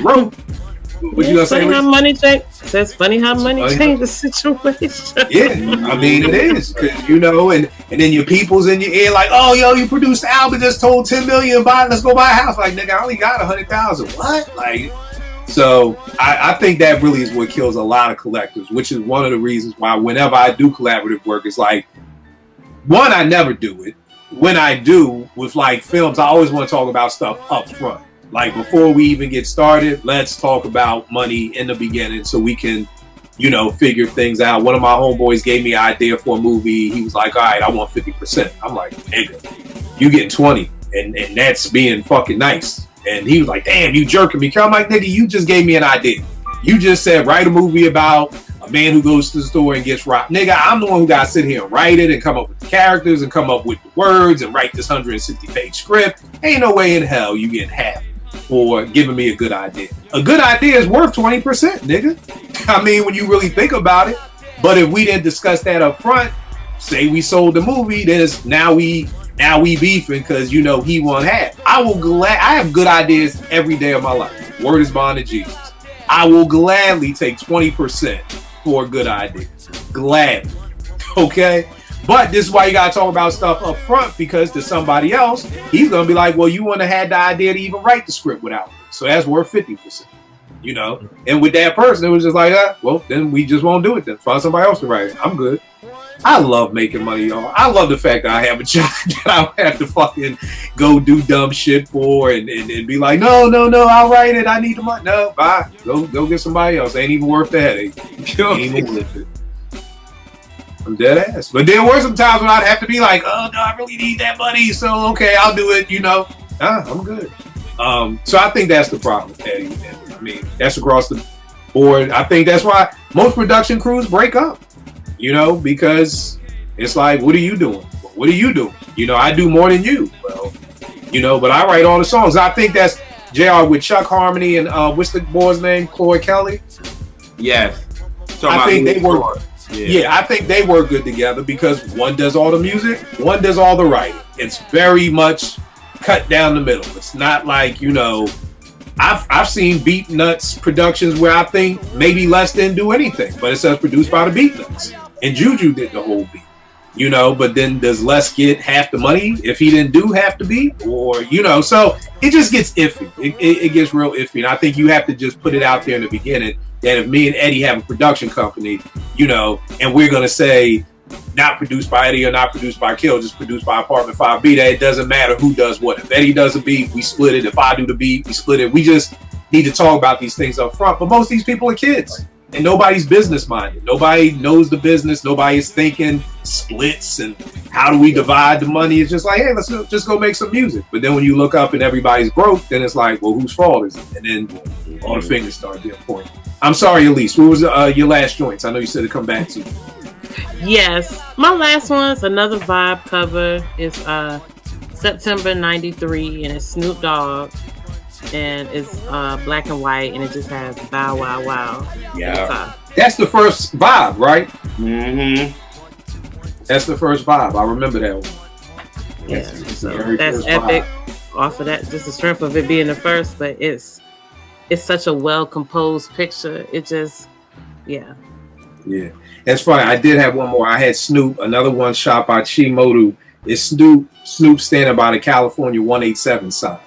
What you gonna say? How money change? That's funny how money changed the situation. Yeah, I mean it is, because and then your people's in your ear like, oh yo, you produced the album, just told 10 million, let's go buy a house. Like, nigga, I only got 100,000. What? Like, so I think that really is what kills a lot of collectives, which is one of the reasons why whenever I do collaborative work, it's like, one, I never do it. When I do with like films, I always want to talk about stuff up front. Like, before we even get started, let's talk about money in the beginning so we can, figure things out. One of my homeboys gave me an idea for a movie. He was like, all right, I want 50%. I'm like, nigga, you getting 20. And that's being fucking nice. And he was like, damn, you jerking me. I'm like, nigga, you just gave me an idea. You just said, write a movie about a man who goes to the store and gets robbed. Nigga, I'm the one who got to sit here and write it and come up with the characters and come up with the words and write this 160-page script. Ain't no way in hell you get half for giving me a good idea. A good idea is worth 20%, nigga. I mean, when you really think about it. But if we didn't discuss that up front, say we sold the movie, then it's now we beefing because he won half. I have good ideas every day of my life. Word is bond to Jesus. I will gladly take 20% for a good idea. Gladly. Okay? But this is why you gotta talk about stuff up front, because to somebody else, he's gonna be like, well, you wouldn't have had the idea to even write the script without me. So that's worth 50%. And with that person, it was just like, well, then we just won't do it then. Find somebody else to write it. I'm good. I love making money, y'all. I love the fact that I have a job that I don't have to fucking go do dumb shit for and be like, no, I'll write it. I need the money. No, bye. Go get somebody else. Ain't even worth the headache. Ain't even worth it. I'm dead ass. But there were some times when I'd have to be like, oh no, I really need that money. So okay, I'll do it, I'm good. So I think that's the problem, Eddie. I mean, that's across the board. I think that's why most production crews break up. Because it's like, what are you doing? What are you doing? I do more than you. Well, but I write all the songs. I think that's JR with Chuck Harmony and what's the boy's name? Chloe Kelly? Yes. So I think they work. Yeah, I think they work good together because one does all the music, one does all the writing. It's very much cut down the middle. It's not like, I've seen Beat Nuts productions where I think maybe Les didn't do anything, but it says produced by the Beat Nuts. And Juju did the whole beat, but then does Les get half the money if he didn't do half the beat? Or, so it just gets iffy. It gets real iffy. And I think you have to just put it out there in the beginning that if me and Eddie have a production company, and we're going to say not produced by Eddie or not produced by Kill, just produced by Apartment 5B, that it doesn't matter who does what. If Eddie does a beat, we split it. If I do the beat, we split it. We just need to talk about these things up front. But most of these people are kids. And nobody's business minded. Nobody knows the business. Nobody's thinking splits and how do we divide the money. It's just like, hey, let's just go make some music. But then when you look up and everybody's broke, then it's like, well, whose fault is it? And then all the fingers start getting pointed. I'm sorry, Elise. What was your last joints? I know you said to come back to. Yes, my last one's another Vibe cover. It's September '93, and it's Snoop Dogg. And it's black and white, and it just has Bow Wow Wow. Yeah, that's the first Vibe, right? Mm-hmm. That's the first vibe. I remember that one. Yeah, that's epic. Off of that, just the strength of it being the first, but it's such a well composed picture. It just, yeah. It's funny. I did have one more. I had Snoop, another one shot by Chimodu. It's Snoop standing by the California 187 sign.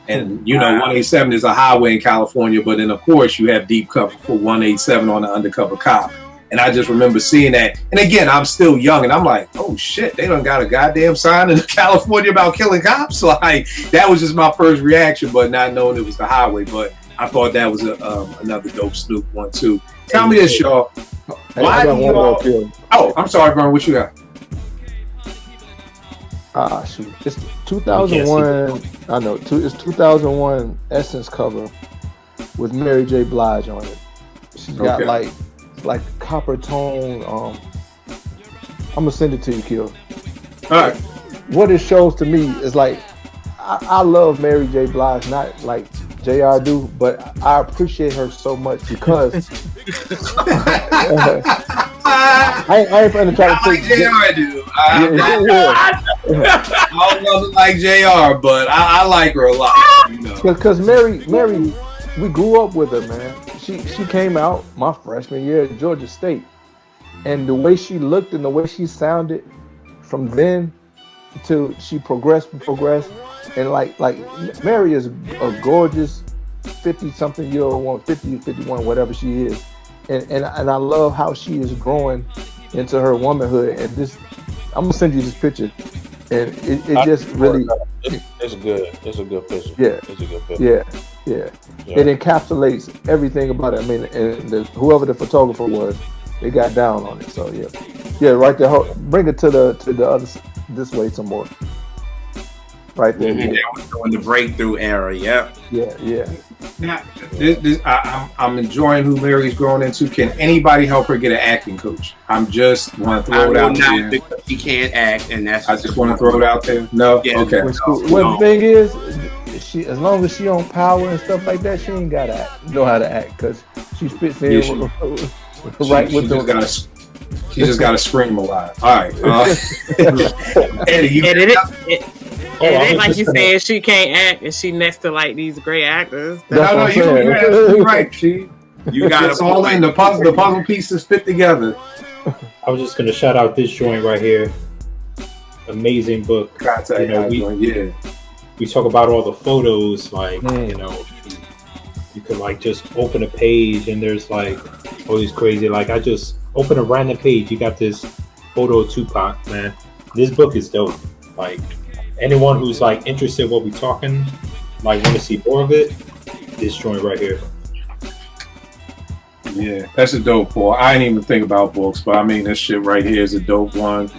And, 187 is a highway in California, but then, of course, you have deep cover for 187 on the undercover cop. And I just remember seeing that. And again, I'm still young, and I'm like, oh, shit, they done got a goddamn sign in California about killing cops? Like, that was just my first reaction, but not knowing it was the highway. But I thought that was another dope Snoop one, too. Tell me this, y'all. Why do y'all... Oh, I'm sorry, Vern, what you got? Shoot. It's 2001. I know. It's 2001 Essence cover with Mary J. Blige on it. She's got like copper tone. I'm gonna send it to you, Kill. All right. What it shows to me is like I love Mary J. Blige, not like JR do, but I appreciate her so much because I ain't gonna try to take JR do. I don't know like JR, but I like her a lot. Because Mary, we grew up with her, man. She came out my freshman year at Georgia State, and the way she looked and the way she sounded from then till she progressed, and like Mary is a gorgeous 50-something-year-old woman, 50, 51, whatever she is, and I love how she is growing into her womanhood. And this, I'm gonna send you this picture, and it just really, it's good. It's a good picture. Yeah, it's a good picture. Yeah. It encapsulates everything about it. I mean, and whoever the photographer was, they got down on it. So yeah, right there. Bring it to the other this way some more. Right there. Mm-hmm. Yeah, we're doing the breakthrough era. Yeah. Now, I'm enjoying who Mary's growing into. Can anybody help her get an acting coach? I'm just want to throw it out there. Because she can't act, and that's. I just want to throw it out there. No. Yeah, okay. Well, the thing is, she, as long as she on Power and stuff like that, she ain't gotta know how to act because she spits in She just got to scream a lot. All right. Eddie, it ain't like you saying she can't act and she next to like these great actors. You're absolutely right. You got it all in the puzzle pieces fit together. I was just gonna shout out this joint right here. Amazing book. We talk about all the photos, like you could like just open a page and there's like all these crazy. Like I just open a random page. You got this photo of Tupac, man. This book is dope. Like anyone who's like interested in what we're talking, like want to see more of it, this joint right here. Yeah, that's a dope book. I didn't even think about books, but I mean, this shit right here is a dope one.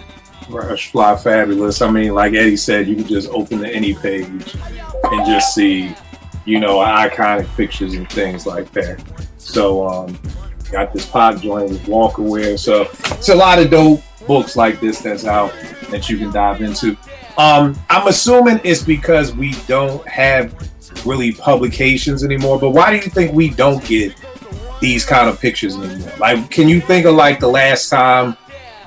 Rush Fly Fabulous. I mean, like Eddie said, you can just open to any page and just see, iconic pictures and things like that. So, got this pop joint with Walkerware. So, it's a lot of dope books like this that's out that you can dive into. I'm assuming it's because we don't have really publications anymore, but why do you think we don't get these kind of pictures anymore? Like, can you think of like the last time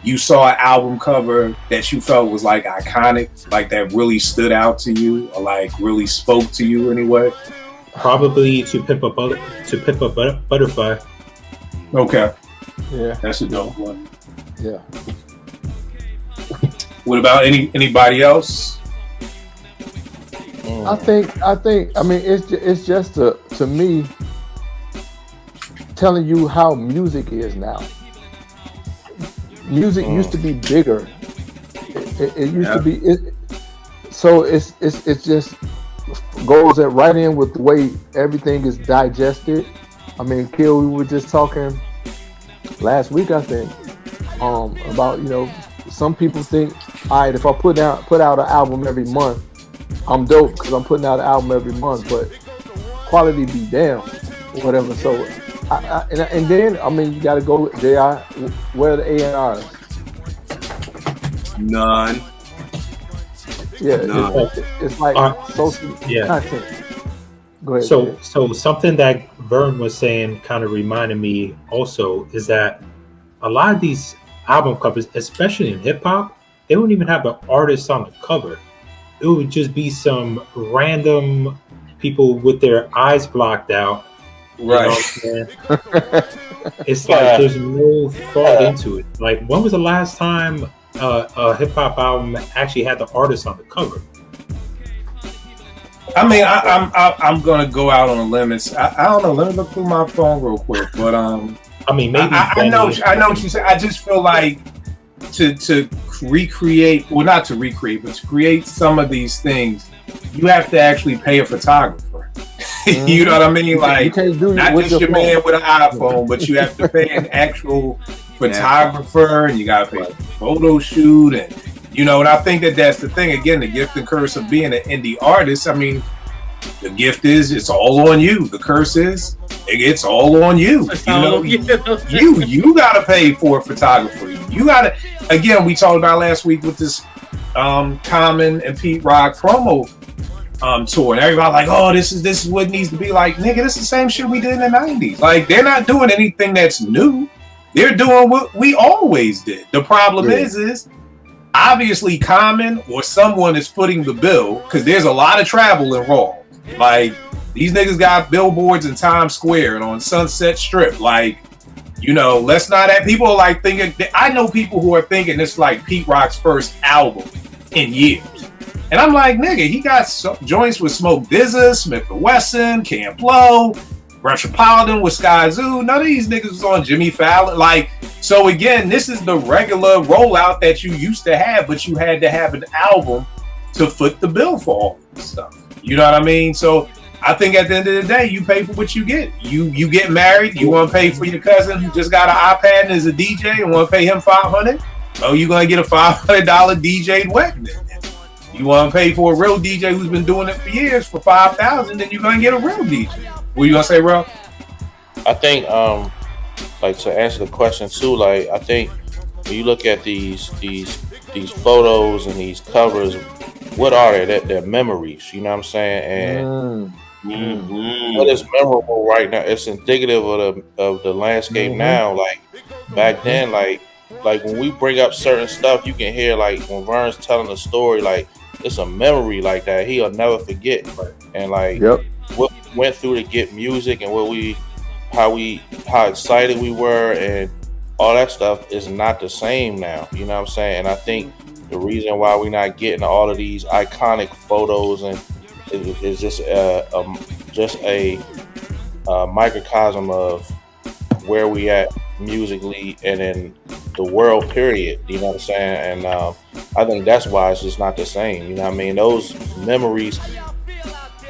you saw an album cover that you felt was like iconic, like that really stood out to you or like really spoke to you anyway? Probably To Pimp a Butterfly. Okay. Yeah. That's a dope one. Yeah. What about anybody else? I think. I mean, it's just to me telling you how music is now. Music used to be bigger. It used to be. So it's just goes right in with the way everything is digested. I mean, Kill, we were just talking last week, I think, about some people think, all right, if I put out an album every month, I'm dope because I'm putting out an album every month, but quality be damn, whatever. So, and then, I mean, you got to go with JI, where are the A&Rs? None. Yeah, none. It's like social content. Go ahead. So something that Vern was saying kind of reminded me also is that a lot of these album covers, especially in hip hop, they wouldn't even have the artist on the cover. It would just be some random people with their eyes blocked out. Right. It's like there's no thought into it. Like, when was the last time a hip hop album actually had the artist on the cover? I mean, I'm gonna go out on a limb. I don't know. Let me look through my phone real quick. But I mean, maybe I know what you said. I just feel like to recreate, well, not to recreate, but to create some of these things, you have to actually pay a photographer. You know what I mean? Like, not just your man with an iPhone, but you have to pay an actual photographer, and you got to pay for a photo shoot, and and I think that's the thing. Again, the gift and curse of being an indie artist. I mean, the gift is it's all on you. The curse is it's all on you. You got to pay for a photographer. You got to. Again, we talked about last week with this Common and Pete Rock promo tour, and everybody like, oh, this is what it needs to be. Like, nigga, this is the same shit we did in the 90s. Like, they're not doing anything that's new. They're doing what we always did. The problem is obviously Common or someone is footing the bill, because there's a lot of travel involved. Like, these niggas got billboards in Times Square and on Sunset Strip. Like, let's not have people are like thinking. I know people who are thinking it's like Pete Rock's first album in years. And I'm like, nigga, he got joints with Smoke DZA, Smith & Wesson, Camp Lo, Metropolitan with Sky Zoo. None of these niggas was on Jimmy Fallon. Like, so again, this is the regular rollout that you used to have, but you had to have an album to foot the bill for all this stuff. You know what I mean? So I think at the end of the day, you pay for what you get. You get married, you want to pay for your cousin who just got an iPad and is a DJ and want to pay him $500? Oh, you're going to get a $500 DJ wedding. You want to pay for a real DJ who's been doing it for years for $5,000, then you're going to get a real DJ. What are you going to say, Rob? I think, like, to answer the question too, like, I think when you look at these photos and these covers, what are they? They're memories, you know what I'm saying? And what is memorable right now, it's indicative of the landscape now. Like, back then, like when we bring up certain stuff, you can hear, like, when Vern's telling a story, like, it's a memory like that he'll never forget. And like what we went through to get music and how excited we were and all that stuff is not the same now. You know what I'm saying? And I think the reason why we're not getting all of these iconic photos and is just a microcosm of where we at musically and in the world period, you know what I'm saying? And I think that's why it's just not the same, you know what I mean? Those memories,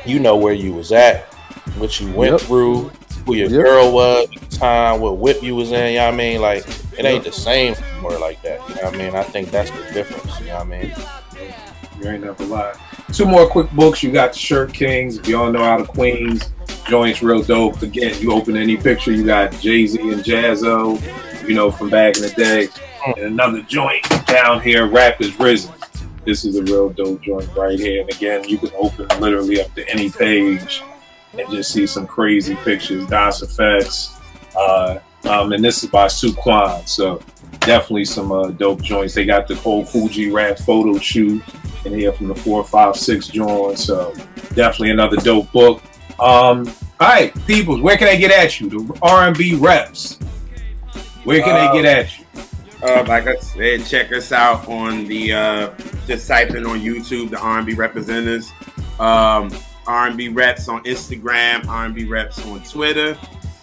where you was at, what you went through, who your girl was at the time, what whip you was in, you know what I mean? Like, it ain't the same anymore like that, you know what I mean? I think that's the difference, you know what I mean? You ain't never lied. Two more quick books. You got the Shirt Kings. If y'all know out of Queens, joint's real dope. Again, you open any picture, you got Jay-Z and Jazzo, from back in the day. And another joint down here, Rap is Risen. This is a real dope joint right here. And again, you can open literally up to any page and just see some crazy pictures, DOS effects. And this is by Suquan. So definitely some dope joints. They got the whole Fuji Rap photo shoot in here from the 456 joint. So definitely another dope book. All right, people, where can I get at you? The R&B reps. Where can they get at you? Like I said, check us out on the just type in on YouTube, the R&B Representatives. R&B Reps on Instagram, R&B Reps on Twitter,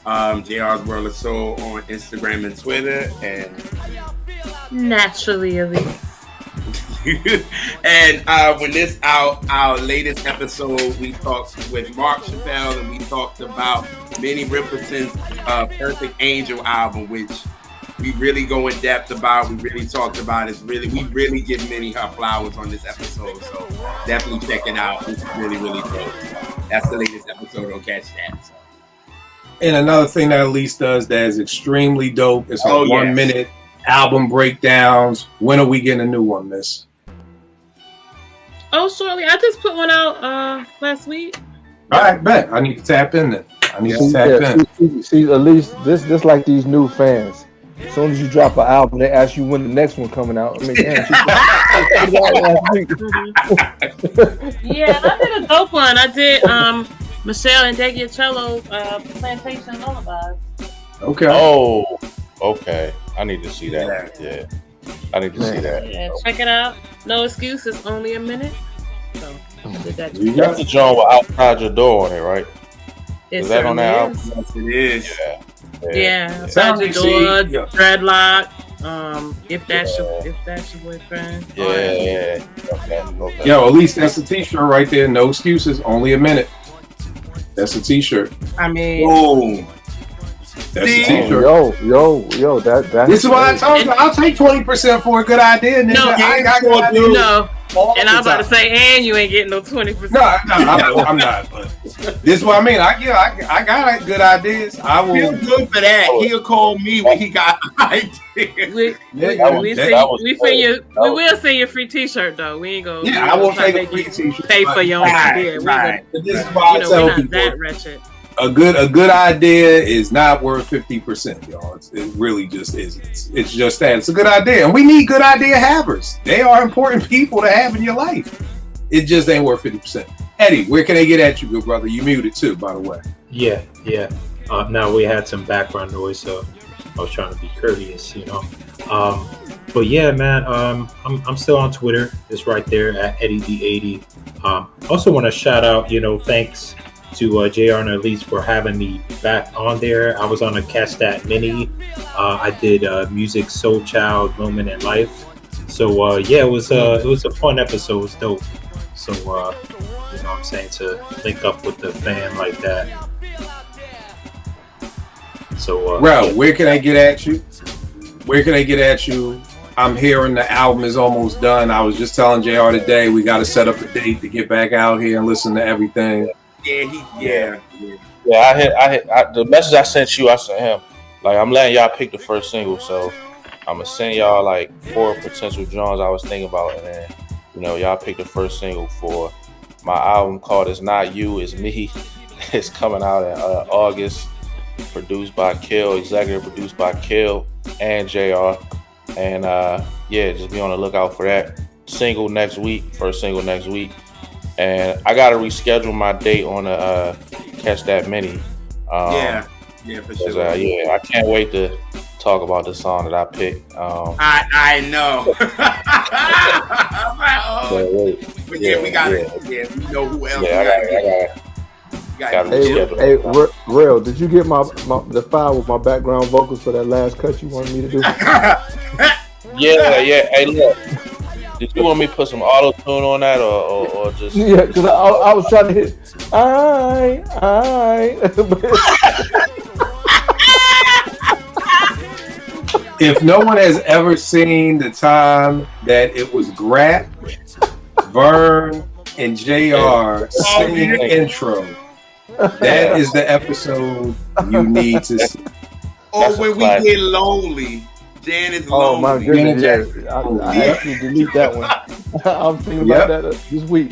JR's World of Soul on Instagram and Twitter, and naturally Elise. And when this out, our latest episode, we talked with Mark Chappelle and we talked about Minnie Riperton's Perfect Angel album, which we really go in depth about. We really talked about it. We really give Minnie her flowers on this episode. So definitely check it out. It's really, really dope. That's the latest episode. Go catch that. So. And another thing that Elise does that is extremely dope is her 1 minute album breakdowns. When are we getting a new one, Miss? Oh, shortly. I just put one out last week. All right, bet. I need to tap in then. I need to tap in. See, at least this like these new fans. as soon as you drop an album, they ask you when the next one coming out. I mean, damn, yeah, I did a dope one. I did Michelle and Degiacello's Plantation Lullabies. Okay. Oh, okay. I need to see that. Yeah. I need to see that. Yeah, check it out. No Excuses, only a minute. So I did that. You got the joint with Outside Your Door on it, right? Is that on that album? Yes, it is. Yeah. Outside Your Door, Dreadlock. If that's your boyfriend. Yeah. Okay. Yo, at least that's a t-shirt right there. No Excuses, only a minute. That's a t-shirt. I mean, boom. That's a t-shirt. Yo, that. This is why I told you. I'll take 20% for a good idea. Nigga. No, I got good ideas. No. And I'm about to say, and you ain't getting no 20%. No, I'm not. But this is what I mean. I got good ideas. I will. Feel good for that. He'll call me when he got ideas. We will send you a free T-shirt though. We ain't gonna. Yeah, I will take a free T-shirt. Pay for your own idea. Right. This is why I tell people that wretched. A good idea is not worth 50%, y'all. It really just isn't. It's just that it's a good idea, and we need good idea havers. They are important people to have in your life. It just ain't worth 50%. Eddie, where can they get at you, good brother? You muted too, by the way. Yeah. Now we had some background noise, so I was trying to be courteous, you know. But yeah, man, I'm still on Twitter. It's right there at EddieD80. Also want to shout out, thanks to JR and Elise for having me back on there. I was on a Catch That Mini. I did music, Soul Child, Moment in Life. So it was a fun episode. It was dope. So I'm saying, to link up with the fan like that. So where can I get at you? I'm hearing the album is almost done. I was just telling JR today we got to set up a date to get back out here and listen to everything. Yeah. I hit the message I sent you. I sent him. Like, I'm letting y'all pick the first single, so I'm gonna send y'all like 4 potential genres I was thinking about, and then y'all pick the first single for my album called "It's Not You, It's Me." It's coming out in August. Produced by Kill, executive produced by Kill and JR, and just be on the lookout for that first single next week. And I gotta reschedule my date on the Catch That Mini. For sure. I can't wait to talk about the song that I picked. I know. We know who else. I got Hey, Real, did you get the file with my background vocals for that last cut you wanted me to do? Yeah. Hey, look. Did you want me to put some auto tune on that, or just? Yeah, because I was trying to hit. If no one has ever seen the time that it was Grap, Vern, and JR singing the intro, that is the episode you need to see. Or when we get lonely. Jan is lonely. Oh my goodness! Yeah. I actually delete that one. I'm thinking about that this week.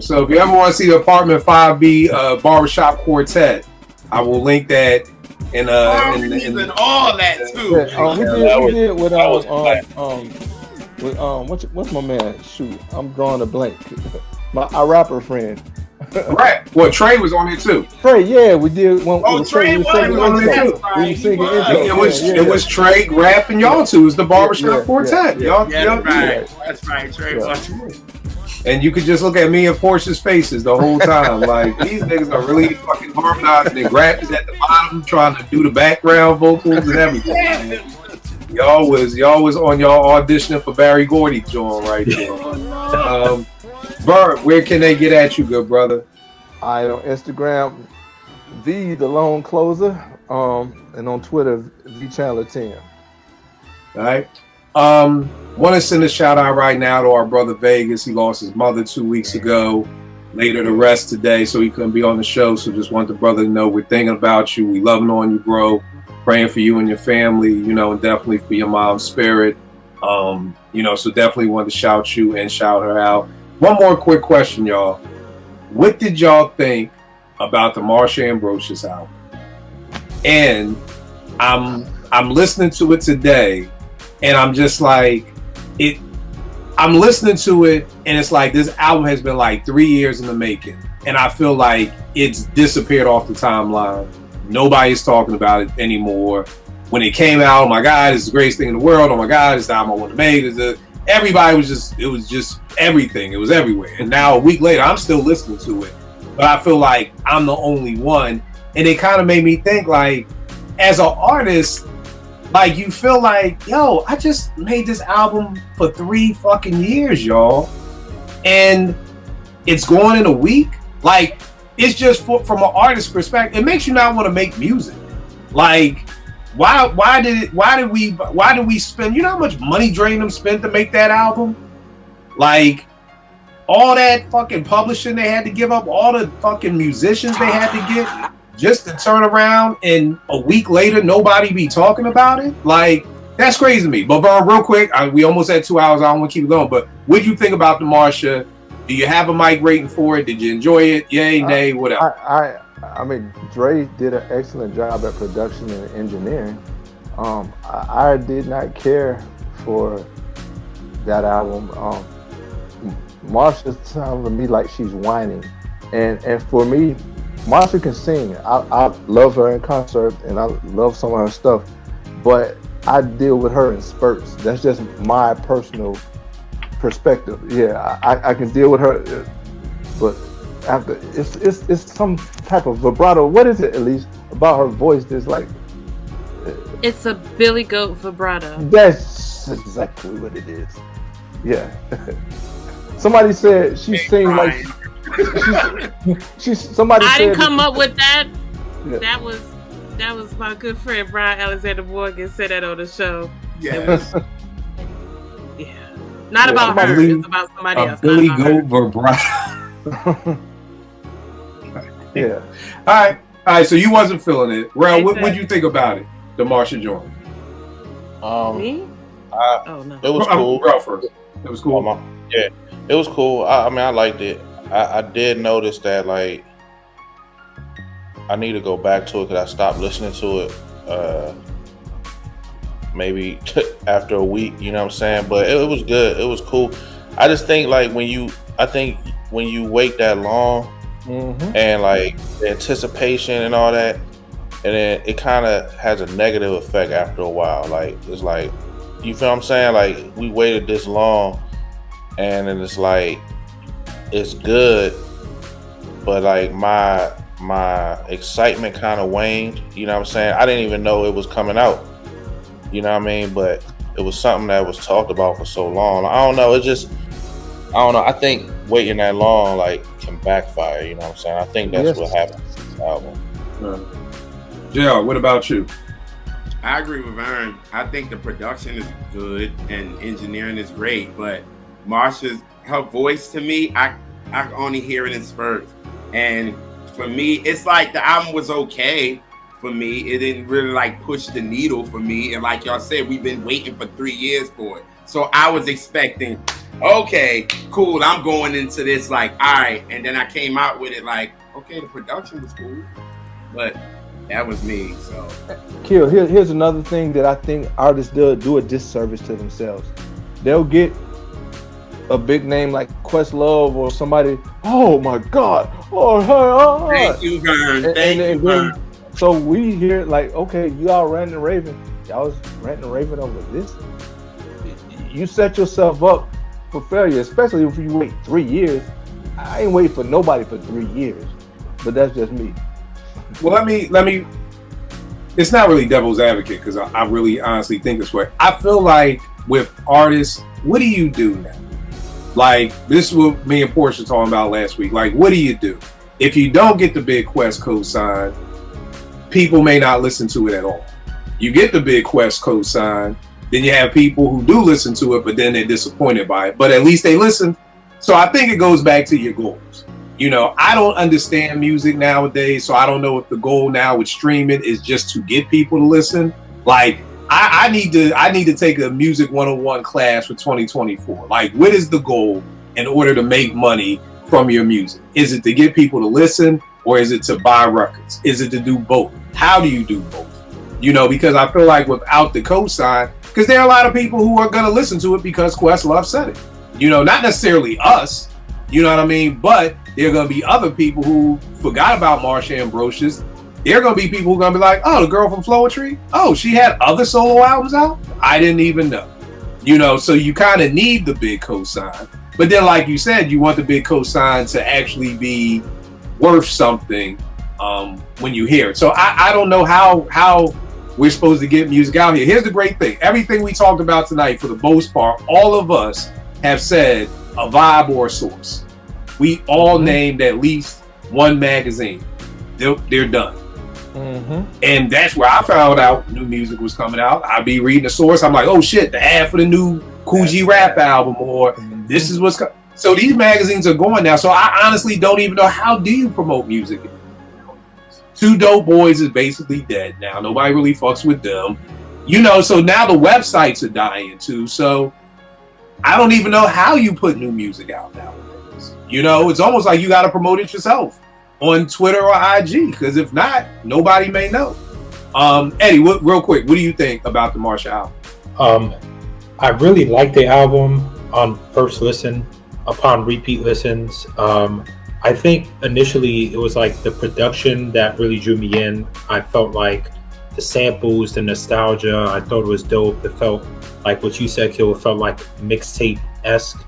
So if you ever want to see the Apartment 5B Barbershop Quartet, I will link that in all that too. We did with what's my man? Shoot, I'm drawing a blank. Our rapper friend. Right. Well, Trey was on it too. Trey, yeah, we did. Trey was on it too. It was Trey, Grap, and y'all two. It was the Barbershop Quartet. That's right. Trey was. And you could just look at me and Portia's faces the whole time. Like, these niggas are really fucking harmonizing. And Grap is at the bottom trying to do the background vocals and everything. Y'all was on y'all auditioning for Barry Gordy joint right there. Bert, where can they get at you, good brother? On Instagram, the Lone Closer, and on Twitter, VChandler10. All right. Want to send a shout out right now to our brother Vegas. He lost his mother 2 weeks ago. Later to rest today, so he couldn't be on the show. So just want the brother to know we're thinking about you. We loving on you, bro. Praying for you and your family, and definitely for your mom's spirit. So definitely want to shout you and shout her out. One more quick question, y'all. What did y'all think about the Marsha Ambrosius album? And I'm listening to it today, and I'm just like it. I'm listening to it, and it's like this album has been like 3 years in the making, and I feel like it's disappeared off the timeline. Nobody's talking about it anymore. When it came out, oh my God, it's the greatest thing in the world. Oh my God, it's the album I want to make. Everybody was just, it was just everything. It was everywhere. And now a week later, I'm still listening to it, but I feel like I'm the only one. And it kind of made me think, like, as an artist, like, you feel like, yo, I just made this album for 3 fucking years, y'all, and it's going in a week. Like, it's just from an artist's perspective, it makes you not want to make music. Like, why did we spend, you know how much money Dre and them spent to make that album? Like, all that fucking publishing they had to give up, all the fucking musicians they had to get just to turn around and a week later nobody be talking about it. Like, that's crazy to me. But Vern, real quick, we almost had 2 hours. I don't want to keep it going, but what do you think about the Marsha? Do you have a mic rating for it? Did you enjoy it? Yay, nay, whatever. I mean, Dre did an excellent job at production and engineering. I did not care for that album. Marsha sounds to me like she's whining, and for me, Marsha can sing. I love her in concert, and I love some of her stuff, but I deal with her in spurts. That's just my personal perspective. Yeah, I can deal with her, but after it's some type of vibrato. What is it, at least, about her voice that's like? It's a Billy Goat vibrato. That's exactly what it is. Yeah. Somebody said she sings like she's somebody. I didn't said come up with that. Yeah. That was my good friend Brian Alexander Morgan said that on the show. Yes. Yeah. Not about her. It's about somebody else. Billy Goat vibrato. Yeah. All right. So you wasn't feeling it. Well, what did you think about it, the Marsha joint? Me? No. It was cool. It was cool. Yeah, it was cool. I mean, I liked it. I did notice that, like, I need to go back to it because I stopped listening to it maybe after a week, you know what I'm saying? But it was good. It was cool. I just think, like, when you wait that long, and like the anticipation and all that, and then it kind of has a negative effect after a while. Like, it's like, you feel what I'm saying? Like, we waited this long, and then it's like, it's good, but like my excitement kind of waned. You know what I'm saying? I didn't even know it was coming out. You know what I mean? But it was something that was talked about for so long. I don't know. I don't know. I think waiting that long, like, can backfire. You know what I'm saying? I think that's what happened to this album. Yeah. What about you? I agree with Vern. I think the production is good and engineering is great, but her voice, to me, I only hear it in spurts. And for me, it's like the album was okay for me. It didn't really like push the needle for me. And like y'all said, we've been waiting for 3 years for it. So I was expecting, okay, cool, I'm going into this like, all right. And then I came out with it like, okay, the production was cool, but that was me. So Kill, here's another thing that I think artists do a disservice to themselves. They'll get a big name like Questlove or somebody. Oh my God! Oh, thank you, Vern. Thank you, Vern. So we hear like, okay, you all ranting and raving. Y'all was ranting and raving over this. You set yourself up for failure, especially if you wait 3 years. I ain't waiting for nobody for 3 years, but that's just me. Well, let me. It's not really devil's advocate because I really honestly think this way. I feel like with artists, what do you do now? Like, this is what me and Portia talking about last week. Like, what do you do? If you don't get the Big Quest co-sign, people may not listen to it at all. You get the Big Quest co-sign, then you have people who do listen to it, but then they're disappointed by it. But at least they listen. So I think it goes back to your goals. You know, I don't understand music nowadays, so I don't know if the goal now with streaming is just to get people to listen. Like, I need to take a music 101 class for 2024. Like, what is the goal in order to make money from your music? Is it to get people to listen, or is it to buy records? Is it to do both? How do you do both? because I feel like without the cosign, because there are a lot of people who are going to listen to it because Questlove said it. Not necessarily us, you know what I mean? But there are going to be other people who forgot about Marsha Ambrosius. There are going to be people who are going to be like, oh, the girl from Floetry? Oh, she had other solo albums out? I didn't even know. So you kind of need the big cosign. But then, like you said, you want the big cosign to actually be worth something when you hear it. So I don't know how we're supposed to get music out here. Here's the great thing. Everything we talked about tonight, for the most part, all of us have said a vibe or a source. We all named at least one magazine. They're done. And that's where I found out new music was coming out. I'd be reading the source. I'm like, oh shit, the ad for the new Kool G Rap album, or this is what's coming. So these magazines are going now. So I honestly don't even know, how do you promote music? Two Dope Boys is basically dead now. Nobody really fucks with them. So now the websites are dying too. So I don't even know how you put new music out nowadays. It's almost like you got to promote it yourself on Twitter or IG, because if not, nobody may know. Eddie, real quick, what do you think about the Marsha album? I really liked the album on first listen. Upon repeat listens, I think initially it was like the production that really drew me in. I felt like the samples, the nostalgia, I thought it was dope. It felt like what you said, Kill. It felt like mixtape-esque.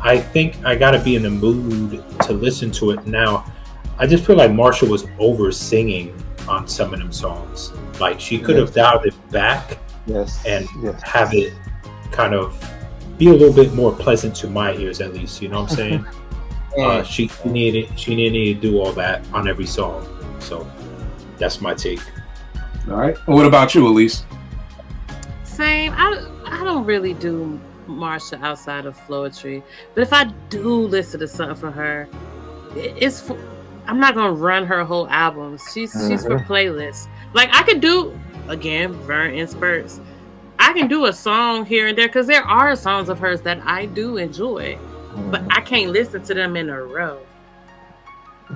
I think I gotta be in the mood to listen to it now. I just feel like Marsha was over singing on some of them songs. Like she could have dialed it back and have it kind of be a little bit more pleasant to my ears, at least. You know what I'm saying? She needed to do all that on every song. So that's my take. All right. And what about you, Elise? Same. I don't really do Marsha outside of Floetry, but if I do listen to something from her, I'm not gonna run her whole album. She's for playlists. Like I could do, again, Vern in spurts. I can do a song here and there, because there are songs of hers that I do enjoy, but I can't listen to them in a row.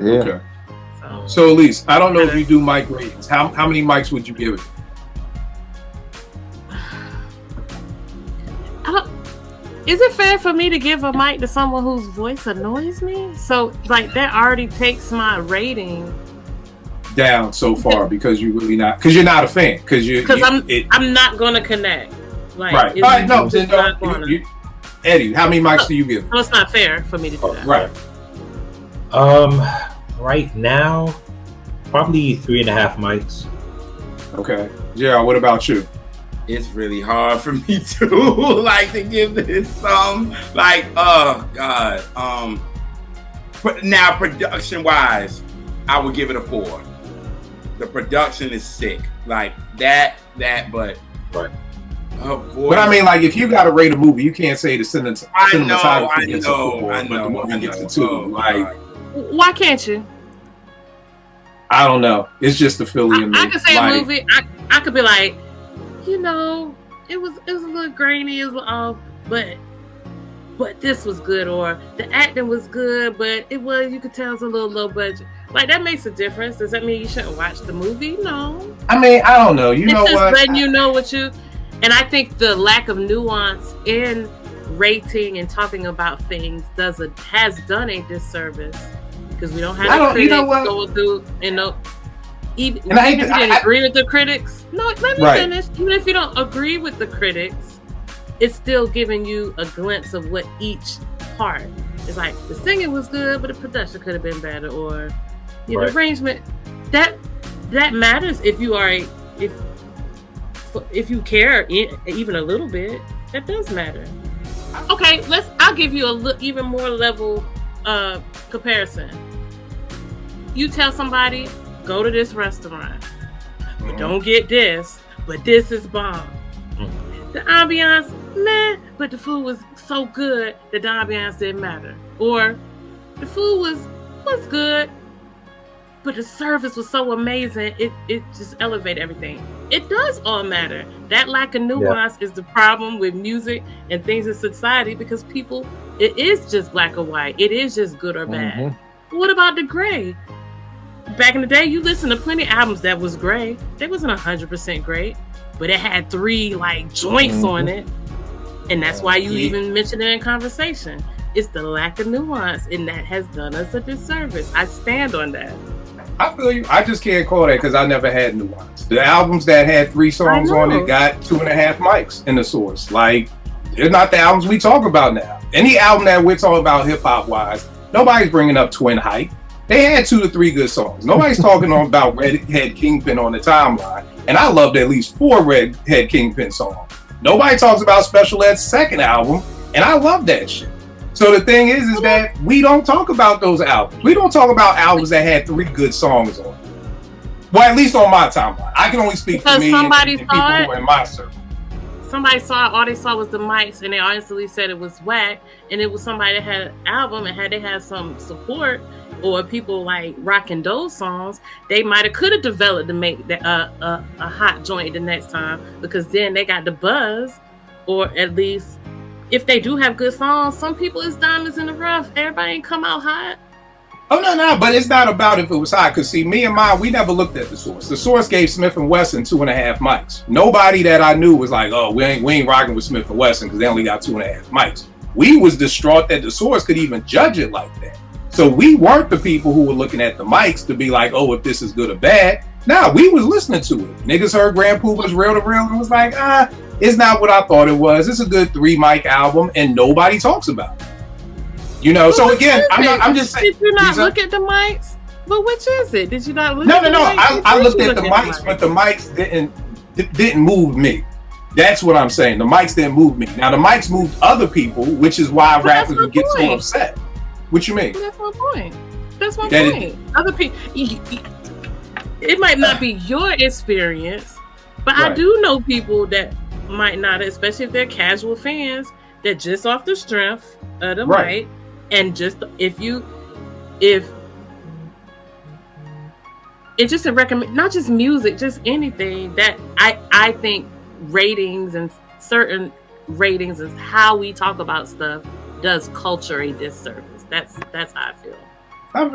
Yeah. Okay. So Elise, I don't know if you do mic ratings. How many mics would you give it? Is it fair for me to give a mic to someone whose voice annoys me? So like that already takes my rating down so far, because you're really not, because you're not a fan, because I'm not gonna connect. Like, right. All right. No. Eddie, how many mics do you give? So it's not fair for me to do that. Right. Right now, probably 3.5 mics. Okay. Yeah. What about you? It's really hard for me to like to give this like, oh god. But now production wise, I would give it a 4. The production is sick, like that, but right. But I mean, like, if you got to rate a movie, you can't say the cinematography gets a 4, but the movie gets a 2. Like, why can't you? I don't know. It's just the Philly in me. I could say a movie. I could be like, it was a little grainy, it was off, but this was good, or the acting was good, but you could tell it's a little low budget. Like, that makes a difference. Does that mean you shouldn't watch the movie? No. I mean, I don't know. It's just letting you know what you. And I think the lack of nuance in rating and talking about things has done a disservice, because we don't have critics going through even if you didn't agree with the critics. No, let me finish. Even if you don't agree with the critics, it's still giving you a glimpse of what each part is like. The singing was good, but the production could have been better, or the arrangement. That matters if you are if you care even a little bit. That does matter. Okay, I'll give you even more level comparison. You tell somebody, go to this restaurant, but don't get this, but this is bomb. The ambiance, meh, but the food was so good that the ambiance didn't matter. Or the food was good, but the service was so amazing, it just elevated everything. It does all matter. That lack of nuance is the problem with music and things in society, because people, it is just black or white. It is just good or bad. What about the gray? back in the day, you listen to plenty of albums that was great. They wasn't 100% great, but it had 3 like joints on it, and that's why you even mentioned it in conversation. It's the lack of nuance, and that has done us a disservice. I stand on that. I feel you. I just can't call that because I never had nuance. The albums that had 3 songs on it got 2.5 mics in the source. Like, they're not the albums we talk about now. Any album that we're talking about hip hop wise, nobody's bringing up Twin Hype. They had 2 to 3 good songs. Nobody's talking about Redhead Kingpin on the timeline, and I loved at least 4 Redhead Kingpin songs. Nobody talks about Special Ed's second album, and I love that shit. So the thing is that we don't talk about those albums. We don't talk about albums that had 3 good songs on it. Well, at least on my timeline. I can only speak for me and people who are in my circle. Somebody saw it, all they saw was the mics, and they honestly said it was whack, and it was somebody that had an album, and had they had some support, or people like rocking those songs, they might have could have developed to make a hot joint the next time, because then they got the buzz, or at least if they do have good songs, some people is diamonds in the rough. Everybody ain't come out hot. Oh no, but it's not about if it was hot. Cause see, me and mine, we never looked at the source. The source gave Smith and Wesson 2.5 mics. Nobody that I knew was like, oh, we ain't rocking with Smith and Wesson because they only got 2.5 mics. We was distraught that the source could even judge it like that. So we weren't the people who were looking at the mics to be like, oh, if this is good or bad. Nah, we was listening to it. Niggas heard Grand Pooba's Real to Real and was like, it's not what I thought it was. It's a good 3 mic album, and nobody talks about it. You know, so again, I'm just saying. Did you not look at the mics? But which is it? Did you not look at the mics? I looked at the mics, but the mics didn't move me. That's what I'm saying. The mics didn't move me. Now, the mics moved other people, which is why rappers would get so upset. What you mean? That's my point. That's my point. Other people, it might not be your experience, but I do know people that might not, especially if they're casual fans, that just off the strength of the mic, and just if it's just a recommend, not just music, just anything that I think ratings and certain ratings is how we talk about stuff does culture a disservice. That's how I feel.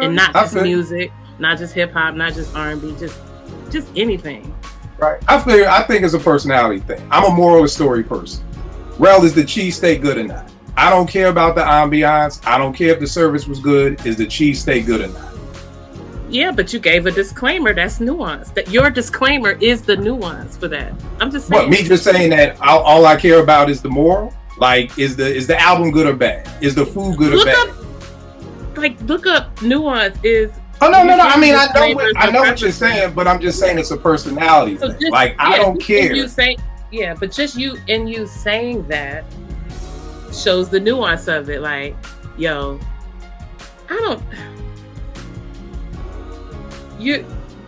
And not just music, not just hip hop, not just R&B, just anything. Right. I think it's a personality thing. I'm a moral of story person. Rel, is the cheesesteak good or not? I don't care about the ambiance. I don't care if the service was good. Is the cheesesteak good or not? Yeah, but you gave a disclaimer. That's nuance. That your disclaimer is the nuance for that. I'm just saying. What, me just saying that all I care about is the moral? Like, is the album good or bad? Is the food good or bad? Look up nuance is. Oh no! I mean, I know what you're saying, but I'm just saying it's a personality thing. Like, I don't care. But just you saying that shows the nuance of it. Like, yo,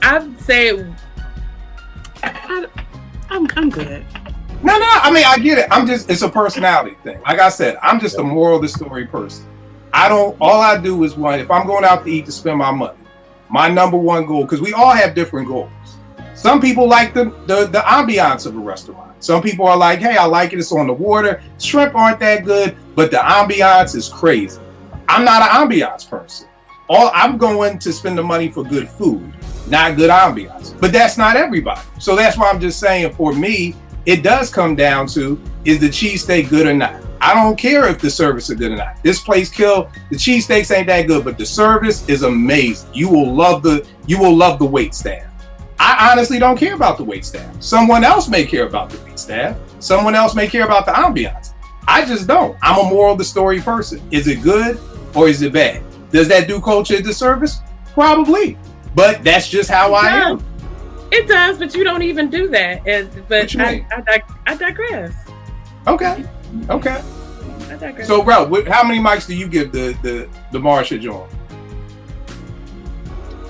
I'd say I'm good. No, I mean, I get it. It's a personality thing. Like I said, I'm just a moral of the story person. All I do is if I'm going out to eat to spend my money, my number one goal, because we all have different goals. Some people like the ambiance of a restaurant. Some people are like, hey, I like it. It's on the water. Shrimp aren't that good, but the ambiance is crazy. I'm not an ambiance person. I'm going to spend the money for good food, not good ambiance. But that's not everybody. So that's why I'm just saying, for me, it does come down to, is the cheesesteak good or not? I don't care if the service is good or not. This place the cheesesteaks ain't that good, but the service is amazing. You will love the wait staff. I honestly don't care about the wait staff. Someone else may care about the wait staff. Someone else may care about the ambiance. I just don't. I'm a moral of the story person. Is it good or is it bad? Does that do culture a disservice? Probably. But that's just how I am. It does, but you don't even do that. But I digress. Okay. I digress. So, bro, how many mics do you give the Marsha joint?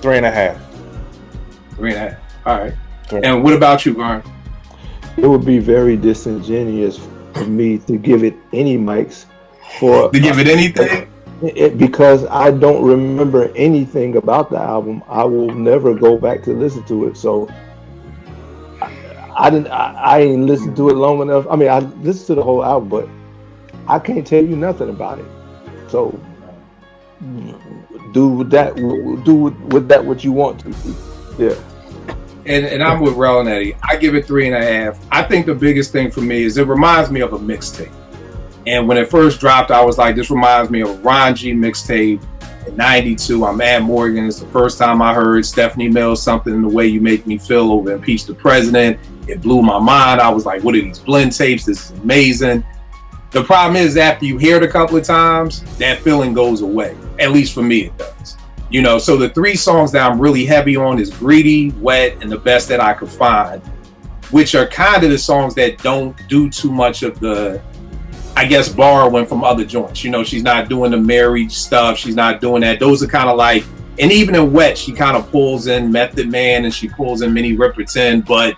3.5. 3.5. All right. 3. And what about you, Vern? It would be very disingenuous for me to give it any mics to give it anything. Because I don't remember anything about the album. I will never go back to listen to it. So I ain't listened to it long enough. I mean, I listened to the whole album, but I can't tell you nothing about it. So do with that what you want to. Yeah. And I'm with Rel and Eddie. I give it 3.5. I think the biggest thing for me is it reminds me of a mixtape. And when it first dropped, I was like, this reminds me of a Ron G mixtape in 92. I'm at Morgan. It's the first time I heard Stephanie Mills, Something in the Way You Make Me Feel over Impeach the President. It blew my mind. I was like, what are these blend tapes? This is amazing. The problem is after you hear it a couple of times, that feeling goes away. At least for me, it does. You know, so the 3 songs that I'm really heavy on is Greedy, Wet, and The Best That I Could Find, which are kind of the songs that don't do too much of the, I guess, borrowing from other joints. You know, she's not doing the married stuff. She's not doing that. Those are kind of like, and even in Wet, she kind of pulls in Method Man and she pulls in Minnie Riperton, but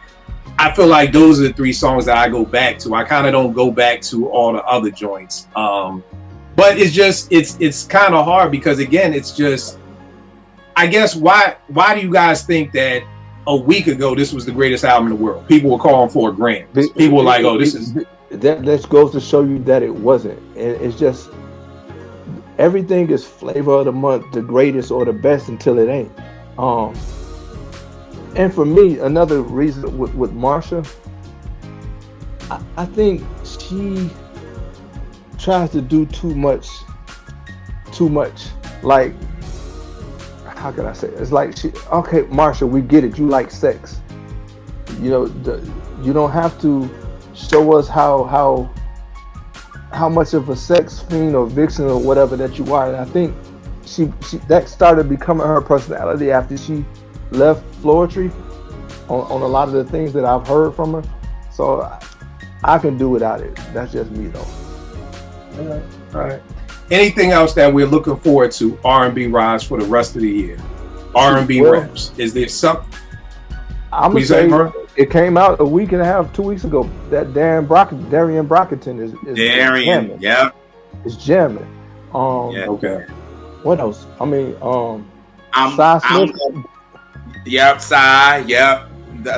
I feel like those are the 3 songs that I go back to. I kind of don't go back to all the other joints. But it's just, it's kind of hard because, again, it's just, I guess, why do you guys think that a week ago this was the greatest album in the world? People were calling for a Grammys. People were like, oh, this is... That goes to show you that it wasn't. It's just, everything is flavor of the month, the greatest or the best until it ain't. And for me, another reason with Marsha, I think she tries to do too much. Like, how can I say it? It's like, okay, Marsha, we get it. You like sex. You know, you don't have to show us how much of a sex fiend or vixen or whatever that you are. And I think she that started becoming her personality after she left Floetry on a lot of the things that I've heard from her. So I can do without it. That's just me though. All right. Anything else that we're looking forward to R&B rise for the rest of the year? R&B reps. Is there something? I'm gonna say it came out a week and a half, 2 weeks ago. That Darian Brockington is Darian, yeah, it's jamming. Yeah. Okay. What else? I mean, Psy, yep.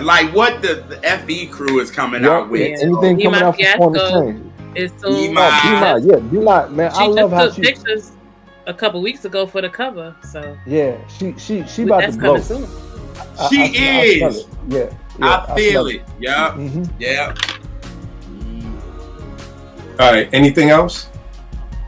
Like what the FE crew is coming out with. Anything coming out from the same. It's so D-Mod, man. I love how she took pictures a couple weeks ago for the cover. So yeah, she about to blow. Soon. She is. Yeah, I feel it. Yeah, mm-hmm. Yeah. All right. Anything else?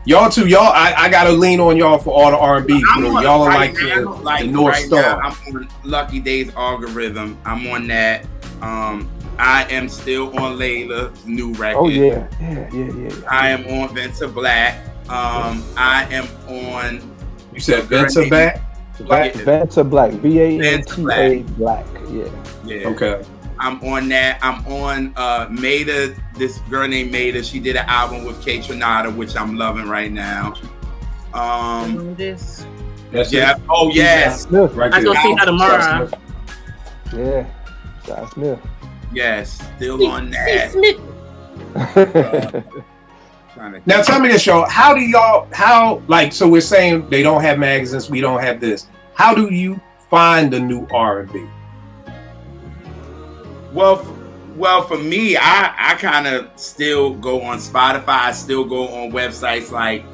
Y'all, I gotta lean on y'all for all the R&B crew. Y'all are like the North Star. I'm on Lucky Day's algorithm. I'm on that. I am still on Layla's new record. Oh yeah. I am on Venta Black. I am on. You said Venta Black? Venta Black. VANTA Black. Yeah. Okay. I'm on that. I'm on Maida. This girl named Maida. She did an album with K Tronada, which I'm loving right now. This. Yeah. Oh yes. Right I go see her tomorrow. Yeah. John Smith. Yes. Still on that. Now tell me this, y'all. So we're saying they don't have magazines, we don't have this. How do you find the new R&B? Well, for me, I kind of still go on Spotify. I still go on websites like,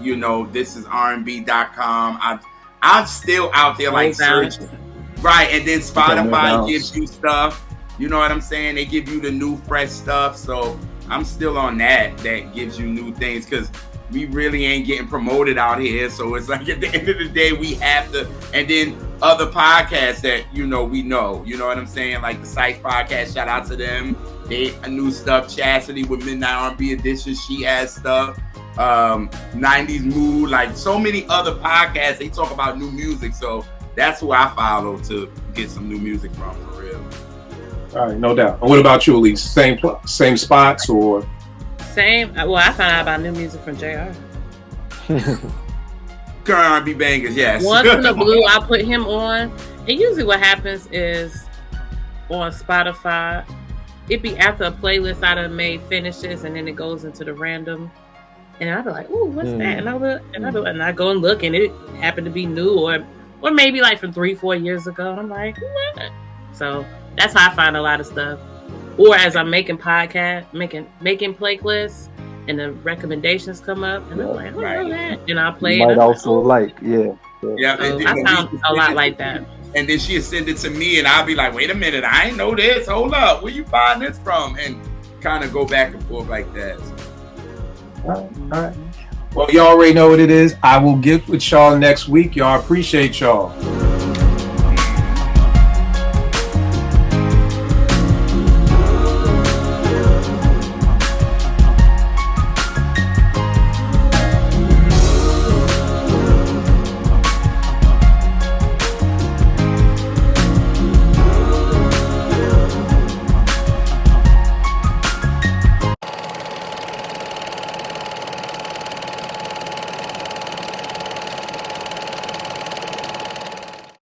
this is rnb.com. I'm still out there like searching. Right, and then Spotify gives you stuff. You know what I'm saying? They give you the new fresh stuff. So I'm still on that gives you new things because we really ain't getting promoted out here. So it's like at the end of the day, we have to. And then other podcasts that, we know. You know what I'm saying? Like the Sites podcast, shout out to them. They new stuff. Chastity with Midnight R&B Edition, she has stuff. 90s Mood, like so many other podcasts. They talk about new music. So that's who I follow to get some new music from, for real. All right, no doubt. And what about you, Elise? Same spots or? Same. Well, I found out about new music from JR. Current R&B bangers, yes. Once in a blue, I put him on. And usually what happens is on Spotify, it be after a playlist I done made finishes, and then it goes into the random. And I'll be like, ooh, what's that? And I go and look, and it happened to be new or maybe like from 3-4 years ago. And I'm like, what? So that's how I find a lot of stuff. Or as I'm making playlists, and the recommendations come up, and I'm like, I don't know that. And I play you it. might also Yeah, I found a lot like that. And then she send it to me, and I'll be like, wait a minute, I ain't know this. Hold up, where you find this from? And kind of go back and forth like that. All right. Well, y'all already know what it is. I will get with y'all next week. Y'all appreciate y'all.